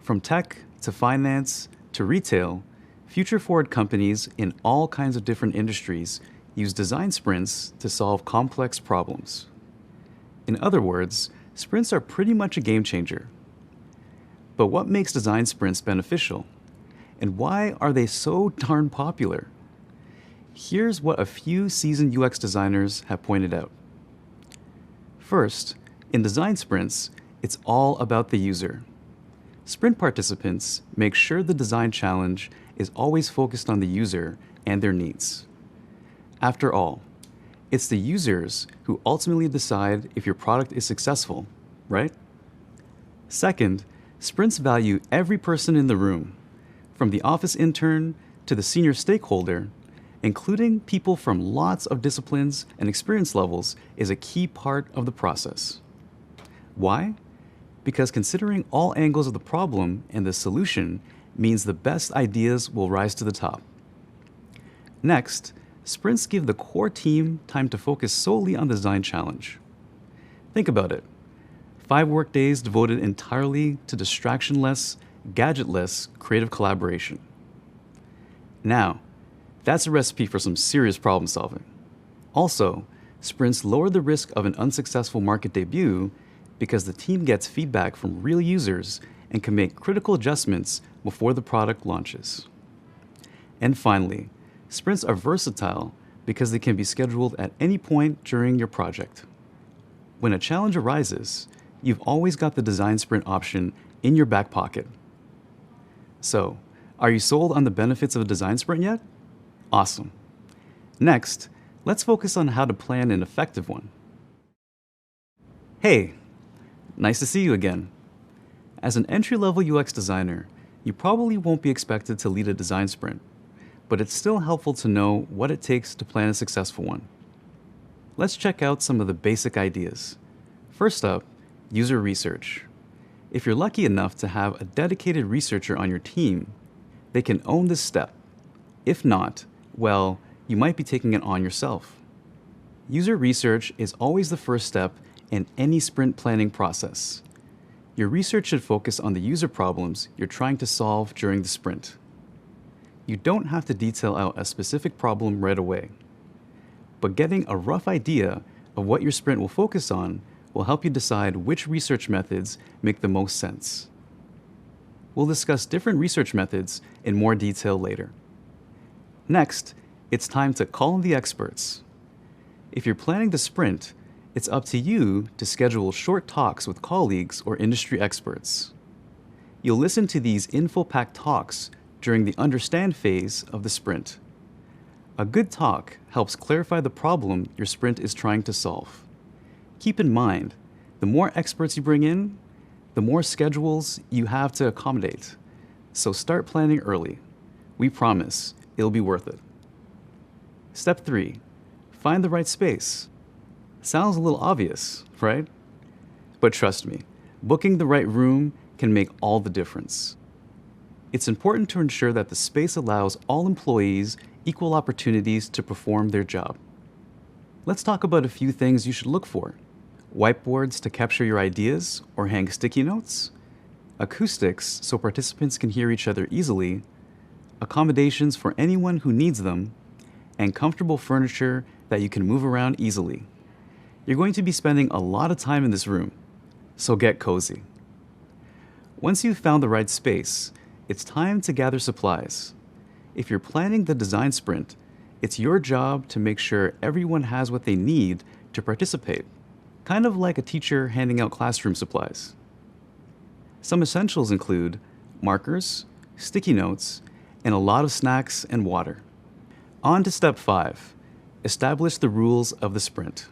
From tech to finance to retail, future-forward companies in all kinds of different industries use design sprints to solve complex problems. In other words, sprints are pretty much a game changer. But what makes design sprints beneficial? And why are they so darn popular? Here's what a few seasoned UX designers have pointed out. First, in design sprints, it's all about the user. Sprint participants make sure the design challenge is always focused on the user and their needs. After all, it's the users who ultimately decide if your product is successful, right? Second, sprints value every person in the room, from the office intern to the senior stakeholder. Including people from lots of disciplines and experience levels is a key part of the process. Why? Because considering all angles of the problem and the solution means the best ideas will rise to the top. Next, sprints give the core team time to focus solely on the design challenge. Think about it. 5 workdays devoted entirely to distraction-less, gadget-less creative collaboration. Now, that's a recipe for some serious problem solving. Also, sprints lower the risk of an unsuccessful market debut because the team gets feedback from real users and can make critical adjustments before the product launches. And finally, sprints are versatile because they can be scheduled at any point during your project. When a challenge arises, you've always got the design sprint option in your back pocket. So, are you sold on the benefits of a design sprint yet? Awesome. Next, let's focus on how to plan an effective one. Hey, nice to see you again. As an entry-level UX designer, you probably won't be expected to lead a design sprint, but it's still helpful to know what it takes to plan a successful one. Let's check out some of the basic ideas. First up, user research. If you're lucky enough to have a dedicated researcher on your team, they can own this step. If not, well, you might be taking it on yourself. User research is always the first step in any sprint planning process. Your research should focus on the user problems you're trying to solve during the sprint. You don't have to detail out a specific problem right away, but getting a rough idea of what your sprint will focus on will help you decide which research methods make the most sense. We'll discuss different research methods in more detail later. Next, it's time to call in the experts. If you're planning the sprint, it's up to you to schedule short talks with colleagues or industry experts. You'll listen to these info-packed talks during the understand phase of the sprint. A good talk helps clarify the problem your sprint is trying to solve. Keep in mind, the more experts you bring in, the more schedules you have to accommodate. So start planning early. We promise it'll be worth it. Step 3, find the right space. Sounds a little obvious, right? But trust me, booking the right room can make all the difference. It's important to ensure that the space allows all employees equal opportunities to perform their job. Let's talk about a few things you should look for. Whiteboards to capture your ideas or hang sticky notes, acoustics so participants can hear each other easily, accommodations for anyone who needs them, and comfortable furniture that you can move around easily. You're going to be spending a lot of time in this room, so get cozy. Once you've found the right space, it's time to gather supplies. If you're planning the design sprint, it's your job to make sure everyone has what they need to participate, kind of like a teacher handing out classroom supplies. Some essentials include markers, sticky notes, and a lot of snacks and water. On to step 5, establish the rules of the sprint.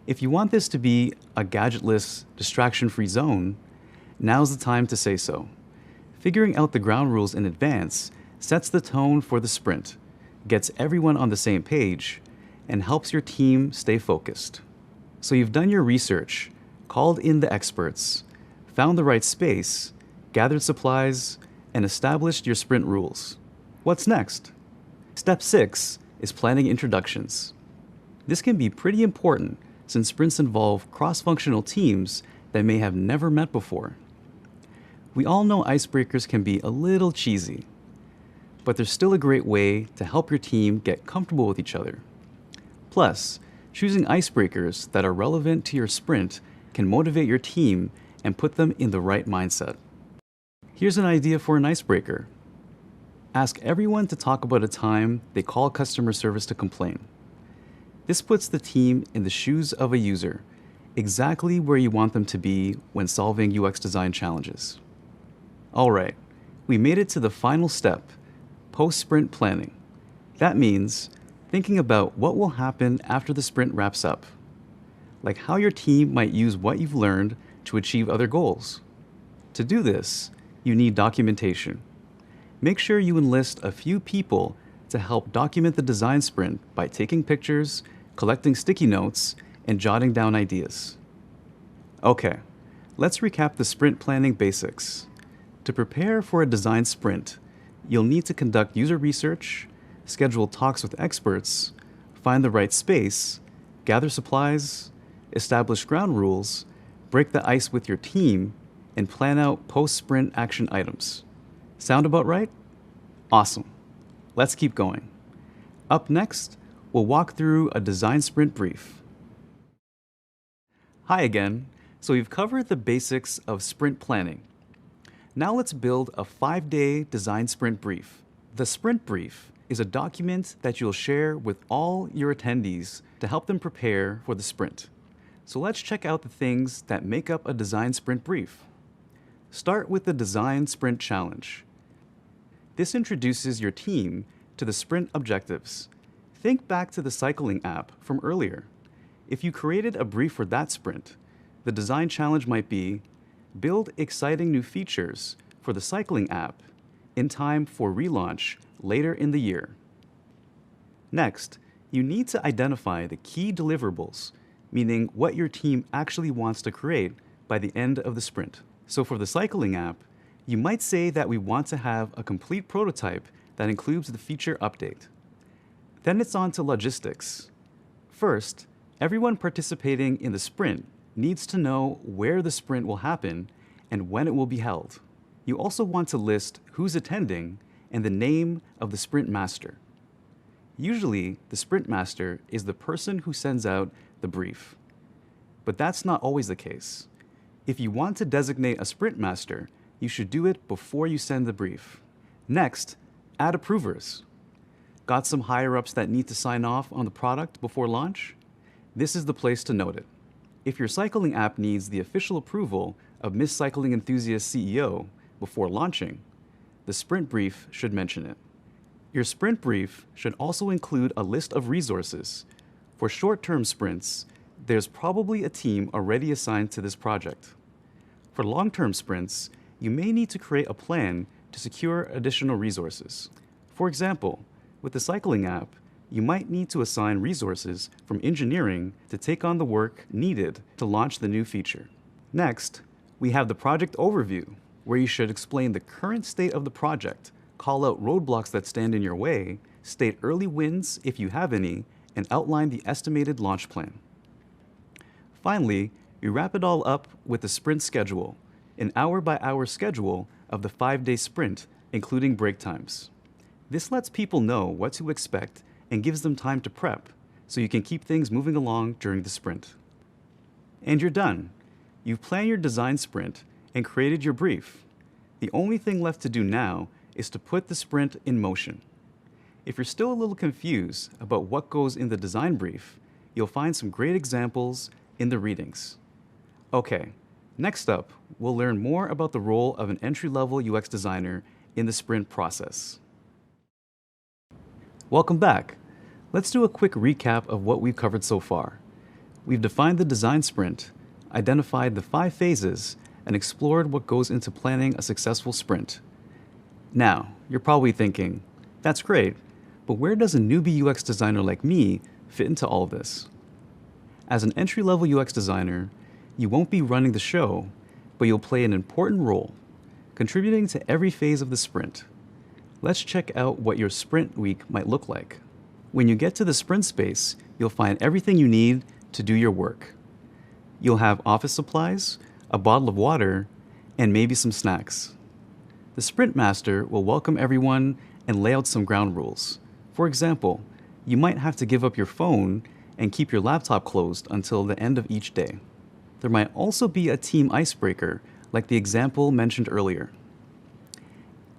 If you want this to be a gadgetless, distraction-free zone, now's the time to say so. Figuring out the ground rules in advance sets the tone for the sprint, gets everyone on the same page, and helps your team stay focused. So you've done your research, called in the experts, found the right space, gathered supplies, and established your sprint rules. What's next? Step 6 is planning introductions. This can be pretty important since sprints involve cross-functional teams that may have never met before. We all know icebreakers can be a little cheesy, but they're still a great way to help your team get comfortable with each other. Plus, choosing icebreakers that are relevant to your sprint can motivate your team and put them in the right mindset. Here's an idea for an icebreaker. Ask everyone to talk about a time they call customer service to complain. This puts the team in the shoes of a user, exactly where you want them to be when solving UX design challenges. All right, we made it to the final step, post-sprint planning. That means thinking about what will happen after the sprint wraps up, like how your team might use what you've learned to achieve other goals. To do this, you need documentation. Make sure you enlist a few people to help document the design sprint by taking pictures, collecting sticky notes, and jotting down ideas. Okay, let's recap the sprint planning basics. To prepare for a design sprint, you'll need to conduct user research, schedule talks with experts, find the right space, gather supplies, establish ground rules, break the ice with your team, and plan out post-sprint action items. Sound about right? Awesome. Let's keep going. Up next, we'll walk through a design sprint brief. Hi again. So we've covered the basics of sprint planning. Now let's build a 5-day design sprint brief. The sprint brief is a document that you'll share with all your attendees to help them prepare for the sprint. So let's check out the things that make up a design sprint brief. Start with the Design Sprint Challenge. This introduces your team to the sprint objectives. Think back to the cycling app from earlier. If you created a brief for that sprint, the design challenge might be build exciting new features for the cycling app in time for relaunch later in the year. Next, you need to identify the key deliverables, meaning what your team actually wants to create by the end of the sprint. So for the cycling app, you might say that we want to have a complete prototype that includes the feature update. Then it's on to logistics. First, everyone participating in the sprint needs to know where the sprint will happen and when it will be held. You also want to list who's attending and the name of the sprint master. Usually, the sprint master is the person who sends out the brief. But that's not always the case. If you want to designate a sprint master, you should do it before you send the brief. Next, add approvers. Got some higher-ups that need to sign off on the product before launch? This is the place to note it. If your cycling app needs the official approval of Miss Cycling Enthusiast CEO before launching, the sprint brief should mention it. Your sprint brief should also include a list of resources. For short-term sprints, there's probably a team already assigned to this project. For long-term sprints, you may need to create a plan to secure additional resources. For example, with the cycling app, you might need to assign resources from engineering to take on the work needed to launch the new feature. Next, we have the project overview, where you should explain the current state of the project, call out roadblocks that stand in your way, state early wins if you have any, and outline the estimated launch plan. Finally, we wrap it all up with the sprint schedule, an hour-by-hour schedule of the 5-day sprint, including break times. This lets people know what to expect and gives them time to prep, so you can keep things moving along during the sprint. And you're done. You've planned your design sprint and created your brief. The only thing left to do now is to put the sprint in motion. If you're still a little confused about what goes in the design brief, you'll find some great examples in the readings. Okay, next up, we'll learn more about the role of an entry-level UX designer in the sprint process. Welcome back. Let's do a quick recap of what we've covered so far. We've defined the design sprint, identified the 5 phases, and explored what goes into planning a successful sprint. Now, you're probably thinking, that's great, but where does a newbie UX designer like me fit into all of this? As an entry-level UX designer, you won't be running the show, but you'll play an important role, contributing to every phase of the sprint. Let's check out what your sprint week might look like. When you get to the sprint space, you'll find everything you need to do your work. You'll have office supplies, a bottle of water, and maybe some snacks. The sprint master will welcome everyone and lay out some ground rules. For example, you might have to give up your phone and keep your laptop closed until the end of each day. There might also be a team icebreaker, like the example mentioned earlier.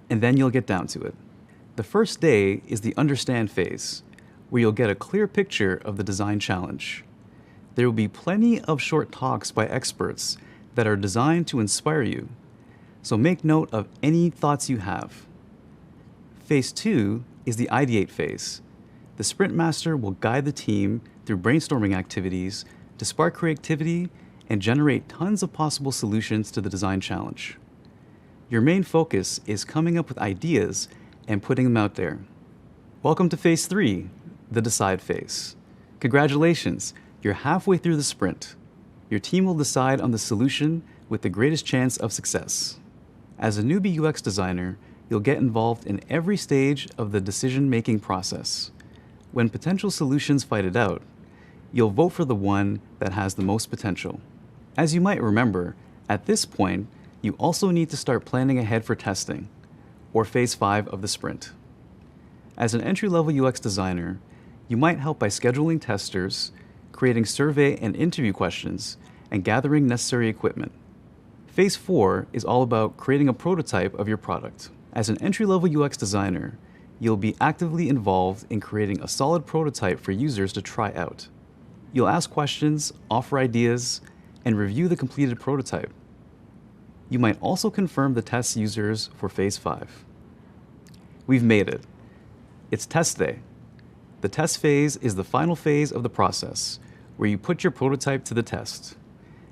And then you'll get down to it. The first day is the understand phase, where you'll get a clear picture of the design challenge. There will be plenty of short talks by experts that are designed to inspire you, so make note of any thoughts you have. Phase 2 is the ideate phase. The sprint master will guide the team through brainstorming activities to spark creativity and generate tons of possible solutions to the design challenge. Your main focus is coming up with ideas and putting them out there. Welcome to Phase 3, the decide phase. Congratulations, you're halfway through the sprint. Your team will decide on the solution with the greatest chance of success. As a newbie UX designer, you'll get involved in every stage of the decision-making process. When potential solutions fight it out, you'll vote for the one that has the most potential. As you might remember, at this point, you also need to start planning ahead for testing, or Phase 5 of the sprint. As an entry-level UX designer, you might help by scheduling testers, creating survey and interview questions, and gathering necessary equipment. Phase 4 is all about creating a prototype of your product. As an entry-level UX designer, you'll be actively involved in creating a solid prototype for users to try out. You'll ask questions, offer ideas, and review the completed prototype. You might also confirm the test users for Phase 5. We've made it. It's test day. The test phase is the final phase of the process, where you put your prototype to the test.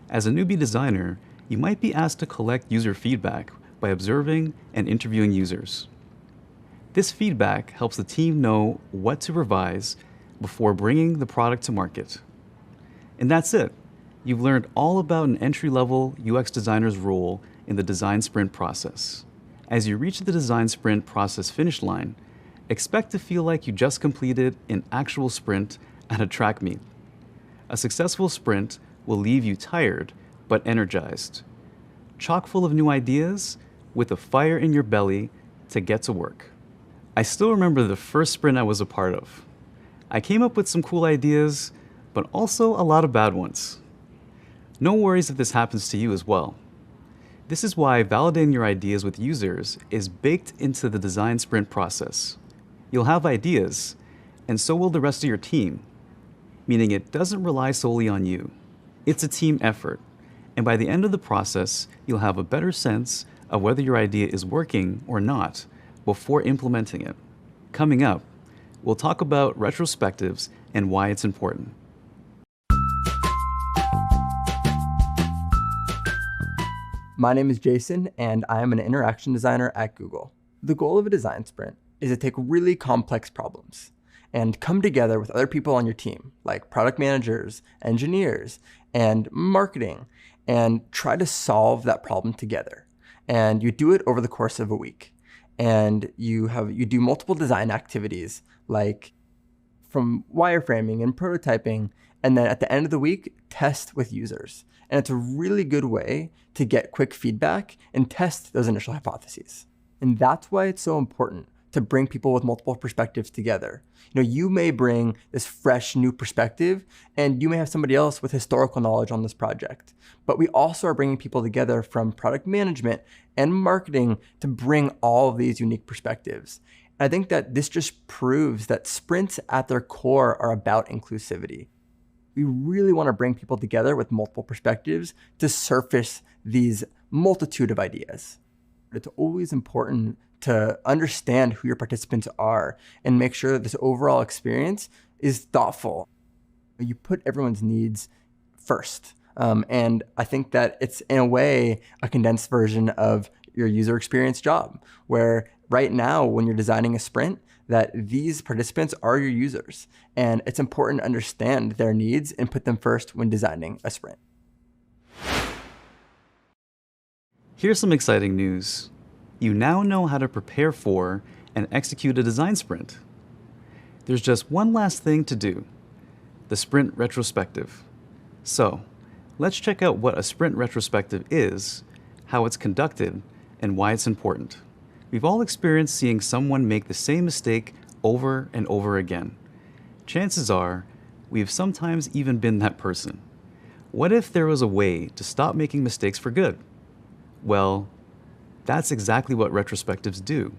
As a newbie designer, you might be asked to collect user feedback by observing and interviewing users. This feedback helps the team know what to revise before bringing the product to market. And that's it. You've learned all about an entry-level UX designer's role in the design sprint process. As you reach the design sprint process finish line, expect to feel like you just completed an actual sprint at a track meet. A successful sprint will leave you tired but energized, chock full of new ideas, with a fire in your belly to get to work. I still remember the first sprint I was a part of. I came up with some cool ideas, but also a lot of bad ones. No worries if this happens to you as well. This is why validating your ideas with users is baked into the design sprint process. You'll have ideas, and so will the rest of your team, meaning it doesn't rely solely on you. It's a team effort, and by the end of the process, you'll have a better sense of whether your idea is working or not before implementing it. Coming up, we'll talk about retrospectives and why it's important. My name is Jason, and I am an interaction designer at Google. The goal of a design sprint is to take really complex problems and come together with other people on your team, like product managers, engineers, and marketing, and try to solve that problem together. And you do it over the course of a week. And you do multiple design activities, like from wireframing and prototyping, and then at the end of the week, test with users. And it's a really good way to get quick feedback and test those initial hypotheses. And that's why it's so important to bring people with multiple perspectives together. You may bring this fresh new perspective, and you may have somebody else with historical knowledge on this project. But we also are bringing people together from product management and marketing to bring all of these unique perspectives. And I think that this just proves that sprints at their core are about inclusivity. We really want to bring people together with multiple perspectives to surface these multitude of ideas. It's always important to understand who your participants are and make sure that this overall experience is thoughtful. You put everyone's needs first. And I think that it's, in a way, a condensed version of your user experience job, where right now, when you're designing a sprint, that these participants are your users. And it's important to understand their needs and put them first when designing a sprint. Here's some exciting news. You now know how to prepare for and execute a design sprint. There's just one last thing to do, the sprint retrospective. So, let's check out what a sprint retrospective is, how it's conducted, and why it's important. We've all experienced seeing someone make the same mistake over and over again. Chances are, we've sometimes even been that person. What if there was a way to stop making mistakes for good? Well, that's exactly what retrospectives do.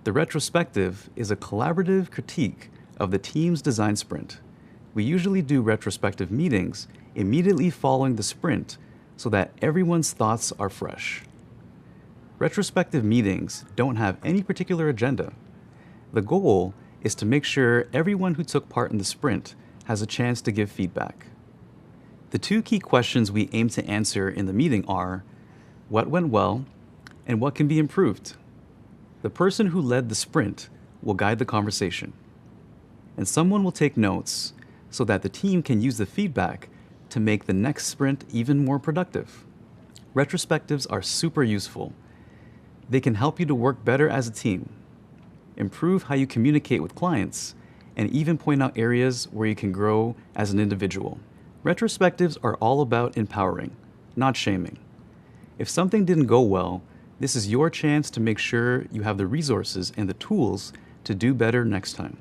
The retrospective is a collaborative critique of the team's design sprint. We usually do retrospective meetings immediately following the sprint so that everyone's thoughts are fresh. Retrospective meetings don't have any particular agenda. The goal is to make sure everyone who took part in the sprint has a chance to give feedback. The two key questions we aim to answer in the meeting are, what went well, and what can be improved? The person who led the sprint will guide the conversation, and someone will take notes so that the team can use the feedback to make the next sprint even more productive. Retrospectives are super useful. They can help you to work better as a team, improve how you communicate with clients, and even point out areas where you can grow as an individual. Retrospectives are all about empowering, not shaming. If something didn't go well, this is your chance to make sure you have the resources and the tools to do better next time.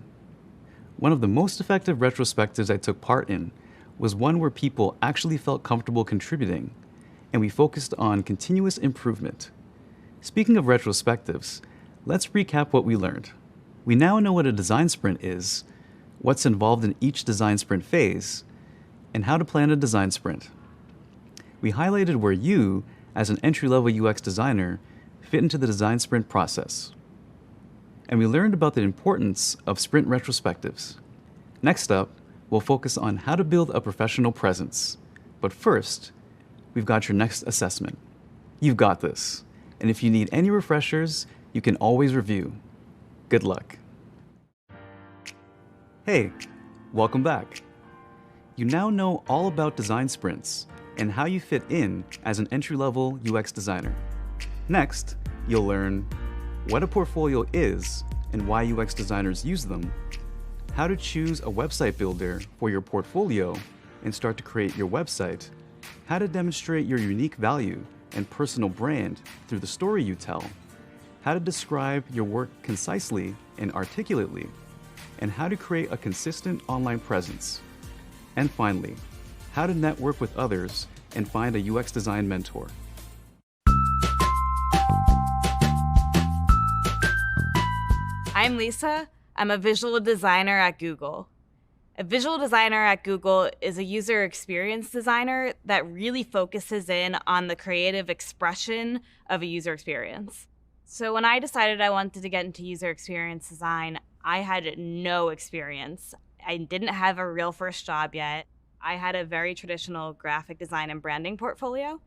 One of the most effective retrospectives I took part in was one where people actually felt comfortable contributing, and we focused on continuous improvement. Speaking of retrospectives, let's recap what we learned. We now know what a design sprint is, what's involved in each design sprint phase, and how to plan a design sprint. We highlighted where you, as an entry-level UX designer, fit into the design sprint process. And we learned about the importance of sprint retrospectives. Next up, we'll focus on how to build a professional presence. But first, we've got your next assessment. You've got this. And if you need any refreshers, you can always review. Good luck. Hey, welcome back. You now know all about design sprints and how you fit in as an entry-level UX designer. Next, you'll learn what a portfolio is and why UX designers use them, how to choose a website builder for your portfolio and start to create your website, how to demonstrate your unique value and personal brand through the story you tell, how to describe your work concisely and articulately, and how to create a consistent online presence. And finally, how to network with others and find a UX design mentor. I'm Lisa. I'm a visual designer at Google. A visual designer at Google is a user experience designer that really focuses in on the creative expression of a user experience. So when I decided I wanted to get into user experience design, I had no experience. I didn't have a real first job yet. I had a very traditional graphic design and branding portfolio,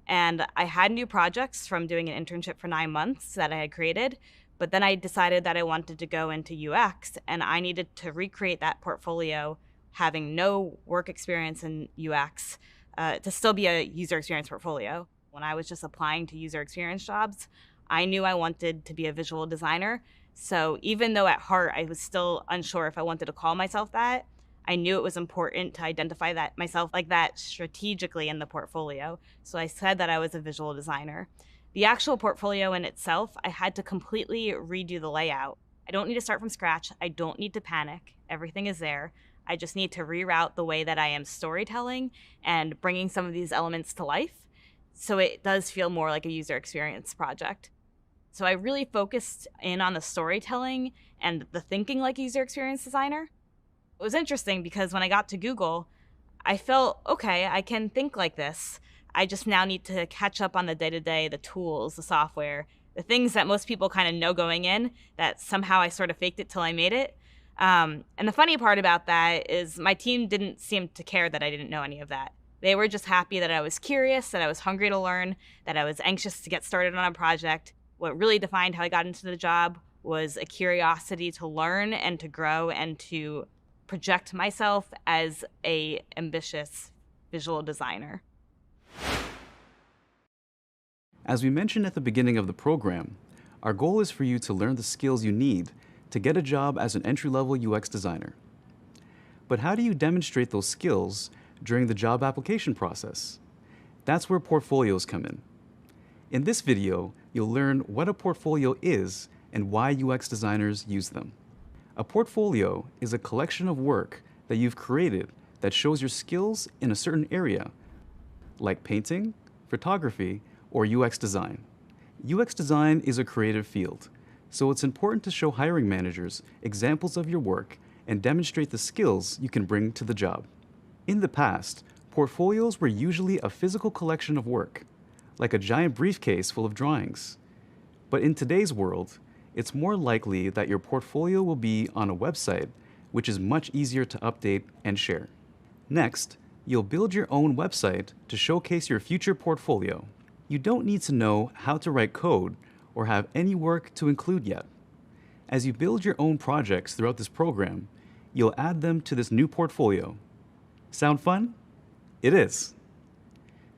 and I had new projects from doing an internship for 9 months that I had created. But then I decided that I wanted to go into UX, and I needed to recreate that portfolio, having no work experience in UX, to still be a user experience portfolio. When I was just applying to user experience jobs, I knew I wanted to be a visual designer. So even though at heart I was still unsure if I wanted to call myself that, I knew it was important to identify that myself like that strategically in the portfolio. So I said that I was a visual designer. The actual portfolio in itself, I had to completely redo the layout. I don't need to start from scratch. I don't need to panic. Everything is there. I just need to reroute the way that I am storytelling and bringing some of these elements to life, so it does feel more like a user experience project. So I really focused in on the storytelling and the thinking like a user experience designer. It was interesting because when I got to Google, I felt, okay, I can think like this. I just now need to catch up on the day-to-day, the tools, the software, the things that most people kind of know going in, that somehow I sort of faked it till I made it. And the funny part about that is my team didn't seem to care that I didn't know any of that. They were just happy that I was curious, that I was hungry to learn, that I was anxious to get started on a project. What really defined how I got into the job was a curiosity to learn and to grow and to project myself as an ambitious visual designer. As we mentioned at the beginning of the program, our goal is for you to learn the skills you need to get a job as an entry-level UX designer. But how do you demonstrate those skills during the job application process? That's where portfolios come in. In this video, you'll learn what a portfolio is and why UX designers use them. A portfolio is a collection of work that you've created that shows your skills in a certain area, like painting, photography, or UX design. UX design is a creative field, so it's important to show hiring managers examples of your work and demonstrate the skills you can bring to the job. In the past, portfolios were usually a physical collection of work, like a giant briefcase full of drawings. But in today's world, it's more likely that your portfolio will be on a website, which is much easier to update and share. Next, you'll build your own website to showcase your future portfolio. You don't need to know how to write code or have any work to include yet. As you build your own projects throughout this program, you'll add them to this new portfolio. Sound fun? It is.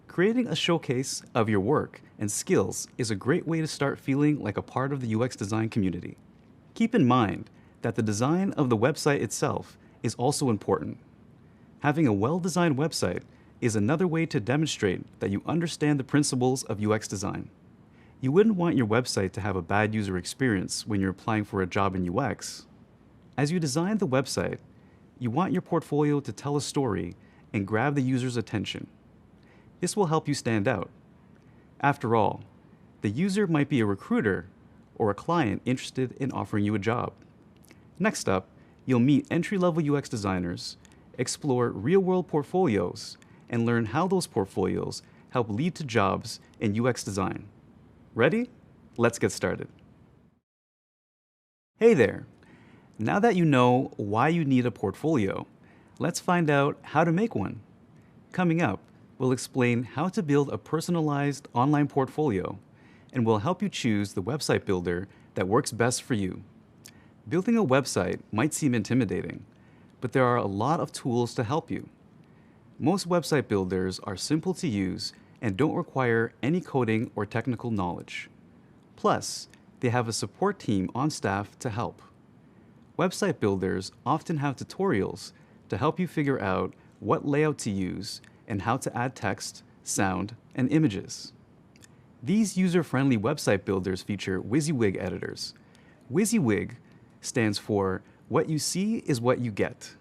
Creating a showcase of your work and skills is a great way to start feeling like a part of the UX design community. Keep in mind that the design of the website itself is also important. Having a well-designed website is another way to demonstrate that you understand the principles of UX design. You wouldn't want your website to have a bad user experience when you're applying for a job in UX. As you design the website, you want your portfolio to tell a story and grab the user's attention. This will help you stand out. After all, the user might be a recruiter or a client interested in offering you a job. Next up, you'll meet entry-level UX designers, explore real-world portfolios, and learn how those portfolios help lead to jobs in UX design. Ready? Let's get started. Hey there! Now that you know why you need a portfolio, let's find out how to make one. Coming up, we'll explain how to build a personalized online portfolio, and we'll help you choose the website builder that works best for you. Building a website might seem intimidating, but there are a lot of tools to help you. Most website builders are simple to use and don't require any coding or technical knowledge. Plus, they have a support team on staff to help. Website builders often have tutorials to help you figure out what layout to use and how to add text, sound, and images. These user-friendly website builders feature WYSIWYG editors. WYSIWYG stands for What You See is What You Get.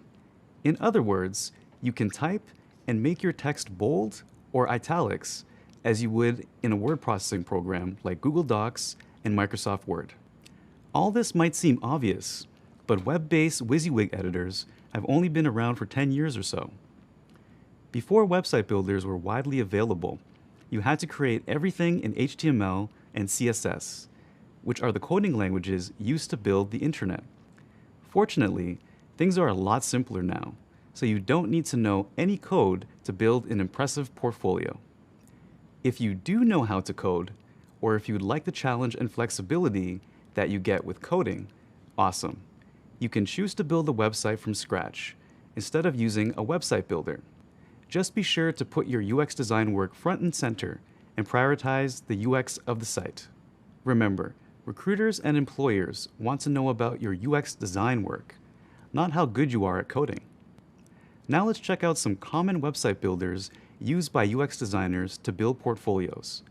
In other words, you can type and make your text bold or italics as you would in a word processing program like Google Docs and Microsoft Word. All this might seem obvious, but web-based WYSIWYG editors have only been around for 10 years or so. Before website builders were widely available, you had to create everything in HTML and CSS, which are the coding languages used to build the internet. Fortunately, things are a lot simpler now, so you don't need to know any code to build an impressive portfolio. If you do know how to code, or if you'd like the challenge and flexibility that you get with coding, awesome. You can choose to build a website from scratch instead of using a website builder. Just be sure to put your UX design work front and center and prioritize the UX of the site. Remember, recruiters and employers want to know about your UX design work, not how good you are at coding. Now let's check out some common website builders used by UX designers to build portfolios.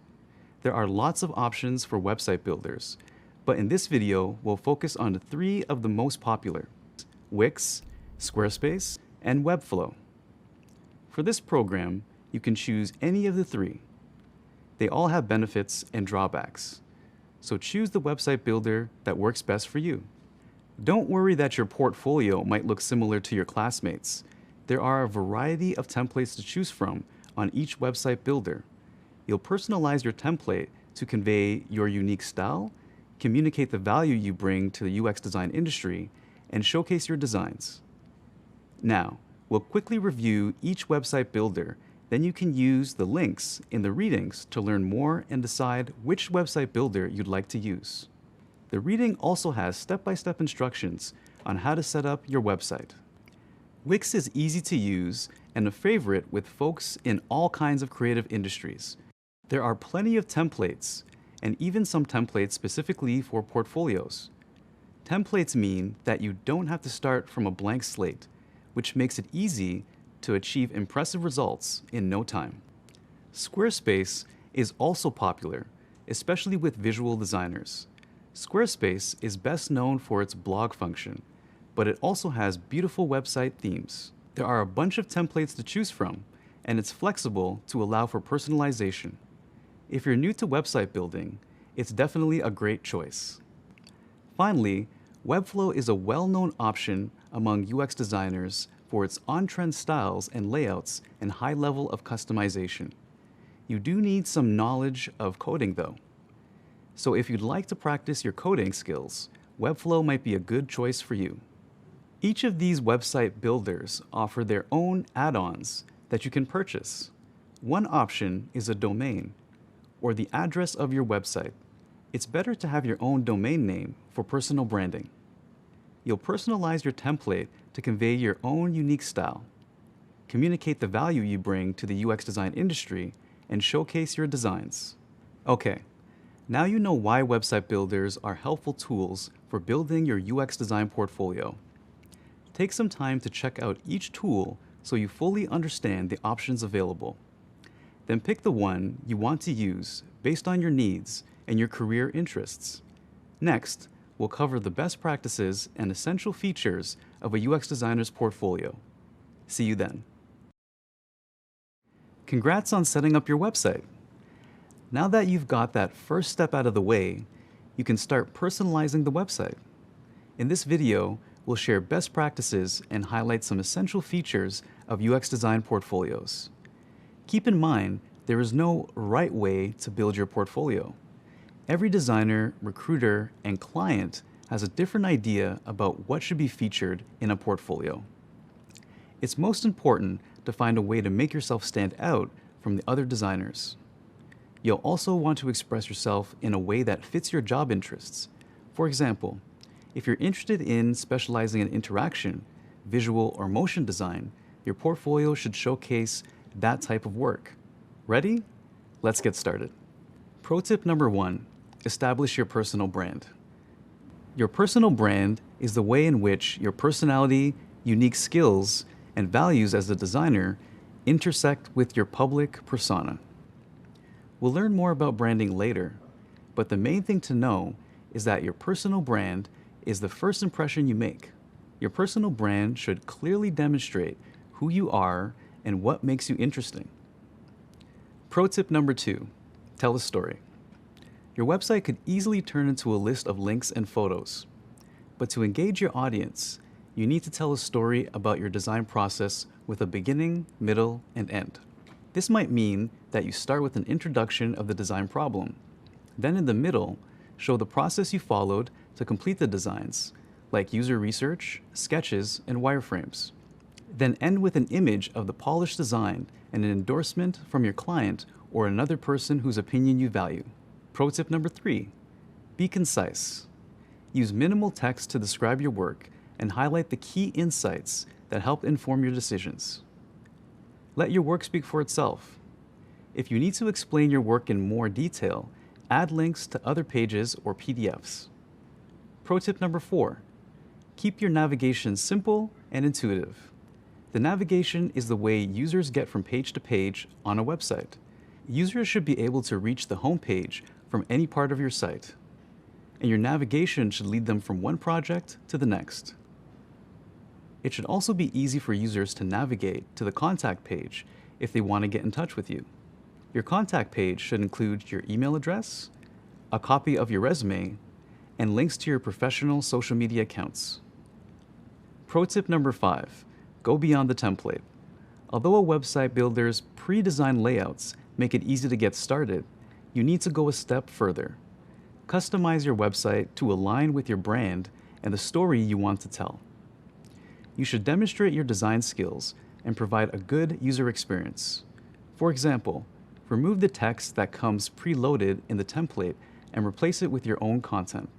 There are lots of options for website builders, but in this video, we'll focus on 3 of the most popular: Wix, Squarespace, and Webflow. For this program, you can choose any of the 3. They all have benefits and drawbacks, so choose the website builder that works best for you. Don't worry that your portfolio might look similar to your classmates. There are a variety of templates to choose from on each website builder. You'll personalize your template to convey your unique style, communicate the value you bring to the UX design industry, and showcase your designs. Now, we'll quickly review each website builder, then you can use the links in the readings to learn more and decide which website builder you'd like to use. The reading also has step-by-step instructions on how to set up your website. Wix is easy to use and a favorite with folks in all kinds of creative industries. There are plenty of templates, and even some templates specifically for portfolios. Templates mean that you don't have to start from a blank slate, which makes it easy to achieve impressive results in no time. Squarespace is also popular, especially with visual designers. Squarespace is best known for its blog function, but it also has beautiful website themes. There are a bunch of templates to choose from, and it's flexible to allow for personalization. If you're new to website building, it's definitely a great choice. Finally, Webflow is a well-known option among UX designers for its on-trend styles and layouts and high level of customization. You do need some knowledge of coding though. So if you'd like to practice your coding skills, Webflow might be a good choice for you. Each of these website builders offer their own add-ons that you can purchase. One option is a domain, or the address of your website. It's better to have your own domain name for personal branding. You'll personalize your template to convey your own unique style, communicate the value you bring to the UX design industry, and showcase your designs. Okay, now you know why website builders are helpful tools for building your UX design portfolio. Take some time to check out each tool so you fully understand the options available. Then pick the one you want to use based on your needs and your career interests. Next, we'll cover the best practices and essential features of a UX designer's portfolio. See you then. Congrats on setting up your website. Now that you've got that first step out of the way, you can start personalizing the website. In this video, we'll share best practices and highlight some essential features of UX design portfolios. Keep in mind, there is no right way to build your portfolio. Every designer, recruiter, and client has a different idea about what should be featured in a portfolio. It's most important to find a way to make yourself stand out from the other designers. You'll also want to express yourself in a way that fits your job interests. For example, if you're interested in specializing in interaction, visual, or motion design, your portfolio should showcase that type of work. Ready? Let's get started. Pro tip number 1, establish your personal brand. Your personal brand is the way in which your personality, unique skills, and values as a designer intersect with your public persona. We'll learn more about branding later, but the main thing to know is that your personal brand is the first impression you make. Your personal brand should clearly demonstrate who you are and what makes you interesting. Pro tip number 2, tell a story. Your website could easily turn into a list of links and photos, but to engage your audience, you need to tell a story about your design process with a beginning, middle, and end. This might mean that you start with an introduction of the design problem. Then in the middle, show the process you followed to complete the designs, like user research, sketches, and wireframes. Then end with an image of the polished design and an endorsement from your client or another person whose opinion you value. Pro tip number 3, be concise. Use minimal text to describe your work and highlight the key insights that help inform your decisions. Let your work speak for itself. If you need to explain your work in more detail, add links to other pages or PDFs. Pro tip number 4, keep your navigation simple and intuitive. The navigation is the way users get from page to page on a website. Users should be able to reach the home page from any part of your site, and your navigation should lead them from one project to the next. It should also be easy for users to navigate to the contact page if they want to get in touch with you. Your contact page should include your email address, a copy of your resume, and links to your professional social media accounts. Pro tip number 5, go beyond the template. Although a website builder's pre-designed layouts make it easy to get started, you need to go a step further. Customize your website to align with your brand and the story you want to tell. You should demonstrate your design skills and provide a good user experience. For example, remove the text that comes preloaded in the template and replace it with your own content.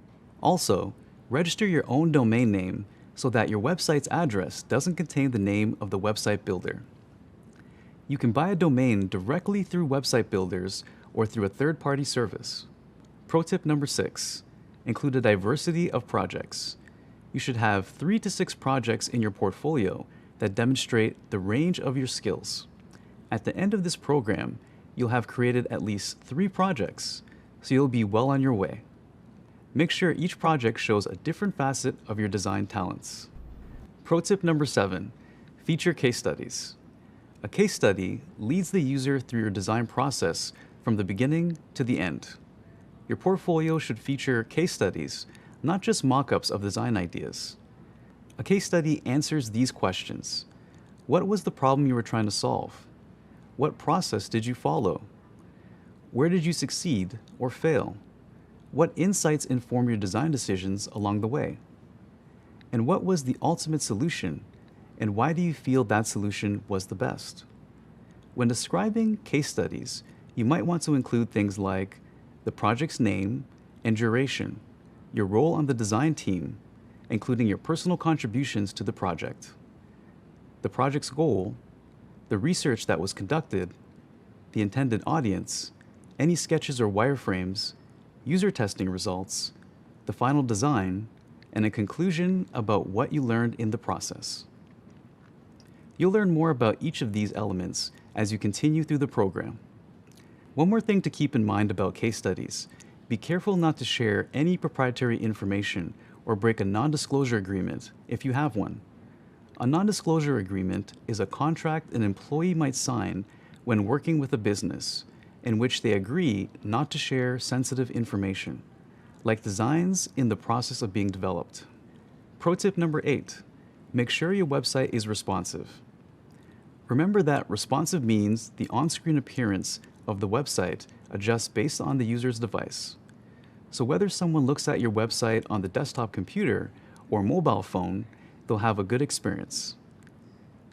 Also, register your own domain name so that your website's address doesn't contain the name of the website builder. You can buy a domain directly through website builders or through a third-party service. Pro tip number 6, include a diversity of projects. You should have 3 to 6 projects in your portfolio that demonstrate the range of your skills. At the end of this program, you'll have created at least 3 projects, so you'll be well on your way. Make sure each project shows a different facet of your design talents. Pro tip number 7, feature case studies. A case study leads the user through your design process from the beginning to the end. Your portfolio should feature case studies, not just mock-ups of design ideas. A case study answers these questions. What was the problem you were trying to solve? What process did you follow? Where did you succeed or fail? What insights inform your design decisions along the way? And what was the ultimate solution? And why do you feel that solution was the best? When describing case studies, you might want to include things like the project's name and duration, your role on the design team, including your personal contributions to the project, the project's goal, the research that was conducted, the intended audience, any sketches or wireframes, user testing results, the final design, and a conclusion about what you learned in the process. You'll learn more about each of these elements as you continue through the program. One more thing to keep in mind about case studies: be careful not to share any proprietary information or break a non-disclosure agreement if you have one. A non-disclosure agreement is a contract an employee might sign when working with a business in which they agree not to share sensitive information, like designs in the process of being developed. Pro tip number 8, make sure your website is responsive. Remember that responsive means the on-screen appearance of the website adjusts based on the user's device. So whether someone looks at your website on the desktop computer or mobile phone, they'll have a good experience.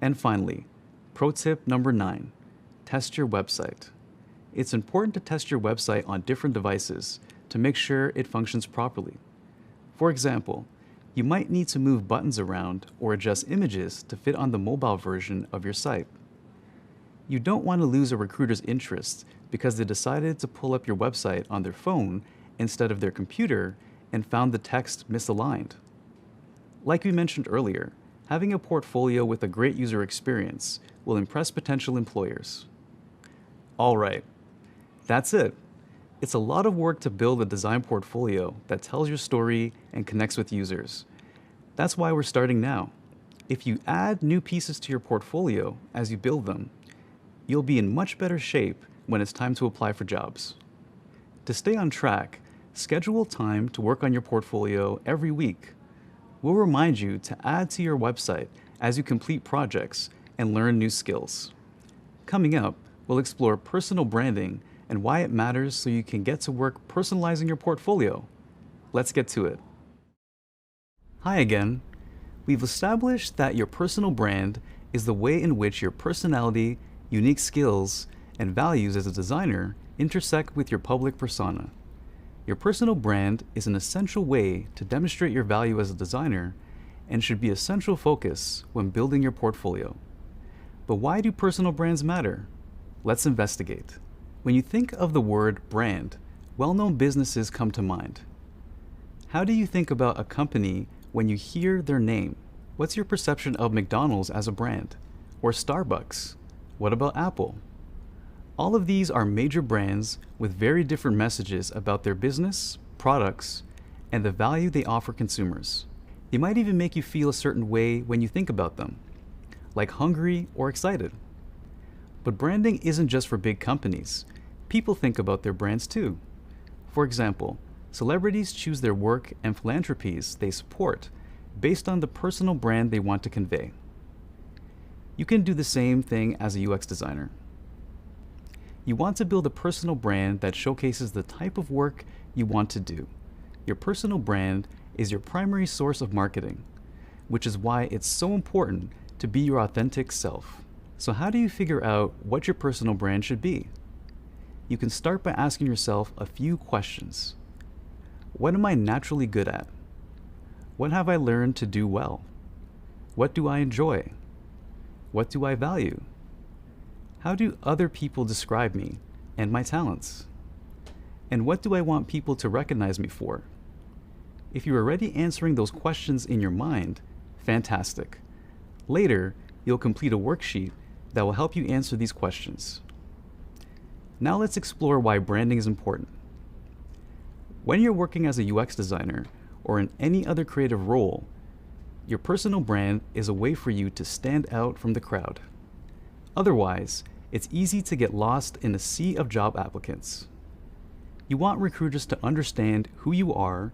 And finally, pro tip number 9, test your website. It's important to test your website on different devices to make sure it functions properly. For example, you might need to move buttons around or adjust images to fit on the mobile version of your site. You don't want to lose a recruiter's interest because they decided to pull up your website on their phone instead of their computer and found the text misaligned. Like we mentioned earlier, having a portfolio with a great user experience will impress potential employers. All right, that's it. It's a lot of work to build a design portfolio that tells your story and connects with users. That's why we're starting now. If you add new pieces to your portfolio as you build them, you'll be in much better shape when it's time to apply for jobs. To stay on track, schedule time to work on your portfolio every week. We'll remind you to add to your website as you complete projects and learn new skills. Coming up, we'll explore personal branding and why it matters so you can get to work personalizing your portfolio. Let's get to it. Hi again. We've established that your personal brand is the way in which your personality, unique skills, and values as a designer intersect with your public persona. Your personal brand is an essential way to demonstrate your value as a designer and should be a central focus when building your portfolio. But why do personal brands matter? Let's investigate. When you think of the word brand, well-known businesses come to mind. How do you think about a company when you hear their name? What's your perception of McDonald's as a brand? Or Starbucks? What about Apple? All of these are major brands with very different messages about their business, products, and the value they offer consumers. They might even make you feel a certain way when you think about them, like hungry or excited. But branding isn't just for big companies. People think about their brands too. For example, celebrities choose their work and philanthropies they support based on the personal brand they want to convey. You can do the same thing as a UX designer. You want to build a personal brand that showcases the type of work you want to do. Your personal brand is your primary source of marketing, which is why it's so important to be your authentic self. So how do you figure out what your personal brand should be? You can start by asking yourself a few questions. What am I naturally good at? What have I learned to do well? What do I enjoy? What do I value? How do other people describe me and my talents? And what do I want people to recognize me for? If you're already answering those questions in your mind, fantastic. Later, you'll complete a worksheet that will help you answer these questions. Now let's explore why branding is important. When you're working as a UX designer or in any other creative role, your personal brand is a way for you to stand out from the crowd. Otherwise, it's easy to get lost in a sea of job applicants. You want recruiters to understand who you are,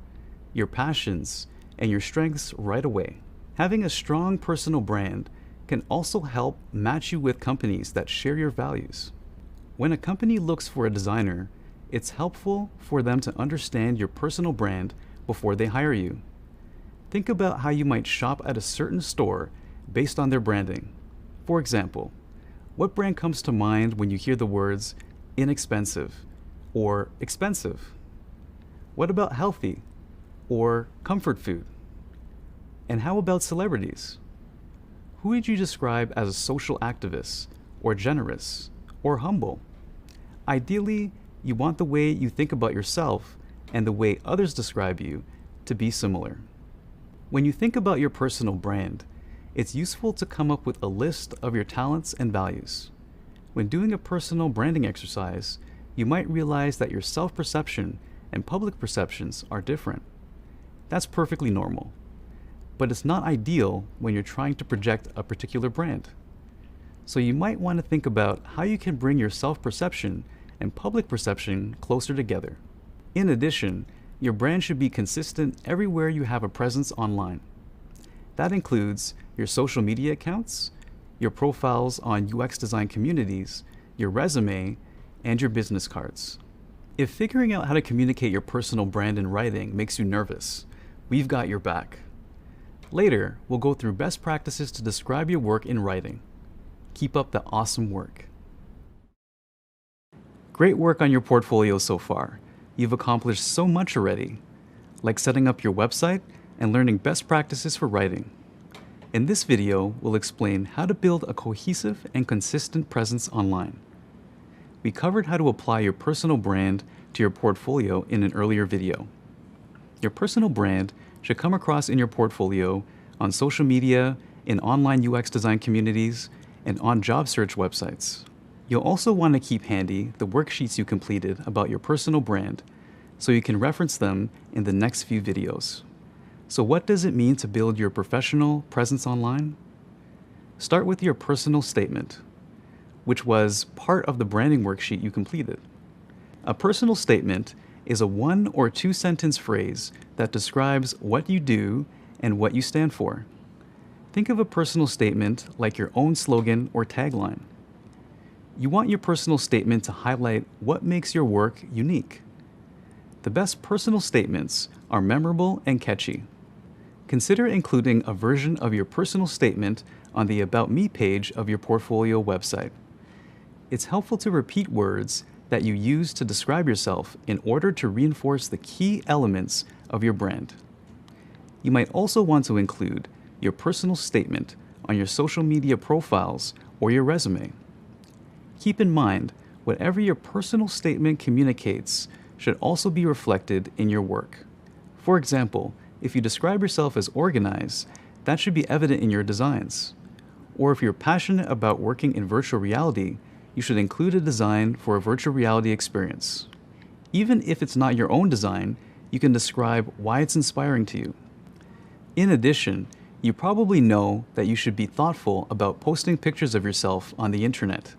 your passions, and your strengths right away. Having a strong personal brand can also help match you with companies that share your values. When a company looks for a designer, it's helpful for them to understand your personal brand before they hire you. Think about how you might shop at a certain store based on their branding. For example, what brand comes to mind when you hear the words inexpensive or expensive? What about healthy or comfort food? And how about celebrities? Who would you describe as a social activist or generous or humble? Ideally, you want the way you think about yourself and the way others describe you to be similar. When you think about your personal brand, it's useful to come up with a list of your talents and values. When doing a personal branding exercise, you might realize that your self-perception and public perceptions are different. That's perfectly normal, but it's not ideal when you're trying to project a particular brand. So you might want to think about how you can bring your self-perception and public perception closer together. In addition, your brand should be consistent everywhere you have a presence online. That includes your social media accounts, your profiles on UX design communities, your resume, and your business cards. If figuring out how to communicate your personal brand in writing makes you nervous, we've got your back. Later, we'll go through best practices to describe your work in writing. Keep up the awesome work. Great work on your portfolio so far. You've accomplished so much already, like setting up your website and learning best practices for writing. In this video, we'll explain how to build a cohesive and consistent presence online. We covered how to apply your personal brand to your portfolio in an earlier video. Your personal brand should come across in your portfolio, on social media, in online UX design communities, and on job search websites. You'll also want to keep handy the worksheets you completed about your personal brand, so you can reference them in the next few videos. So what does it mean to build your professional presence online? Start with your personal statement, which was part of the branding worksheet you completed. A personal statement is a 1 or 2 sentence phrase that describes what you do and what you stand for. Think of a personal statement like your own slogan or tagline. You want your personal statement to highlight what makes your work unique. The best personal statements are memorable and catchy. Consider including a version of your personal statement on the About Me page of your portfolio website. It's helpful to repeat words that you use to describe yourself in order to reinforce the key elements of your brand. You might also want to include your personal statement on your social media profiles or your resume. Keep in mind, whatever your personal statement communicates should also be reflected in your work. For example, if you describe yourself as organized, that should be evident in your designs. Or if you're passionate about working in virtual reality, you should include a design for a virtual reality experience. Even if it's not your own design, you can describe why it's inspiring to you. In addition, you probably know that you should be thoughtful about posting pictures of yourself on the internet.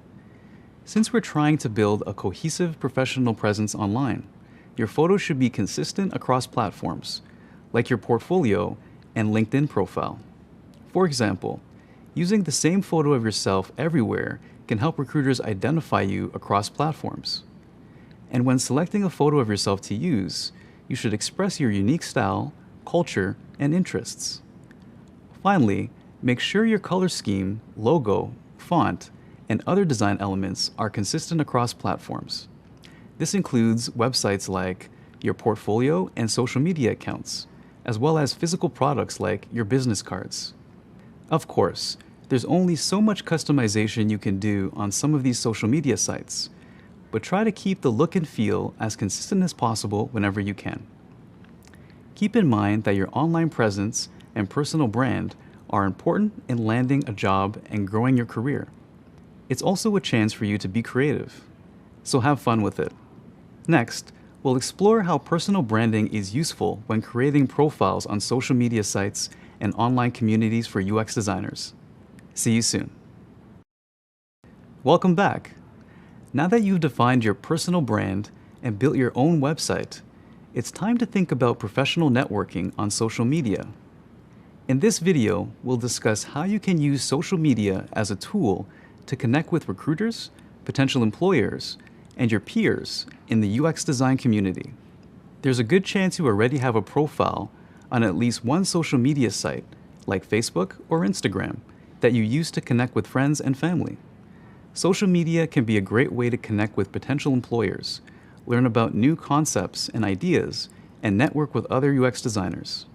Since we're trying to build a cohesive professional presence online, your photos should be consistent across platforms, like your portfolio and LinkedIn profile. For example, using the same photo of yourself everywhere can help recruiters identify you across platforms. And when selecting a photo of yourself to use, you should express your unique style, culture, and interests. Finally, make sure your color scheme, logo, font, and other design elements are consistent across platforms. This includes websites like your portfolio and social media accounts, as well as physical products like your business cards. Of course, there's only so much customization you can do on some of these social media sites, but try to keep the look and feel as consistent as possible whenever you can. Keep in mind that your online presence and personal brand are important in landing a job and growing your career. It's also a chance for you to be creative, so have fun with it. Next, we'll explore how personal branding is useful when creating profiles on social media sites and online communities for UX designers. See you soon. Welcome back. Now that you've defined your personal brand and built your own website, it's time to think about professional networking on social media. In this video, we'll discuss how you can use social media as a tool to connect with recruiters, potential employers, and your peers in the UX design community. There's a good chance you already have a profile on at least one social media site, like Facebook or Instagram, that you use to connect with friends and family. Social media can be a great way to connect with potential employers, learn about new concepts and ideas, and network with other UX designers.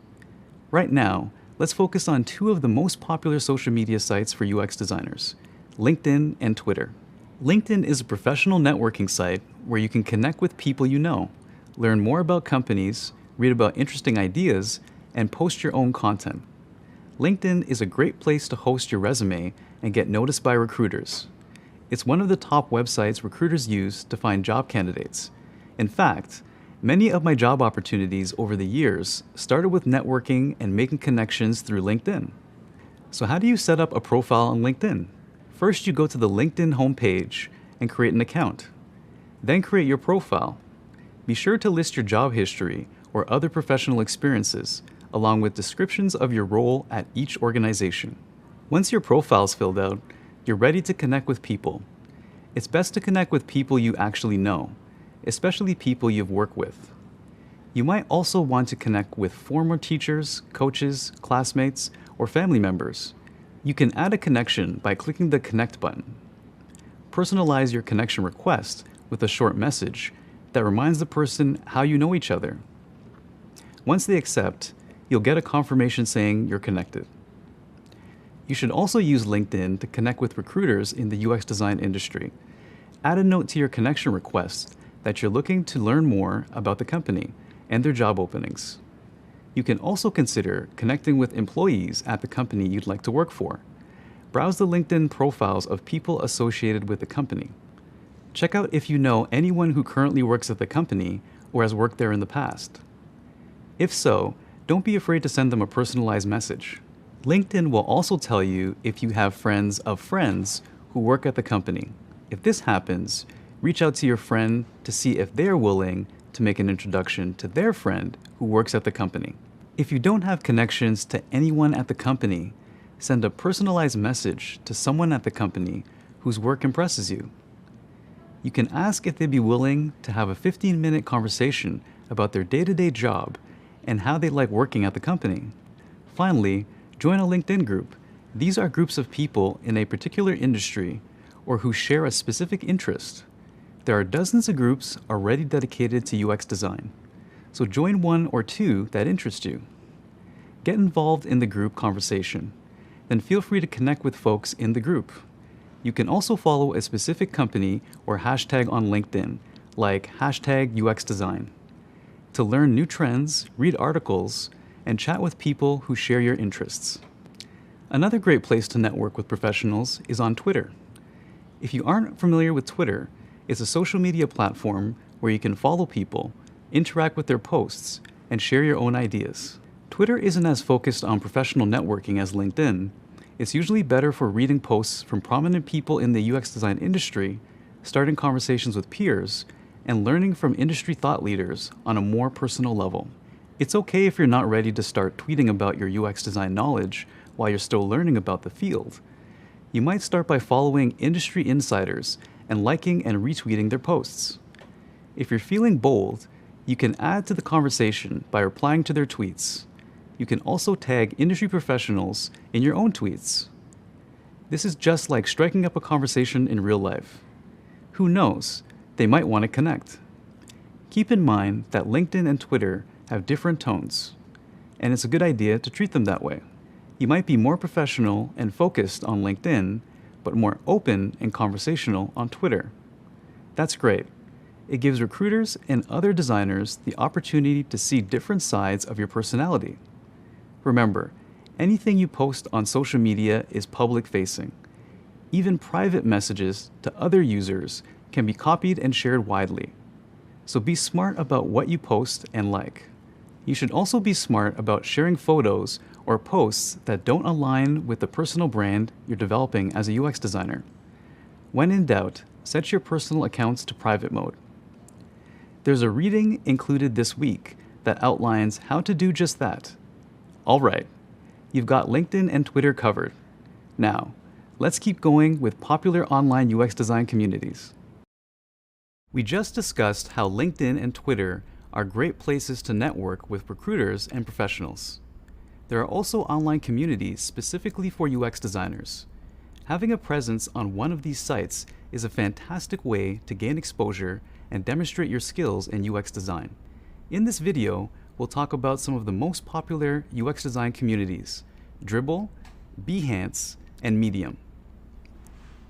Right now, let's focus on 2 of the most popular social media sites for UX designers, LinkedIn and Twitter. LinkedIn is a professional networking site where you can connect with people you know, learn more about companies, read about interesting ideas, and post your own content. LinkedIn is a great place to host your resume and get noticed by recruiters. It's one of the top websites recruiters use to find job candidates. In fact, many of my job opportunities over the years started with networking and making connections through LinkedIn. So how do you set up a profile on LinkedIn? First, you go to the LinkedIn homepage and create an account. Then create your profile. Be sure to list your job history or other professional experiences, along with descriptions of your role at each organization. Once your profile is filled out, you're ready to connect with people. It's best to connect with people you actually know, especially people you've worked with. You might also want to connect with former teachers, coaches, classmates, or family members. You can add a connection by clicking the Connect button. Personalize your connection request with a short message that reminds the person how you know each other. Once they accept, you'll get a confirmation saying you're connected. You should also use LinkedIn to connect with recruiters in the UX design industry. Add a note to your connection request that you're looking to learn more about the company and their job openings. You can also consider connecting with employees at the company you'd like to work for. Browse the LinkedIn profiles of people associated with the company. Check out if you know anyone who currently works at the company or has worked there in the past. If so, don't be afraid to send them a personalized message. LinkedIn will also tell you if you have friends of friends who work at the company. If this happens, reach out to your friend to see if they're willing to make an introduction to their friend who works at the company. If you don't have connections to anyone at the company, send a personalized message to someone at the company whose work impresses you. You can ask if they'd be willing to have a 15-minute conversation about their day-to-day job and how they like working at the company. Finally, join a LinkedIn group. These are groups of people in a particular industry or who share a specific interest. There are dozens of groups already dedicated to UX design, so join one or two that interest you. Get involved in the group conversation, then feel free to connect with folks in the group. You can also follow a specific company or hashtag on LinkedIn, like #UXDesign, to learn new trends, read articles, and chat with people who share your interests. Another great place to network with professionals is on Twitter. If you aren't familiar with Twitter, it's a social media platform where you can follow people, interact with their posts, and share your own ideas. Twitter isn't as focused on professional networking as LinkedIn. It's usually better for reading posts from prominent people in the UX design industry, starting conversations with peers, and learning from industry thought leaders on a more personal level. It's okay if you're not ready to start tweeting about your UX design knowledge while you're still learning about the field. You might start by following industry insiders and liking and retweeting their posts. If you're feeling bold, you can add to the conversation by replying to their tweets. You can also tag industry professionals in your own tweets. This is just like striking up a conversation in real life. Who knows, they might want to connect. Keep in mind that LinkedIn and Twitter have different tones, and it's a good idea to treat them that way. You might be more professional and focused on LinkedIn, but more open and conversational on Twitter. That's great. It gives recruiters and other designers the opportunity to see different sides of your personality. Remember, anything you post on social media is public-facing. Even private messages to other users can be copied and shared widely. So be smart about what you post and like. You should also be smart about sharing photos or posts that don't align with the personal brand you're developing as a UX designer. When in doubt, set your personal accounts to private mode. There's a reading included this week that outlines how to do just that. All right, you've got LinkedIn and Twitter covered. Now, let's keep going with popular online UX design communities. We just discussed how LinkedIn and Twitter are great places to network with recruiters and professionals. There are also online communities specifically for UX designers. Having a presence on one of these sites is a fantastic way to gain exposure and demonstrate your skills in UX design. In this video, we'll talk about some of the most popular UX design communities: Dribbble, Behance, and Medium.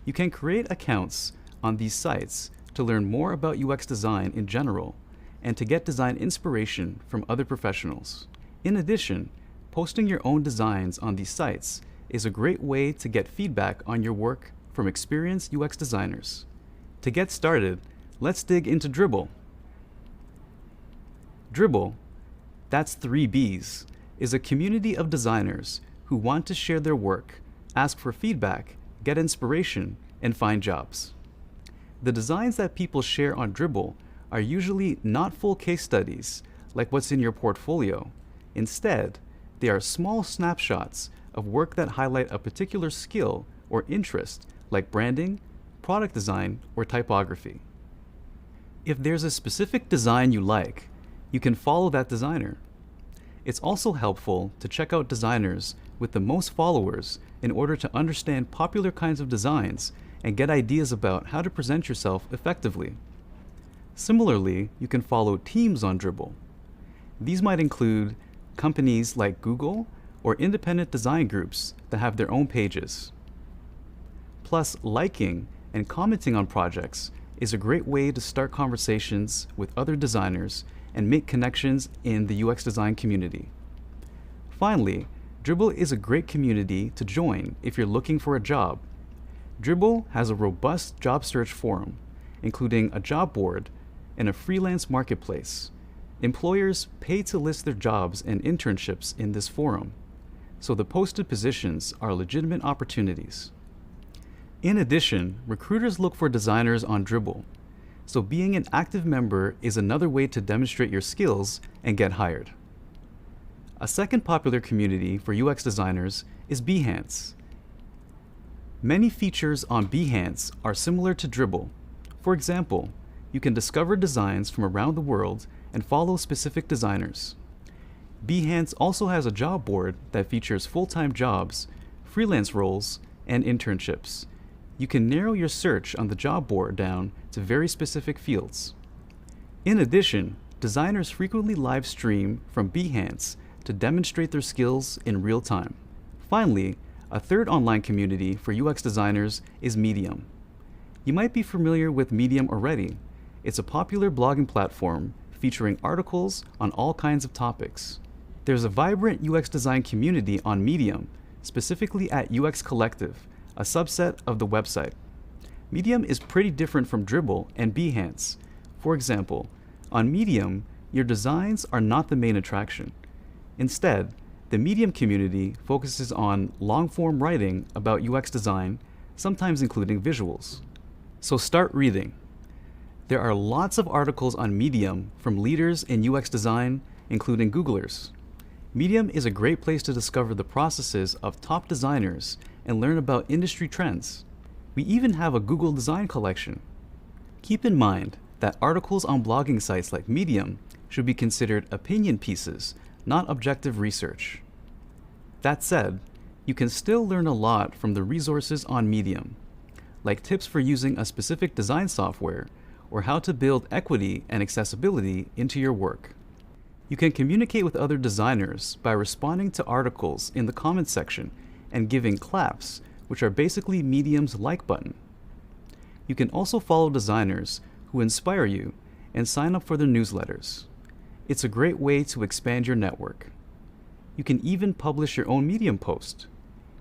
You can create accounts on these sites to learn more about UX design in general and to get design inspiration from other professionals. In addition, posting your own designs on these sites is a great way to get feedback on your work from experienced UX designers. To get started, let's dig into Dribbble. Dribbble, that's 3 Bs, is a community of designers who want to share their work, ask for feedback, get inspiration, and find jobs. The designs that people share on Dribbble are usually not full case studies like what's in your portfolio. Instead, they are small snapshots of work that highlight a particular skill or interest like branding, product design, or typography. If there's a specific design you like, you can follow that designer. It's also helpful to check out designers with the most followers in order to understand popular kinds of designs and get ideas about how to present yourself effectively. Similarly, you can follow teams on Dribbble. These might include companies like Google or independent design groups that have their own pages. Plus, liking and commenting on projects is a great way to start conversations with other designers and make connections in the UX design community. Finally, Dribbble is a great community to join if you're looking for a job. Dribbble has a robust job search forum, including a job board and a freelance marketplace. Employers pay to list their jobs and internships in this forum, so the posted positions are legitimate opportunities. In addition, recruiters look for designers on Dribbble, so being an active member is another way to demonstrate your skills and get hired. A second popular community for UX designers is Behance. Many features on Behance are similar to Dribbble. For example, you can discover designs from around the world and follow specific designers. Behance also has a job board that features full-time jobs, freelance roles, and internships. You can narrow your search on the job board down to very specific fields. In addition, designers frequently live stream from Behance to demonstrate their skills in real time. Finally, a third online community for UX designers is Medium. You might be familiar with Medium already. It's a popular blogging platform featuring articles on all kinds of topics. There's a vibrant UX design community on Medium, specifically at UX Collective, a subset of the website. Medium is pretty different from Dribbble and Behance. For example, on Medium, your designs are not the main attraction. Instead, the Medium community focuses on long-form writing about UX design, sometimes including visuals. So start reading. There are lots of articles on Medium from leaders in UX design, including Googlers. Medium is a great place to discover the processes of top designers and learn about industry trends. We even have a Google Design collection. Keep in mind that articles on blogging sites like Medium should be considered opinion pieces, not objective research. That said, you can still learn a lot from the resources on Medium, like tips for using a specific design software or how to build equity and accessibility into your work. You can communicate with other designers by responding to articles in the comments section and giving claps, which are basically Medium's like button. You can also follow designers who inspire you and sign up for their newsletters. It's a great way to expand your network. You can even publish your own Medium post.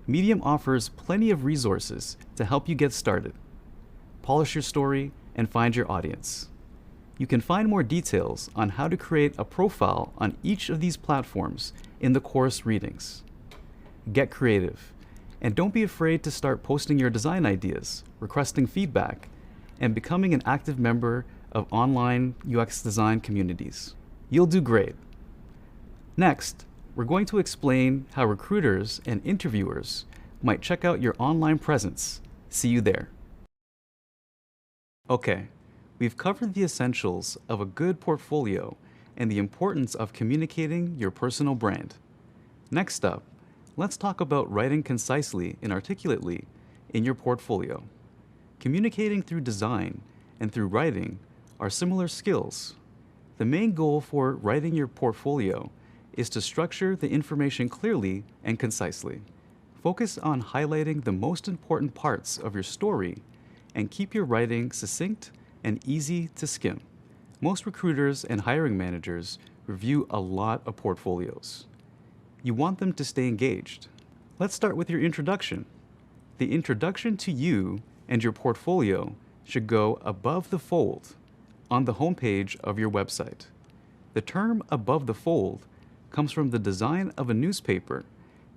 Medium offers plenty of resources to help you get started. Polish your story and find your audience. You can find more details on how to create a profile on each of these platforms in the course readings. Get creative, and don't be afraid to start posting your design ideas, requesting feedback, and becoming an active member of online UX design communities. You'll do great. Next, we're going to explain how recruiters and interviewers might check out your online presence. See you there. Okay, we've covered the essentials of a good portfolio and the importance of communicating your personal brand. Next up, let's talk about writing concisely and articulately in your portfolio. Communicating through design and through writing are similar skills. The main goal for writing your portfolio is to structure the information clearly and concisely. Focus on highlighting the most important parts of your story and keep your writing succinct and easy to skim. Most recruiters and hiring managers review a lot of portfolios. You want them to stay engaged. Let's start with your introduction. The introduction to you and your portfolio should go above the fold on the homepage of your website. The term above the fold comes from the design of a newspaper.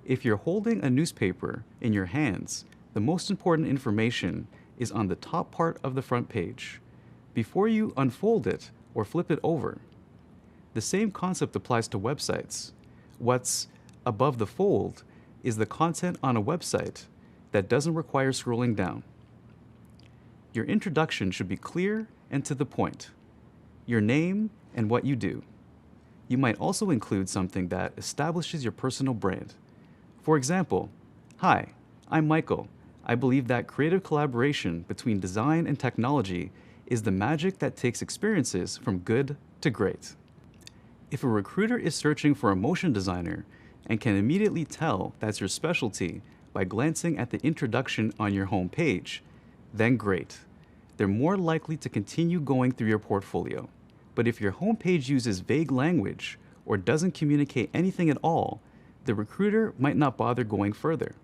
If you're holding a newspaper in your hands, the most important information is on the top part of the front page, before you unfold it or flip it over. The same concept applies to websites. What's above the fold is the content on a website that doesn't require scrolling down. Your introduction should be clear and to the point. Your name and what you do. You might also include something that establishes your personal brand. For example, "Hi, I'm Michael. I believe that creative collaboration between design and technology is the magic that takes experiences from good to great." If a recruiter is searching for a motion designer and can immediately tell that's your specialty by glancing at the introduction on your home page, then great. They're more likely to continue going through your portfolio. But if your homepage uses vague language or doesn't communicate anything at all, the recruiter might not bother going further.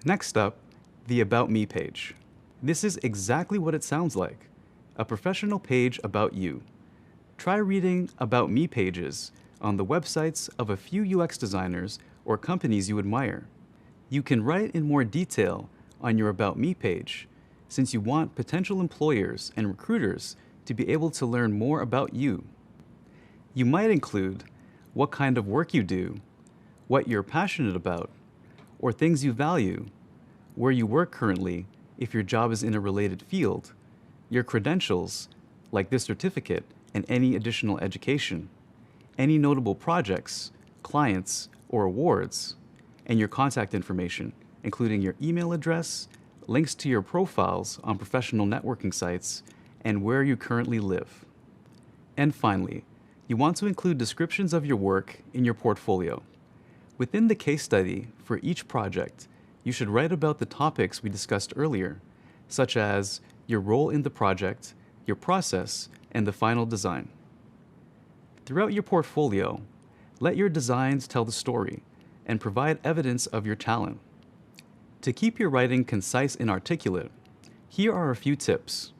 Next up, the About Me page. This is exactly what it sounds like, a professional page about you. Try reading About Me pages on the websites of a few UX designers or companies you admire. You can write in more detail on your About Me page, since you want potential employers and recruiters to be able to learn more about you. You might include what kind of work you do, what you're passionate about, or things you value, where you work currently if your job is in a related field, your credentials, like this certificate and any additional education, any notable projects, clients, or awards, and your contact information, including your email address, links to your profiles on professional networking sites, and where you currently live. And finally, you want to include descriptions of your work in your portfolio. Within the case study for each project, you should write about the topics we discussed earlier, such as your role in the project, your process, and the final design. Throughout your portfolio, let your designs tell the story and provide evidence of your talent. To keep your writing concise and articulate, here are a few tips.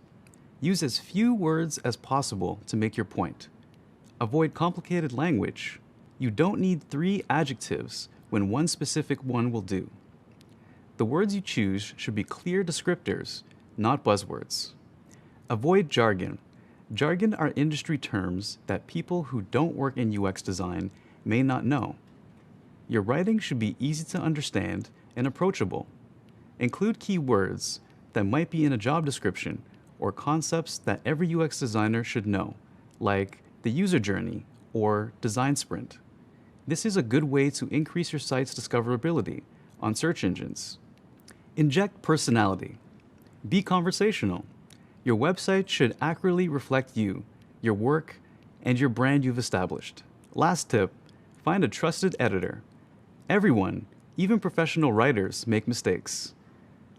Use as few words as possible to make your point. Avoid complicated language. You don't need 3 adjectives when one specific one will do. The words you choose should be clear descriptors, not buzzwords. Avoid jargon. Jargon are industry terms that people who don't work in UX design may not know. Your writing should be easy to understand and approachable. Include keywords that might be in a job description or concepts that every UX designer should know, like the user journey or design sprint. This is a good way to increase your site's discoverability on search engines. Inject personality. Be conversational. Your website should accurately reflect you, your work, and your brand you've established. Last tip, find a trusted editor. Everyone, even professional writers, make mistakes.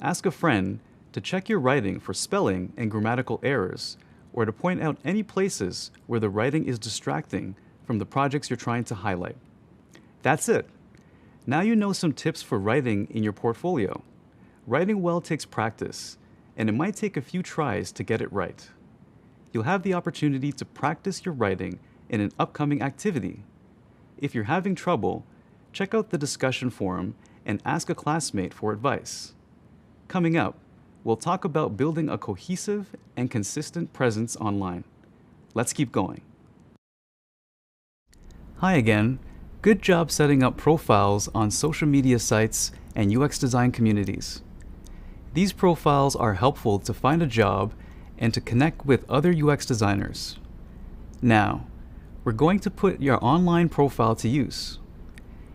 Ask a friend to check your writing for spelling and grammatical errors, or to point out any places where the writing is distracting from the projects you're trying to highlight. That's it. Now you know some tips for writing in your portfolio. Writing well takes practice, and it might take a few tries to get it right. You'll have the opportunity to practice your writing in an upcoming activity. If you're having trouble, check out the discussion forum and ask a classmate for advice. Coming up, we'll talk about building a cohesive and consistent presence online. Let's keep going. Hi again. Good job setting up profiles on social media sites and UX design communities. These profiles are helpful to find a job and to connect with other UX designers. Now, we're going to put your online profile to use.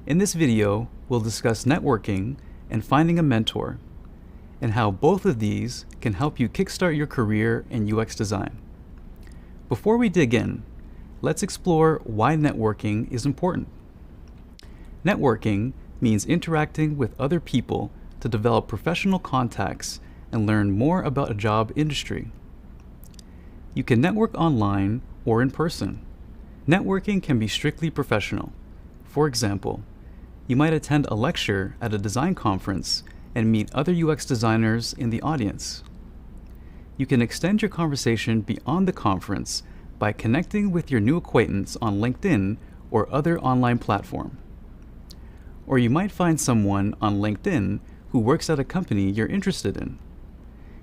In this video, we'll discuss networking and finding a mentor, and how both of these can help you kickstart your career in UX design. Before we dig in, let's explore why networking is important. Networking means interacting with other people to develop professional contacts and learn more about a job industry. You can network online or in person. Networking can be strictly professional. For example, you might attend a lecture at a design conference and meet other UX designers in the audience. You can extend your conversation beyond the conference by connecting with your new acquaintance on LinkedIn or other online platform. Or you might find someone on LinkedIn who works at a company you're interested in.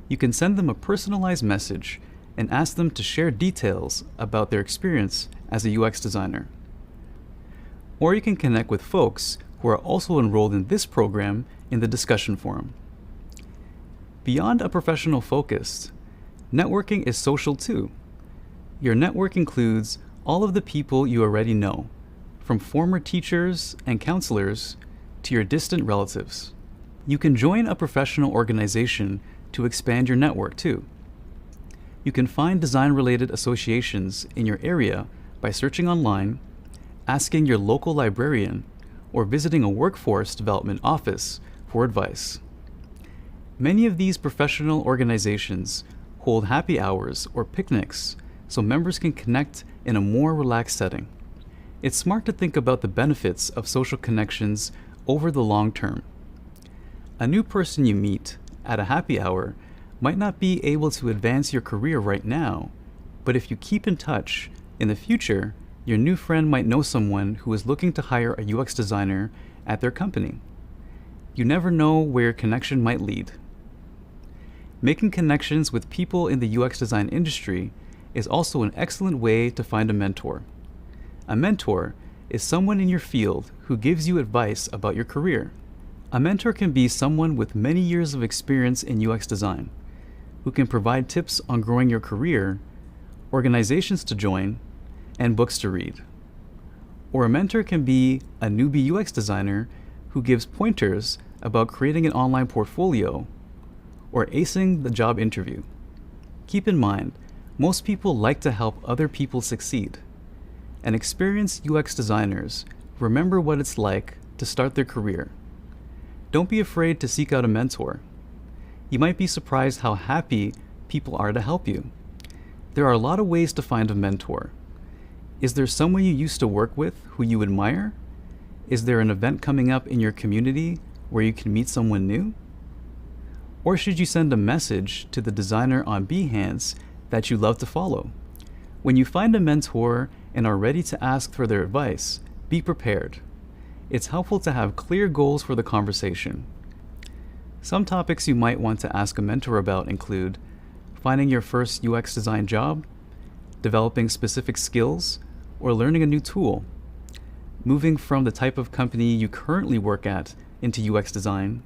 You can send them a personalized message and ask them to share details about their experience as a UX designer. Or you can connect with folks who are also enrolled in this program in the discussion forum. Beyond a professional focus, networking is social too. Your network includes all of the people you already know, from former teachers and counselors to your distant relatives. You can join a professional organization to expand your network too. You can find design-related associations in your area by searching online, asking your local librarian, or visiting a workforce development office for advice. Many of these professional organizations hold happy hours or picnics so members can connect in a more relaxed setting. It's smart to think about the benefits of social connections over the long term. A new person you meet at a happy hour might not be able to advance your career right now, but if you keep in touch, in the future, your new friend might know someone who is looking to hire a UX designer at their company. You never know where your connection might lead. Making connections with people in the UX design industry is also an excellent way to find a mentor. A mentor is someone in your field who gives you advice about your career. A mentor can be someone with many years of experience in UX design, who can provide tips on growing your career, organizations to join, and books to read. Or a mentor can be a newbie UX designer who gives pointers about creating an online portfolio or acing the job interview. Keep in mind, most people like to help other people succeed, and experienced UX designers remember what it's like to start their career. Don't be afraid to seek out a mentor. You might be surprised how happy people are to help you. There are a lot of ways to find a mentor. Is there someone you used to work with who you admire? Is there an event coming up in your community where you can meet someone new? Or should you send a message to the designer on Behance that you love to follow? When you find a mentor and are ready to ask for their advice, be prepared. It's helpful to have clear goals for the conversation. Some topics you might want to ask a mentor about include finding your first UX design job, developing specific skills, or learning a new tool, moving from the type of company you currently work at into UX design,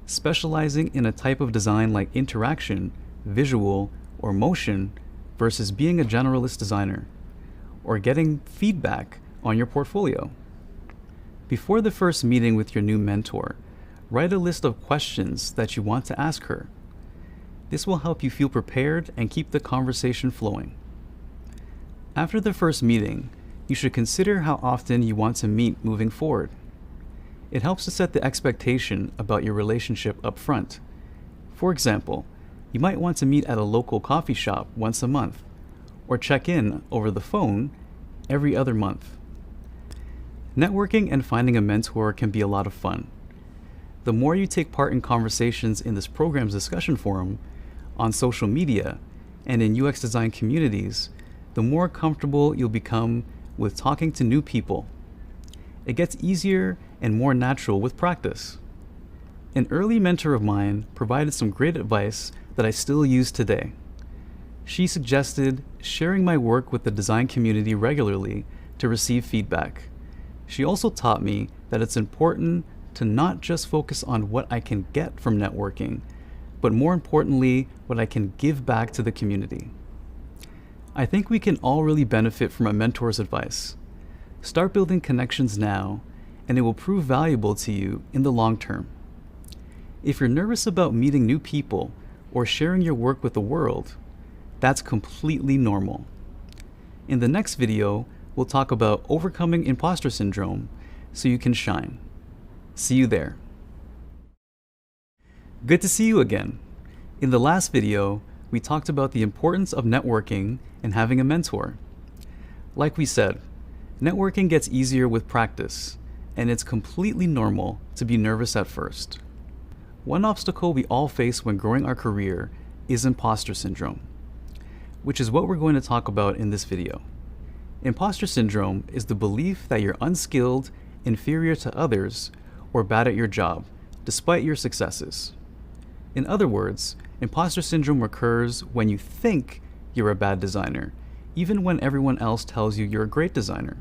specializing in a type of design like interaction, visual, or motion versus being a generalist designer, or getting feedback on your portfolio. Before the first meeting with your new mentor, write a list of questions that you want to ask her. This will help you feel prepared and keep the conversation flowing. After the first meeting, you should consider how often you want to meet moving forward. It helps to set the expectation about your relationship up front. For example, you might want to meet at a local coffee shop once a month, or check in over the phone every other month. Networking and finding a mentor can be a lot of fun. The more you take part in conversations in this program's discussion forum, on social media, and in UX design communities, the more comfortable you'll become with talking to new people. It gets easier and more natural with practice. An early mentor of mine provided some great advice that I still use today. She suggested sharing my work with the design community regularly to receive feedback. She also taught me that it's important to not just focus on what I can get from networking, but more importantly, what I can give back to the community. I think we can all really benefit from a mentor's advice. Start building connections now, and it will prove valuable to you in the long term. If you're nervous about meeting new people or sharing your work with the world, that's completely normal. In the next video, we'll talk about overcoming imposter syndrome so you can shine. See you there. Good to see you again. In the last video, we talked about the importance of networking and having a mentor. Like we said, networking gets easier with practice, and it's completely normal to be nervous at first. One obstacle we all face when growing our career is imposter syndrome, which is what we're going to talk about in this video. Imposter syndrome is the belief that you're unskilled, inferior to others, or bad at your job, despite your successes. In other words, imposter syndrome occurs when you think you're a bad designer, even when everyone else tells you you're a great designer.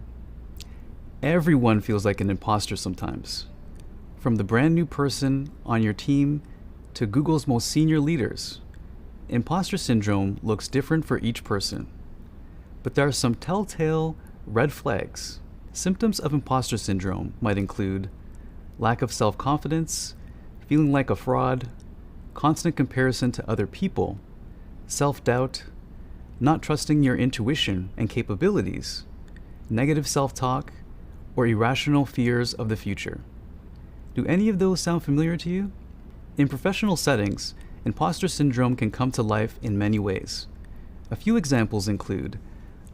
Everyone feels like an imposter sometimes. From the brand new person on your team to Google's most senior leaders, imposter syndrome looks different for each person. But there are some telltale red flags. Symptoms of imposter syndrome might include lack of self-confidence, feeling like a fraud, constant comparison to other people, self-doubt, not trusting your intuition and capabilities, negative self-talk, or irrational fears of the future. Do any of those sound familiar to you? In professional settings, imposter syndrome can come to life in many ways. A few examples include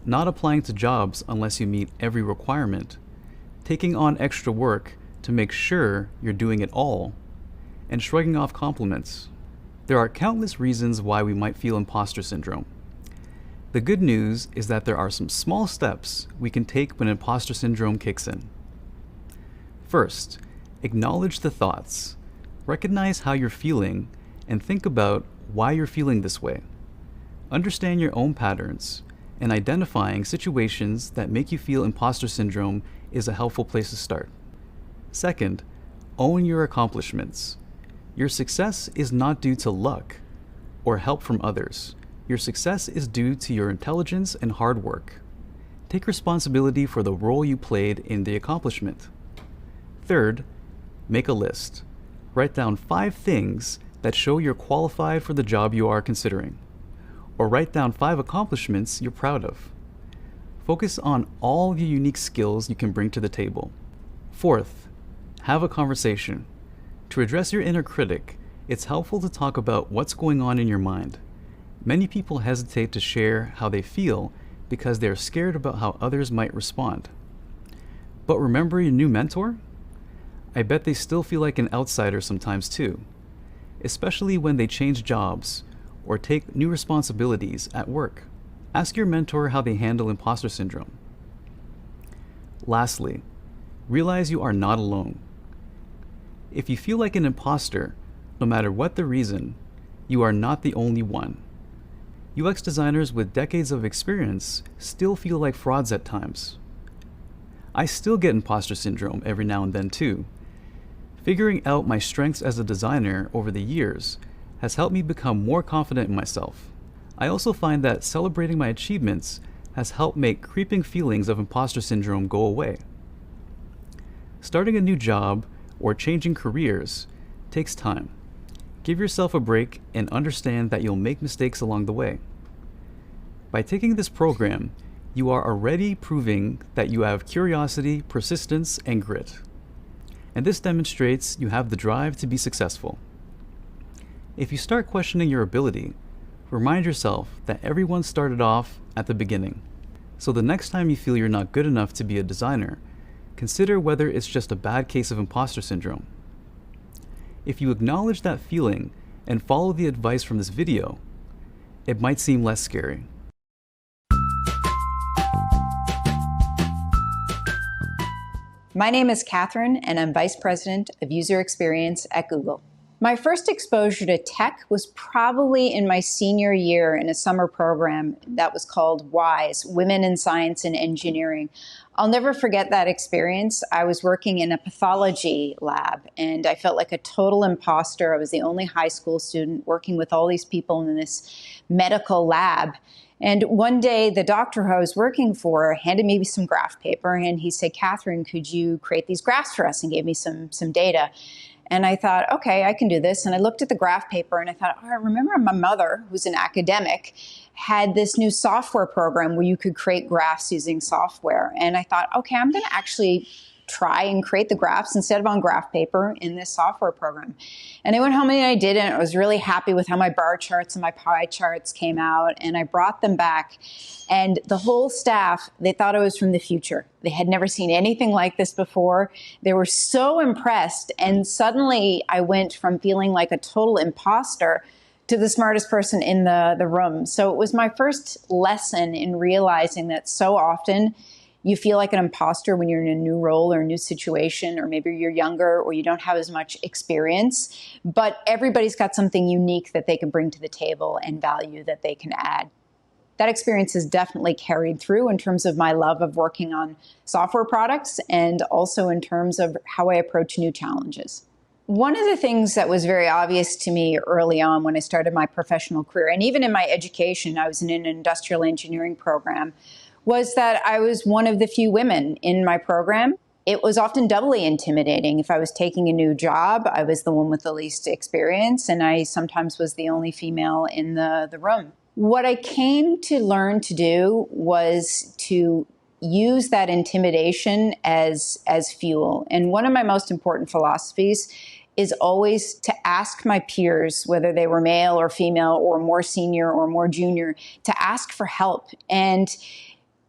not applying to jobs unless you meet every requirement, taking on extra work to make sure you're doing it all, and shrugging off compliments. There are countless reasons why we might feel imposter syndrome. The good news is that there are some small steps we can take when imposter syndrome kicks in. First, acknowledge the thoughts. Recognize how you're feeling and think about why you're feeling this way. Understand your own patterns, and identifying situations that make you feel imposter syndrome is a helpful place to start. Second, own your accomplishments. Your success is not due to luck or help from others. Your success is due to your intelligence and hard work. Take responsibility for the role you played in the accomplishment. Third, make a list. Write down 5 things that show you're qualified for the job you are considering. Or write down 5 accomplishments you're proud of. Focus on all the unique skills you can bring to the table. Fourth, have a conversation. To address your inner critic, it's helpful to talk about what's going on in your mind. Many people hesitate to share how they feel because they're scared about how others might respond. But remember your new mentor? I bet they still feel like an outsider sometimes too, especially when they change jobs or take new responsibilities at work. Ask your mentor how they handle imposter syndrome. Lastly, realize you are not alone. If you feel like an imposter, no matter what the reason, you are not the only one. UX designers with decades of experience still feel like frauds at times. I still get imposter syndrome every now and then too. Figuring out my strengths as a designer over the years has helped me become more confident in myself. I also find that celebrating my achievements has helped make creeping feelings of imposter syndrome go away. Starting a new job or changing careers takes time. Give yourself a break and understand that you'll make mistakes along the way. By taking this program, you are already proving that you have curiosity, persistence, and grit. And this demonstrates you have the drive to be successful. If you start questioning your ability, remind yourself that everyone started off at the beginning. So the next time you feel you're not good enough to be a designer, consider whether it's just a bad case of imposter syndrome. If you acknowledge that feeling and follow the advice from this video, it might seem less scary. My name is Catherine, and I'm Vice President of User Experience at Google. My first exposure to tech was probably in my senior year in a summer program that was called WISE, Women in Science and Engineering. I'll never forget that experience. I was working in a pathology lab, and I felt like a total imposter. I was the only high school student working with all these people in this medical lab. And one day, the doctor who I was working for handed me some graph paper, and he said, "Catherine, could you create these graphs for us?" and gave me some data. And I thought, okay, I can do this. And I looked at the graph paper and I thought, I remember my mother, who's an academic, had this new software program where you could create graphs using software. And I thought, okay, I'm going to actually try and create the graphs instead of on graph paper in this software program. And I went home and I did it. And I was really happy with how my bar charts and my pie charts came out. And I brought them back. And the whole staff, they thought I was from the future. They had never seen anything like this before. They were so impressed. And suddenly I went from feeling like a total imposter to the smartest person in the room. So it was my first lesson in realizing that so often You feel like an imposter when you're in a new role or a new situation, or maybe you're younger or you don't have as much experience, but everybody's got something unique that they can bring to the table and value that they can add. That experience is definitely carried through in terms of my love of working on software products and also in terms of how I approach new challenges. One of the things that was very obvious to me early on when I started my professional career, and even in my education, I was in an industrial engineering program, was that I was one of the few women in my program. It was often doubly intimidating. If I was taking a new job, I was the one with the least experience, and I sometimes was the only female in the room. What I came to learn to do was to use that intimidation as fuel. And one of my most important philosophies is always to ask my peers, whether they were male or female or more senior or more junior, to ask for help. And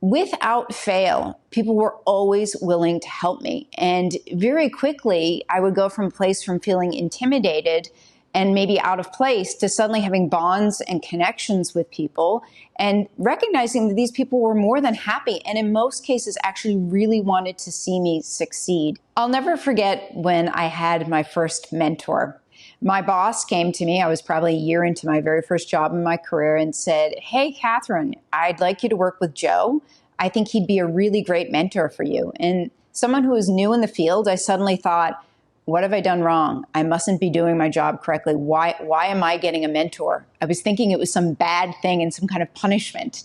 without fail, people were always willing to help me. And very quickly, I would go from a place from feeling intimidated and maybe out of place to suddenly having bonds and connections with people and recognizing that these people were more than happy and in most cases actually really wanted to see me succeed. I'll never forget when I had my first mentor. My boss came to me, I was probably a year into my very first job in my career, and said, "Hey, Catherine, I'd like you to work with Joe. I think he'd be a really great mentor for you." And someone who was new in the field, I suddenly thought, what have I done wrong? I mustn't be doing my job correctly. Why am I getting a mentor? I was thinking it was some bad thing and some kind of punishment.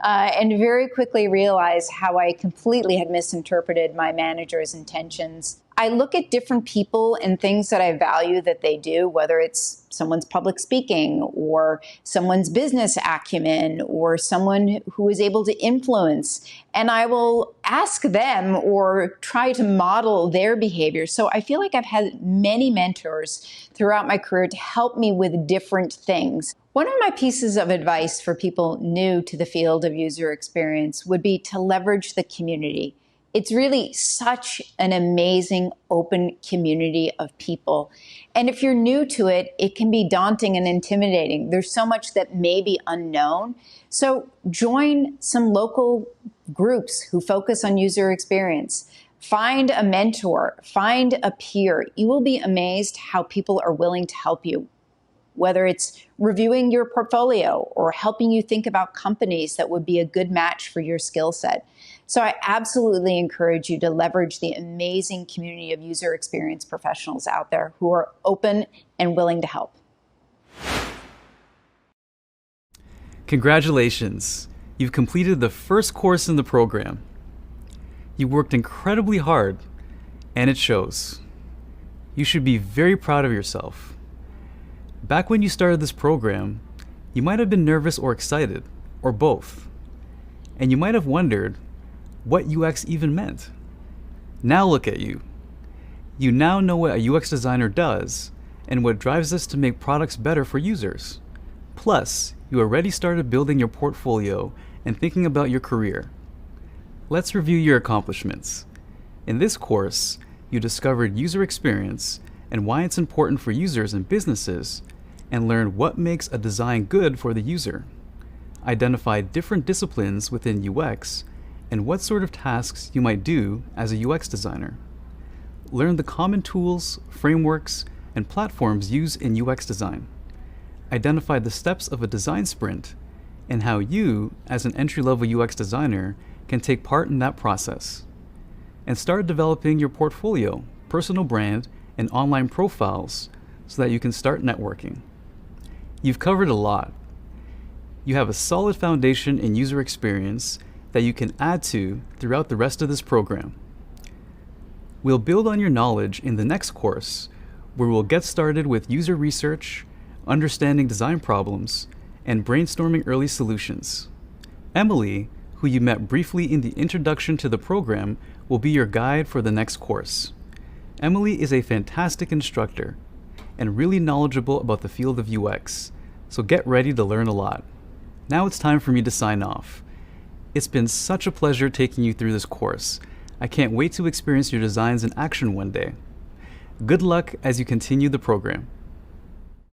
And very quickly realized how I completely had misinterpreted my manager's intentions. I look at different people and things that I value that they do, whether it's someone's public speaking or someone's business acumen or someone who is able to influence, and I will ask them or try to model their behavior. So I feel like I've had many mentors throughout my career to help me with different things. One of my pieces of advice for people new to the field of user experience would be to leverage the community. It's really such an amazing open community of people. And if you're new to it, it can be daunting and intimidating. There's so much that may be unknown. So join some local groups who focus on user experience. Find a mentor, find a peer. You will be amazed how people are willing to help you, whether it's reviewing your portfolio or helping you think about companies that would be a good match for your skill set. So I absolutely encourage you to leverage the amazing community of user experience professionals out there who are open and willing to help. Congratulations! You've completed the first course in the program. You worked incredibly hard, and it shows. You should be very proud of yourself. Back when you started this program, you might have been nervous or excited, or both. And you might have wondered what UX even meant. Now look at you. You now know what a UX designer does and what drives us to make products better for users. Plus, you already started building your portfolio and thinking about your career. Let's review your accomplishments. In this course, you discovered user experience and why it's important for users and businesses, and learned what makes a design good for the user. Identified different disciplines within UX and what sort of tasks you might do as a UX designer. Learn the common tools, frameworks, and platforms used in UX design. Identify the steps of a design sprint and how you, as an entry-level UX designer, can take part in that process. And start developing your portfolio, personal brand, and online profiles so that you can start networking. You've covered a lot. You have a solid foundation in user experience that you can add to throughout the rest of this program. We'll build on your knowledge in the next course, where we'll get started with user research, understanding design problems, and brainstorming early solutions. Emily, who you met briefly in the introduction to the program, will be your guide for the next course. Emily is a fantastic instructor and really knowledgeable about the field of UX, so get ready to learn a lot. Now it's time for me to sign off. It's been such a pleasure taking you through this course. I can't wait to experience your designs in action one day. Good luck as you continue the program.